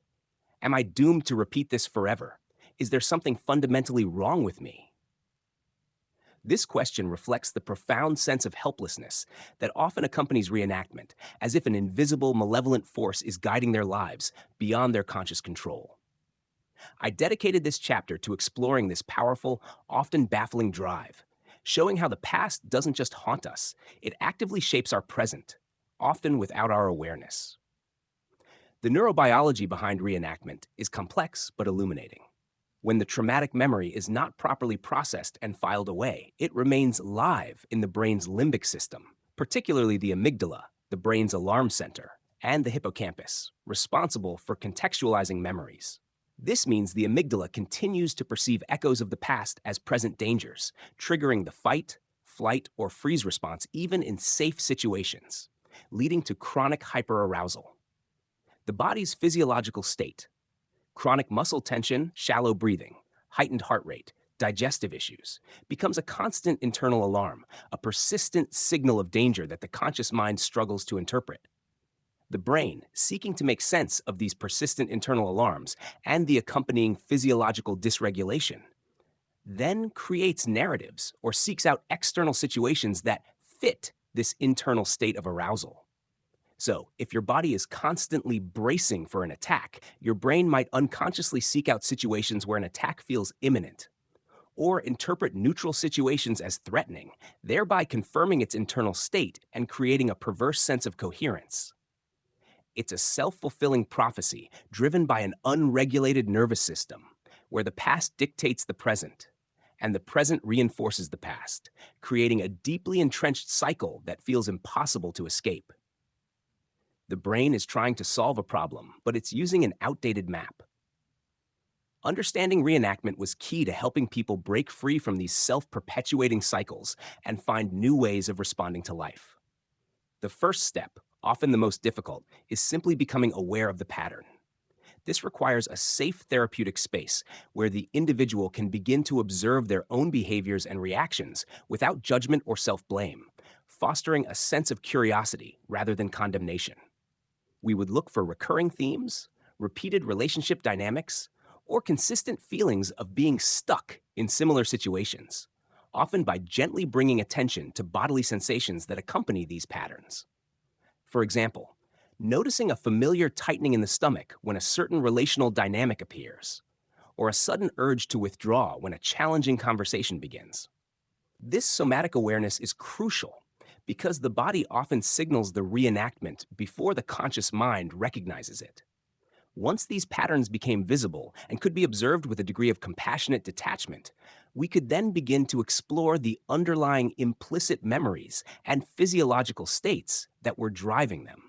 Am I doomed to repeat this forever? Is there something fundamentally wrong with me? This question reflects the profound sense of helplessness that often accompanies reenactment, as if an invisible, malevolent force is guiding their lives beyond their conscious control. I dedicated this chapter to exploring this powerful, often baffling drive, showing how the past doesn't just haunt us, it actively shapes our present, often without our awareness. The neurobiology behind reenactment is complex but illuminating. When the traumatic memory is not properly processed and filed away, it remains live in the brain's limbic system, particularly the amygdala, the brain's alarm center, and the hippocampus, responsible for contextualizing memories. This means the amygdala continues to perceive echoes of the past as present dangers, triggering the fight, flight, or freeze response even in safe situations, leading to chronic hyperarousal. The body's physiological state, chronic muscle tension, shallow breathing, heightened heart rate, digestive issues, becomes a constant internal alarm, a persistent signal of danger that the conscious mind struggles to interpret. The brain, seeking to make sense of these persistent internal alarms and the accompanying physiological dysregulation, then creates narratives or seeks out external situations that fit this internal state of arousal. So, if your body is constantly bracing for an attack, your brain might unconsciously seek out situations where an attack feels imminent, or interpret neutral situations as threatening, thereby confirming its internal state and creating a perverse sense of coherence. It's a self-fulfilling prophecy driven by an unregulated nervous system, where the past dictates the present, and the present reinforces the past, creating a deeply entrenched cycle that feels impossible to escape. The brain is trying to solve a problem, but it's using an outdated map. Understanding reenactment was key to helping people break free from these self-perpetuating cycles and find new ways of responding to life. The first step, often the most difficult, is simply becoming aware of the pattern. This requires a safe therapeutic space where the individual can begin to observe their own behaviors and reactions without judgment or self-blame, fostering a sense of curiosity rather than condemnation. We would look for recurring themes, repeated relationship dynamics, or consistent feelings of being stuck in similar situations, often by gently bringing attention to bodily sensations that accompany these patterns. For example, noticing a familiar tightening in the stomach when a certain relational dynamic appears, or a sudden urge to withdraw when a challenging conversation begins. This somatic awareness is crucial because the body often signals the reenactment before the conscious mind recognizes it. Once these patterns became visible and could be observed with a degree of compassionate detachment, we could then begin to explore the underlying implicit memories and physiological states that were driving them.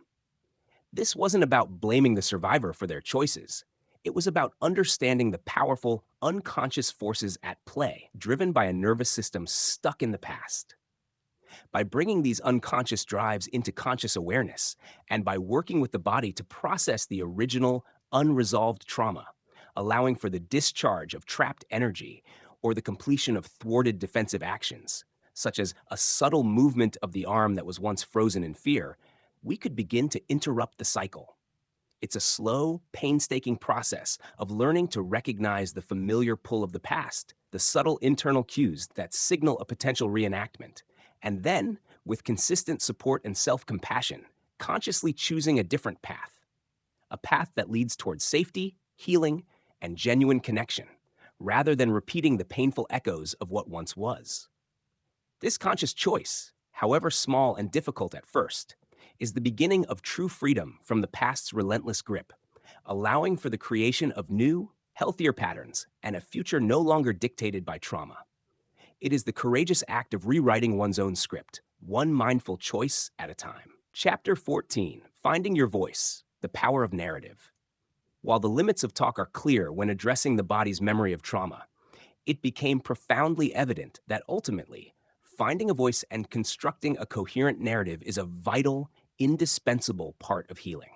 This wasn't about blaming the survivor for their choices. It was about understanding the powerful, unconscious forces at play, driven by a nervous system stuck in the past. By bringing these unconscious drives into conscious awareness, and by working with the body to process the original, unresolved trauma, allowing for the discharge of trapped energy or the completion of thwarted defensive actions, such as a subtle movement of the arm that was once frozen in fear, we could begin to interrupt the cycle. It's a slow, painstaking process of learning to recognize the familiar pull of the past, the subtle internal cues that signal a potential reenactment, and then, with consistent support and self-compassion, consciously choosing a different path. A path that leads towards safety, healing, and genuine connection, rather than repeating the painful echoes of what once was. This conscious choice, however small and difficult at first, is the beginning of true freedom from the past's relentless grip, allowing for the creation of new, healthier patterns and a future no longer dictated by trauma. It is the courageous act of rewriting one's own script, one mindful choice at a time. Chapter 14, Finding Your Voice, the Power of Narrative. While the limits of talk are clear when addressing the body's memory of trauma, it became profoundly evident that ultimately, finding a voice and constructing a coherent narrative is a vital, indispensable part of healing.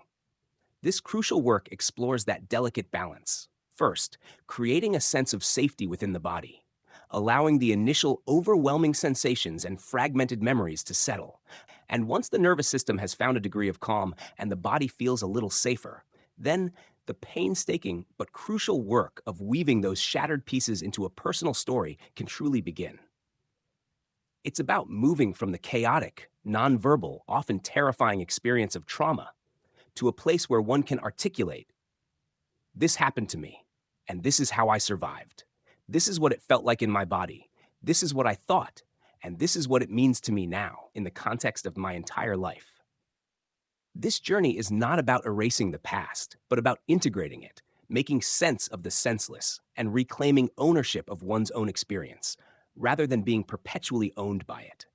This crucial work explores that delicate balance. First, creating a sense of safety within the body, allowing the initial overwhelming sensations and fragmented memories to settle. And once the nervous system has found a degree of calm and the body feels a little safer, then the painstaking but crucial work of weaving those shattered pieces into a personal story can truly begin. It's about moving from the chaotic, nonverbal, often terrifying experience of trauma to a place where one can articulate, this happened to me, and this is how I survived. This is what it felt like in my body. This is what I thought, and this is what it means to me now in the context of my entire life. This journey is not about erasing the past, but about integrating it, making sense of the senseless, and reclaiming ownership of one's own experience, rather than being perpetually owned by it.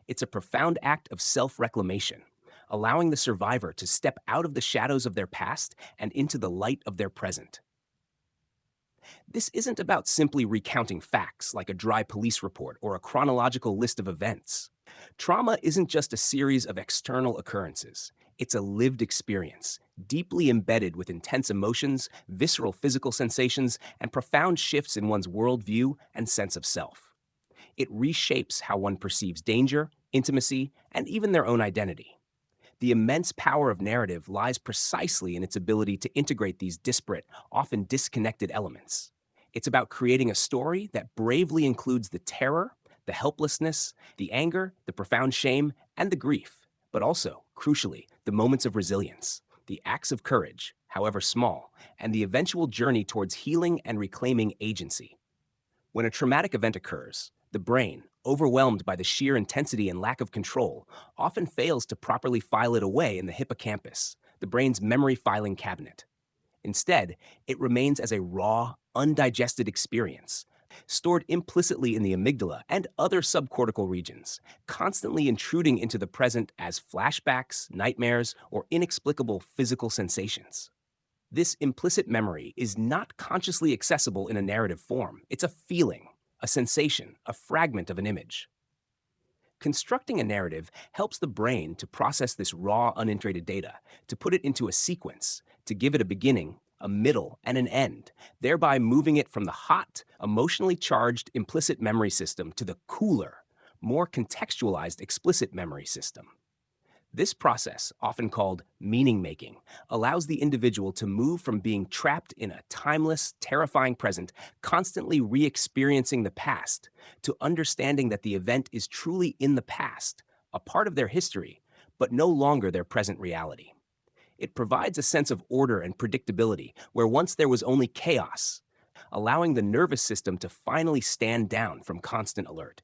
It's a profound act of self-reclamation, allowing the survivor to step out of the shadows of their past and into the light of their present. This isn't about simply recounting facts like a dry police report or a chronological list of events. Trauma isn't just a series of external occurrences. It's a lived experience, deeply embedded with intense emotions, visceral physical sensations, and profound shifts in one's worldview and sense of self. It reshapes how one perceives danger, intimacy, and even their own identity. The immense power of narrative lies precisely in its ability to integrate these disparate, often disconnected elements. It's about creating a story that bravely includes the terror, the helplessness, the anger, the profound shame, and the grief, but also, crucially, the moments of resilience, the acts of courage, however small, and the eventual journey towards healing and reclaiming agency. When a traumatic event occurs, the brain, overwhelmed by the sheer intensity and lack of control, often fails to properly file it away in the hippocampus, the brain's memory filing cabinet. Instead, it remains as a raw, undigested experience, stored implicitly in the amygdala and other subcortical regions, constantly intruding into the present as flashbacks, nightmares, or inexplicable physical sensations. This implicit memory is not consciously accessible in a narrative form. It's a feeling, a sensation, a fragment of an image. Constructing a narrative helps the brain to process this raw, unintegrated data, to put it into a sequence, to give it a beginning, a middle, and an end, thereby moving it from the hot, emotionally charged implicit memory system to the cooler, more contextualized explicit memory system. This process, often called meaning making, allows the individual to move from being trapped in a timeless, terrifying present, constantly re experiencing the past, to understanding that the event is truly in the past, a part of their history, but no longer their present reality. It provides a sense of order and predictability where once there was only chaos, allowing the nervous system to finally stand down from constant alert.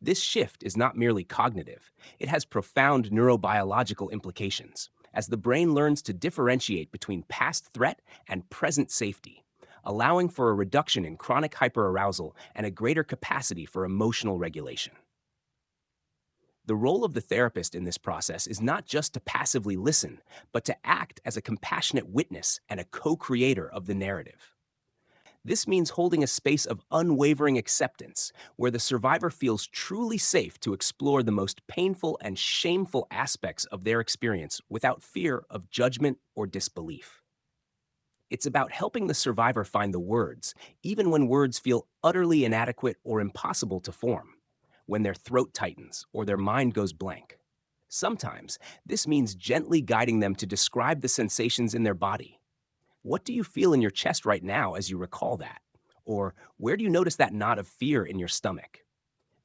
This shift is not merely cognitive, it has profound neurobiological implications, as the brain learns to differentiate between past threat and present safety, allowing for a reduction in chronic hyperarousal and a greater capacity for emotional regulation. The role of the therapist in this process is not just to passively listen, but to act as a compassionate witness and a co-creator of the narrative. This means holding a space of unwavering acceptance, where the survivor feels truly safe to explore the most painful and shameful aspects of their experience without fear of judgment or disbelief. It's about helping the survivor find the words, even when words feel utterly inadequate or impossible to form, when their throat tightens or their mind goes blank. Sometimes, this means gently guiding them to describe the sensations in their body. What do you feel in your chest right now as you recall that? Or where do you notice that knot of fear in your stomach?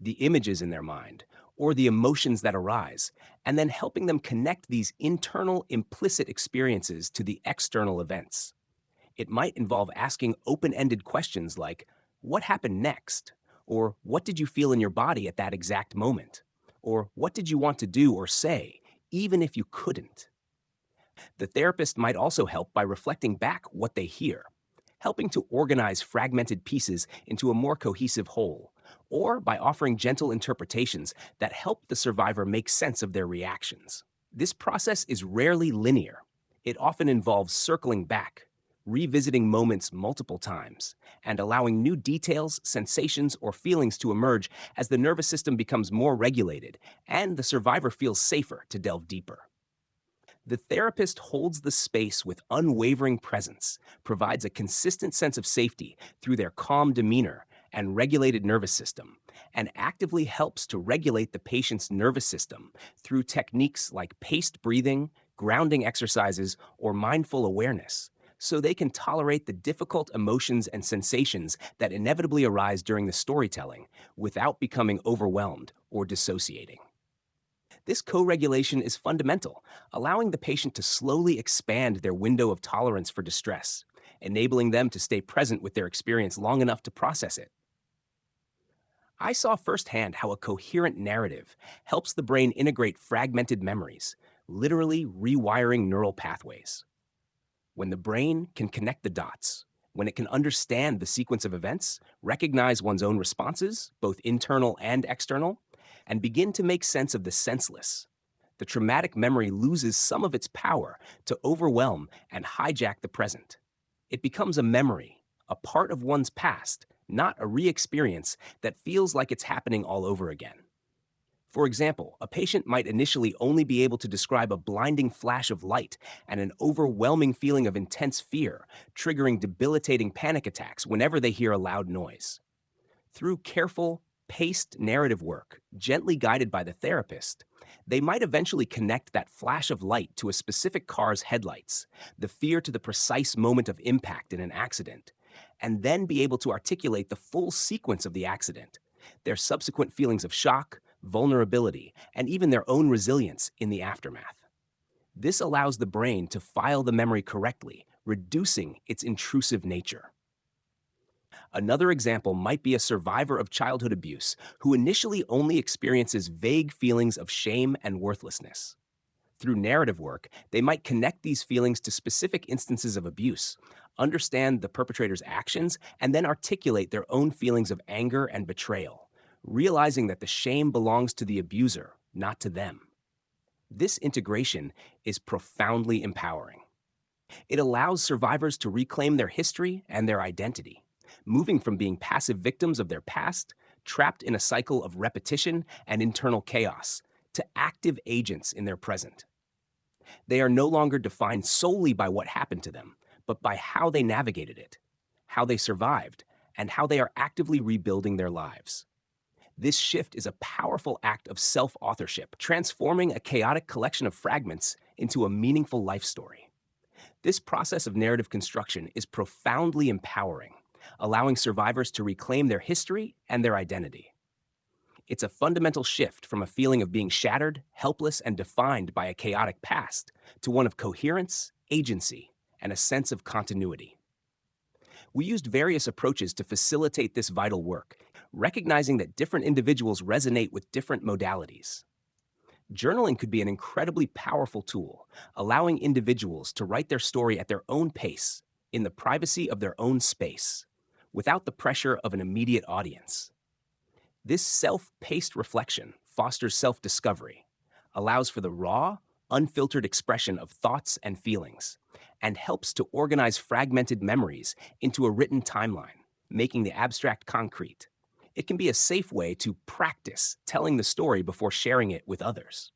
The images in their mind, or the emotions that arise, and then helping them connect these internal, implicit experiences to the external events. It might involve asking open-ended questions like, what happened next? Or what did you feel in your body at that exact moment? Or what did you want to do or say, even if you couldn't? The therapist might also help by reflecting back what they hear, helping to organize fragmented pieces into a more cohesive whole, or by offering gentle interpretations that help the survivor make sense of their reactions. This process is rarely linear. It often involves circling back, revisiting moments multiple times, and allowing new details, sensations, or feelings to emerge as the nervous system becomes more regulated and the survivor feels safer to delve deeper. The therapist holds the space with unwavering presence, provides a consistent sense of safety through their calm demeanor, and regulated nervous system, and actively helps to regulate the patient's nervous system through techniques like paced breathing, grounding exercises, or mindful awareness, so they can tolerate the difficult emotions and sensations that inevitably arise during the storytelling without becoming overwhelmed or dissociating. This co regulation is fundamental, allowing the patient to slowly expand their window of tolerance for distress, enabling them to stay present with their experience long enough to process it. I saw firsthand how a coherent narrative helps the brain integrate fragmented memories, literally rewiring neural pathways. When the brain can connect the dots, when it can understand the sequence of events, recognize one's own responses, both internal and external, and begin to make sense of the senseless, the traumatic memory loses some of its power to overwhelm and hijack the present. It becomes a memory, a part of one's past, not a re experience that feels like it's happening all over again. For example, a patient might initially only be able to describe a blinding flash of light and an overwhelming feeling of intense fear, triggering debilitating panic attacks whenever they hear a loud noise. Through careful, paced narrative work, gently guided by the therapist, they might eventually connect that flash of light to a specific car's headlights, the fear to the precise moment of impact in an accident, and then be able to articulate the full sequence of the accident, their subsequent feelings of shock, vulnerability, and even their own resilience in the aftermath. This allows the brain to file the memory correctly, reducing its intrusive nature. Another example might be a survivor of childhood abuse who initially only experiences vague feelings of shame and worthlessness. Through narrative work, they might connect these feelings to specific instances of abuse, understand the perpetrator's actions, and then articulate their own feelings of anger and betrayal, realizing that the shame belongs to the abuser, not to them. This integration is profoundly empowering. It allows survivors to reclaim their history and their identity, moving from being passive victims of their past, trapped in a cycle of repetition and internal chaos, to active agents in their present. They are no longer defined solely by what happened to them, but by how they navigated it, how they survived, and how they are actively rebuilding their lives. This shift is a powerful act of self-authorship, transforming a chaotic collection of fragments into a meaningful life story. This process of narrative construction is profoundly empowering, allowing survivors to reclaim their history and their identity. It's a fundamental shift from a feeling of being shattered, helpless, and defined by a chaotic past to one of coherence, agency, and a sense of continuity. We used various approaches to facilitate this vital work, recognizing that different individuals resonate with different modalities. Journaling could be an incredibly powerful tool, allowing individuals to write their story at their own pace, in the privacy of their own space, without the pressure of an immediate audience. This self-paced reflection fosters self-discovery, allows for the raw, unfiltered expression of thoughts and feelings, and helps to organize fragmented memories into a written timeline, making the abstract concrete. It can be a safe way to practice telling the story before sharing it with others.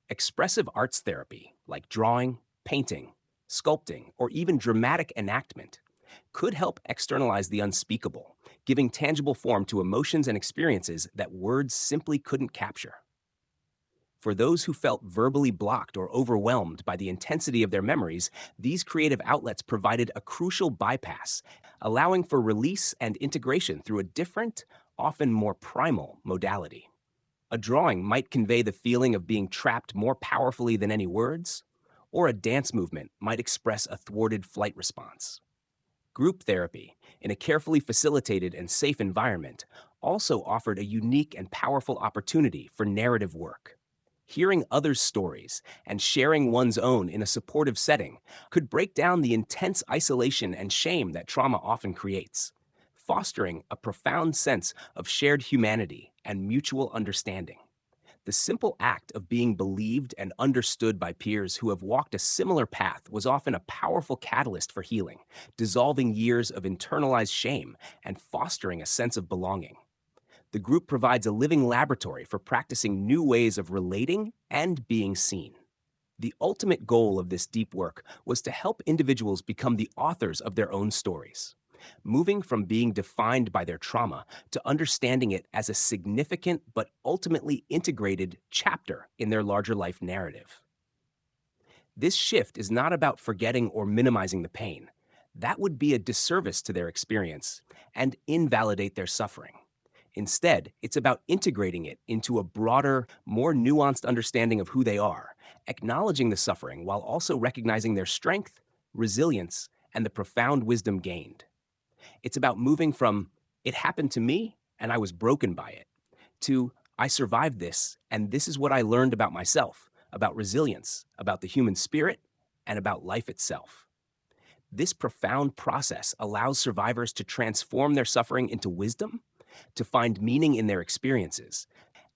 Expressive arts therapy, like drawing, painting, sculpting, or even dramatic enactment, could help externalize the unspeakable, giving tangible form to emotions and experiences that words simply couldn't capture. For those who felt verbally blocked or overwhelmed by the intensity of their memories, these creative outlets provided a crucial bypass, allowing for release and integration through a different, often more primal modality. A drawing might convey the feeling of being trapped more powerfully than any words, or a dance movement might express a thwarted flight response. Group therapy, in a carefully facilitated and safe environment, also offered a unique and powerful opportunity for narrative work. Hearing others' stories and sharing one's own in a supportive setting could break down the intense isolation and shame that trauma often creates, fostering a profound sense of shared humanity and mutual understanding. The simple act of being believed and understood by peers who have walked a similar path was often a powerful catalyst for healing, dissolving years of internalized shame and fostering a sense of belonging. The group provides a living laboratory for practicing new ways of relating and being seen. The ultimate goal of this deep work was to help individuals become the authors of their own stories, moving from being defined by their trauma to understanding it as a significant but ultimately integrated chapter in their larger life narrative. This shift is not about forgetting or minimizing the pain. That would be a disservice to their experience and invalidate their suffering. Instead, it's about integrating it into a broader, more nuanced understanding of who they are, acknowledging the suffering while also recognizing their strength, resilience, and the profound wisdom gained. It's about moving from, it happened to me and I was broken by it, to, I survived this and this is what I learned about myself, about resilience, about the human spirit, and about life itself. This profound process allows survivors to transform their suffering into wisdom, to find meaning in their experiences,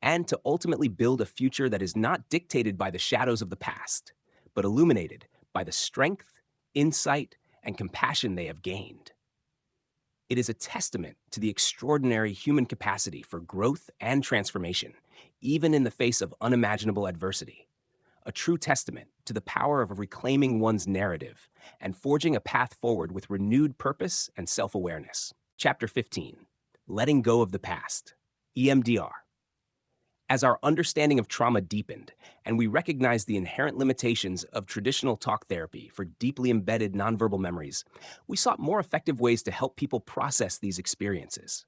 and to ultimately build a future that is not dictated by the shadows of the past, but illuminated by the strength, insight, and compassion they have gained. It is a testament to the extraordinary human capacity for growth and transformation, even in the face of unimaginable adversity. A true testament to the power of reclaiming one's narrative and forging a path forward with renewed purpose and self-awareness. Chapter 15, Letting Go of the Past, EMDR. As our understanding of trauma deepened and we recognized the inherent limitations of traditional talk therapy for deeply embedded nonverbal memories, we sought more effective ways to help people process these experiences.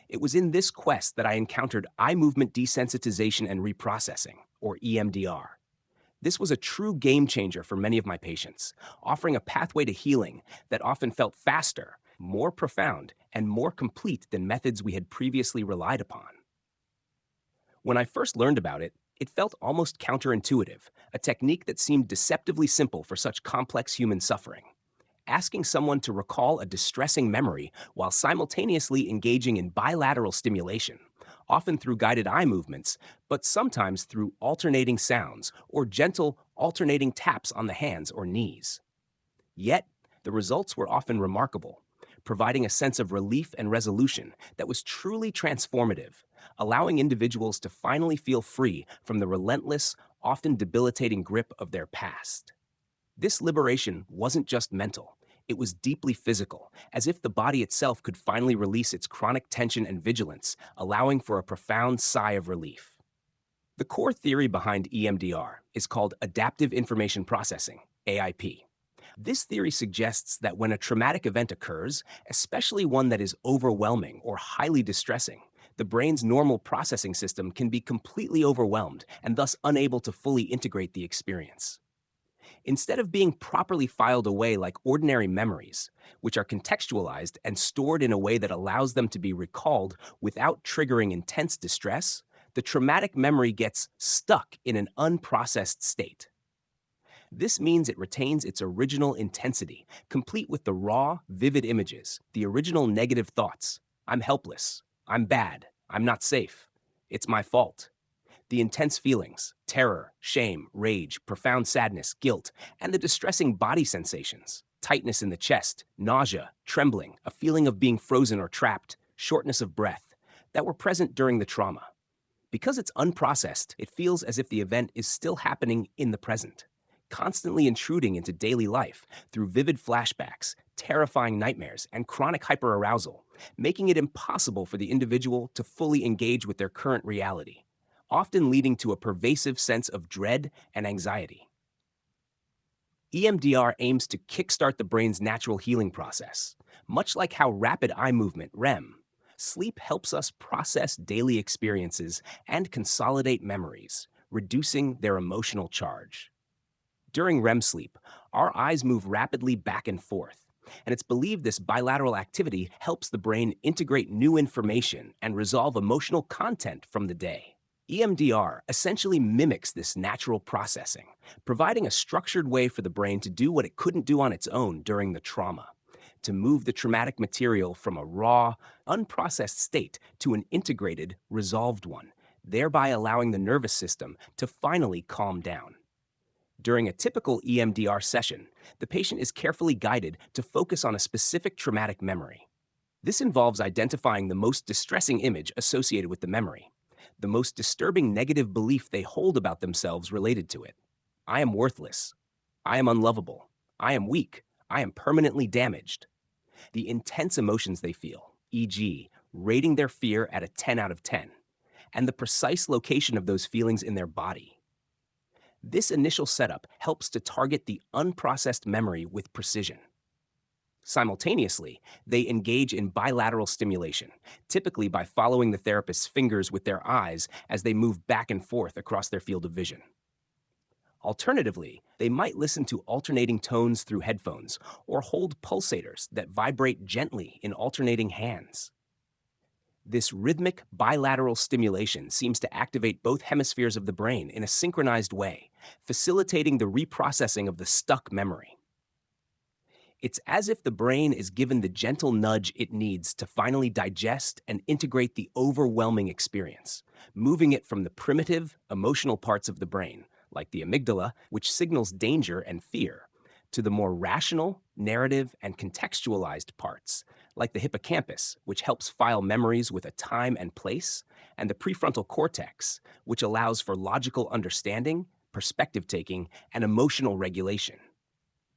It was in this quest that I encountered eye movement desensitization and reprocessing, or EMDR. This was a true game changer for many of my patients, offering a pathway to healing that often felt faster, more profound, and more complete than methods we had previously relied upon. When I first learned about it, it felt almost counterintuitive, a technique that seemed deceptively simple for such complex human suffering. Asking someone to recall a distressing memory while simultaneously engaging in bilateral stimulation, often through guided eye movements, but sometimes through alternating sounds or gentle alternating taps on the hands or knees. Yet, the results were often remarkable, providing a sense of relief and resolution that was truly transformative, allowing individuals to finally feel free from the relentless, often debilitating grip of their past. This liberation wasn't just mental, it was deeply physical, as if the body itself could finally release its chronic tension and vigilance, allowing for a profound sigh of relief. The core theory behind EMDR is called Adaptive Information Processing, AIP. This theory suggests that when a traumatic event occurs, especially one that is overwhelming or highly distressing, the brain's normal processing system can be completely overwhelmed and thus unable to fully integrate the experience. Instead of being properly filed away like ordinary memories, which are contextualized and stored in a way that allows them to be recalled without triggering intense distress, the traumatic memory gets stuck in an unprocessed state. This means it retains its original intensity, complete with the raw, vivid images, the original negative thoughts. I'm helpless. I'm bad. I'm not safe. It's my fault. The intense feelings, terror, shame, rage, profound sadness, guilt, and the distressing body sensations, tightness in the chest, nausea, trembling, a feeling of being frozen or trapped, shortness of breath, that were present during the trauma. Because it's unprocessed, it feels as if the event is still happening in the present, constantly intruding into daily life through vivid flashbacks, terrifying nightmares, and chronic hyperarousal, making it impossible for the individual to fully engage with their current reality, often leading to a pervasive sense of dread and anxiety. EMDR aims to kickstart the brain's natural healing process. Much like how rapid eye movement, REM, sleep helps us process daily experiences and consolidate memories, reducing their emotional charge. During REM sleep, our eyes move rapidly back and forth, and it's believed this bilateral activity helps the brain integrate new information and resolve emotional content from the day. EMDR essentially mimics this natural processing, providing a structured way for the brain to do what it couldn't do on its own during the trauma, to move the traumatic material from a raw, unprocessed state to an integrated, resolved one, thereby allowing the nervous system to finally calm down. During a typical EMDR session, the patient is carefully guided to focus on a specific traumatic memory. This involves identifying the most distressing image associated with the memory, the most disturbing negative belief they hold about themselves related to it. I am worthless. I am unlovable. I am weak. I am permanently damaged. the intense emotions they feel, e.g., rating their fear at a 10 out of 10, and the precise location of those feelings in their body. This initial setup helps to target the unprocessed memory with precision. Simultaneously, they engage in bilateral stimulation, typically by following the therapist's fingers with their eyes as they move back and forth across their field of vision. Alternatively, they might listen to alternating tones through headphones or hold pulsators that vibrate gently in alternating hands. This rhythmic bilateral stimulation seems to activate both hemispheres of the brain in a synchronized way, facilitating the reprocessing of the stuck memory. It's as if the brain is given the gentle nudge it needs to finally digest and integrate the overwhelming experience, moving it from the primitive, emotional parts of the brain, like the amygdala, which signals danger and fear, to the more rational, narrative, and contextualized parts, like the hippocampus, which helps file memories with a time and place, and the prefrontal cortex, which allows for logical understanding, perspective taking, and emotional regulation.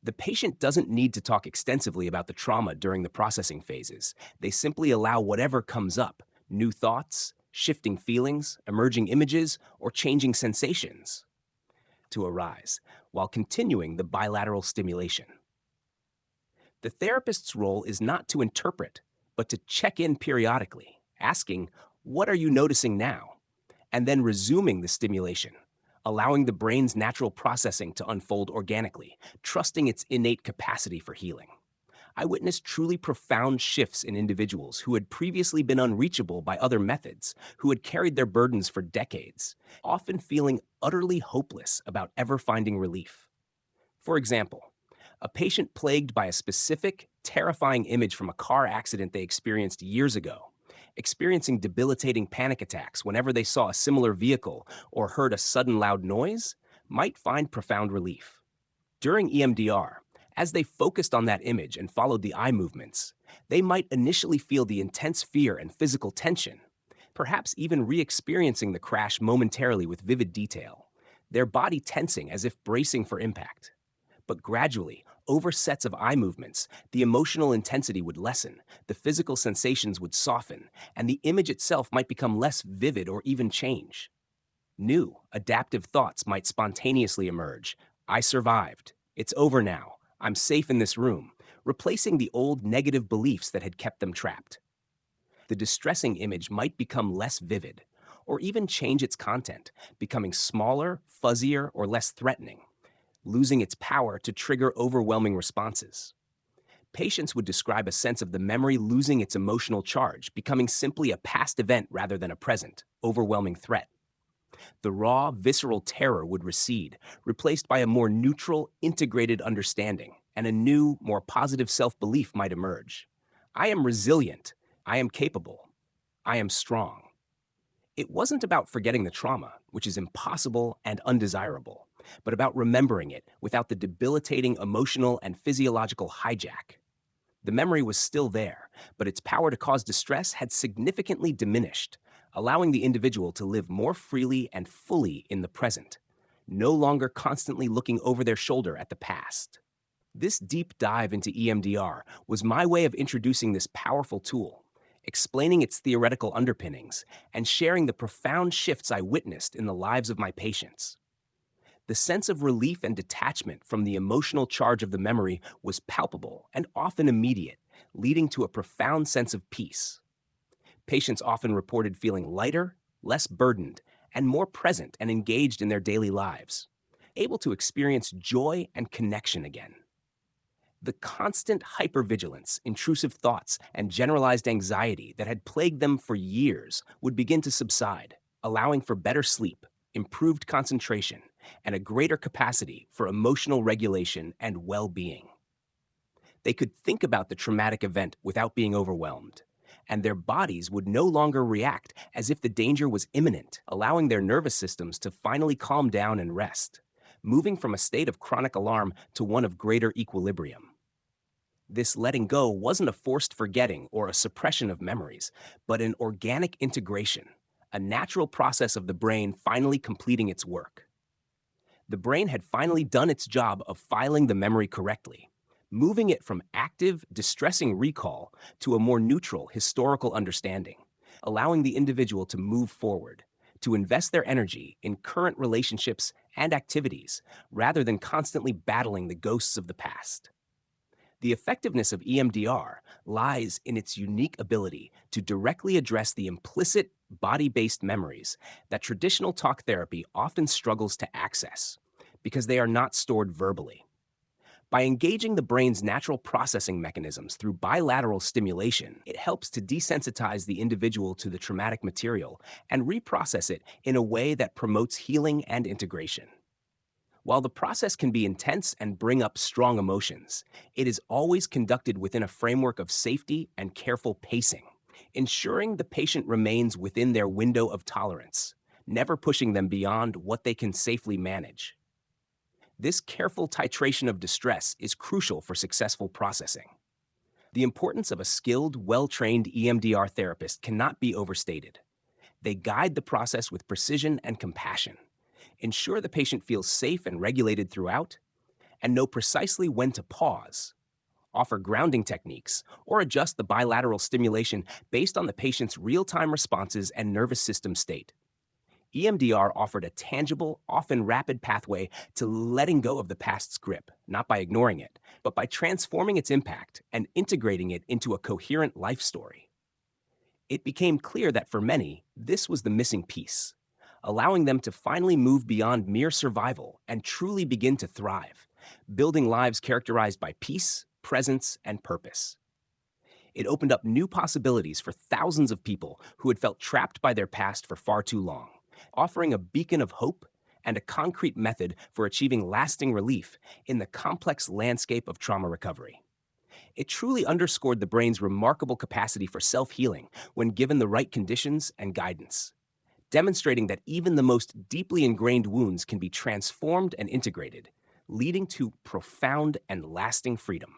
The patient doesn't need to talk extensively about the trauma during the processing phases. They simply allow whatever comes up, new thoughts, shifting feelings, emerging images, or changing sensations, to arise, while continuing the bilateral stimulation. The therapist's role is not to interpret, but to check in periodically, asking, "What are you noticing now?" and then resuming the stimulation, allowing the brain's natural processing to unfold organically, trusting its innate capacity for healing. I witnessed truly profound shifts in individuals who had previously been unreachable by other methods, who had carried their burdens for decades, often feeling utterly hopeless about ever finding relief. For example, a patient plagued by a specific, terrifying image from a car accident they experienced years ago, experiencing debilitating panic attacks whenever they saw a similar vehicle or heard a sudden loud noise, might find profound relief. During EMDR, as they focused on that image and followed the eye movements, they might initially feel the intense fear and physical tension, perhaps even re-experiencing the crash momentarily with vivid detail, their body tensing as if bracing for impact. But gradually, over sets of eye movements, the emotional intensity would lessen, the physical sensations would soften, and the image itself might become less vivid or even change. New, adaptive thoughts might spontaneously emerge. "I survived. It's over now. I'm safe in this room," replacing the old negative beliefs that had kept them trapped. The distressing image might become less vivid, or even change its content, becoming smaller, fuzzier, or less threatening, losing its power to trigger overwhelming responses. Patients would describe a sense of the memory losing its emotional charge, becoming simply a past event rather than a present, overwhelming threat. The raw, visceral terror would recede, replaced by a more neutral, integrated understanding, and a new, more positive self-belief might emerge. "I am resilient. I am capable. I am strong." It wasn't about forgetting the trauma, which is impossible and undesirable, but about remembering it without the debilitating emotional and physiological hijack. The memory was still there, but its power to cause distress had significantly diminished, allowing the individual to live more freely and fully in the present, no longer constantly looking over their shoulder at the past. This deep dive into EMDR was my way of introducing this powerful tool, explaining its theoretical underpinnings, and sharing the profound shifts I witnessed in the lives of my patients. The sense of relief and detachment from the emotional charge of the memory was palpable and often immediate, leading to a profound sense of peace. Patients often reported feeling lighter, less burdened, and more present and engaged in their daily lives, able to experience joy and connection again. The constant hypervigilance, intrusive thoughts, and generalized anxiety that had plagued them for years would begin to subside, allowing for better sleep, improved concentration, and a greater capacity for emotional regulation and well-being. They could think about the traumatic event without being overwhelmed, and their bodies would no longer react as if the danger was imminent, allowing their nervous systems to finally calm down and rest, moving from a state of chronic alarm to one of greater equilibrium. This letting go wasn't a forced forgetting or a suppression of memories, but an organic integration, a natural process of the brain finally completing its work. The brain had finally done its job of filing the memory correctly, moving it from active, distressing recall to a more neutral, historical understanding, allowing the individual to move forward, to invest their energy in current relationships and activities rather than constantly battling the ghosts of the past. The effectiveness of EMDR lies in its unique ability to directly address the implicit body based memories that traditional talk therapy often struggles to access because they are not stored verbally. By engaging the brain's natural processing mechanisms through bilateral stimulation, it helps to desensitize the individual to the traumatic material and reprocess it in a way that promotes healing and integration. While the process can be intense and bring up strong emotions, it is always conducted within a framework of safety and careful pacing, ensuring the patient remains within their window of tolerance, never pushing them beyond what they can safely manage. This careful titration of distress is crucial for successful processing. The importance of a skilled, well trained EMDR therapist cannot be overstated. They guide the process with precision and compassion, ensure the patient feels safe and regulated throughout, and know precisely when to pause, offer grounding techniques, or adjust the bilateral stimulation based on the patient's real time responses and nervous system state. EMDR offered a tangible, often rapid pathway to letting go of the past's grip, not by ignoring it, but by transforming its impact and integrating it into a coherent life story. It became clear that for many, this was the missing piece, allowing them to finally move beyond mere survival and truly begin to thrive, building lives characterized by peace, presence, and purpose. It opened up new possibilities for thousands of people who had felt trapped by their past for far too long, offering a beacon of hope and a concrete method for achieving lasting relief in the complex landscape of trauma recovery. It truly underscored the brain's remarkable capacity for self healing when given the right conditions and guidance, demonstrating that even the most deeply ingrained wounds can be transformed and integrated, leading to profound and lasting freedom.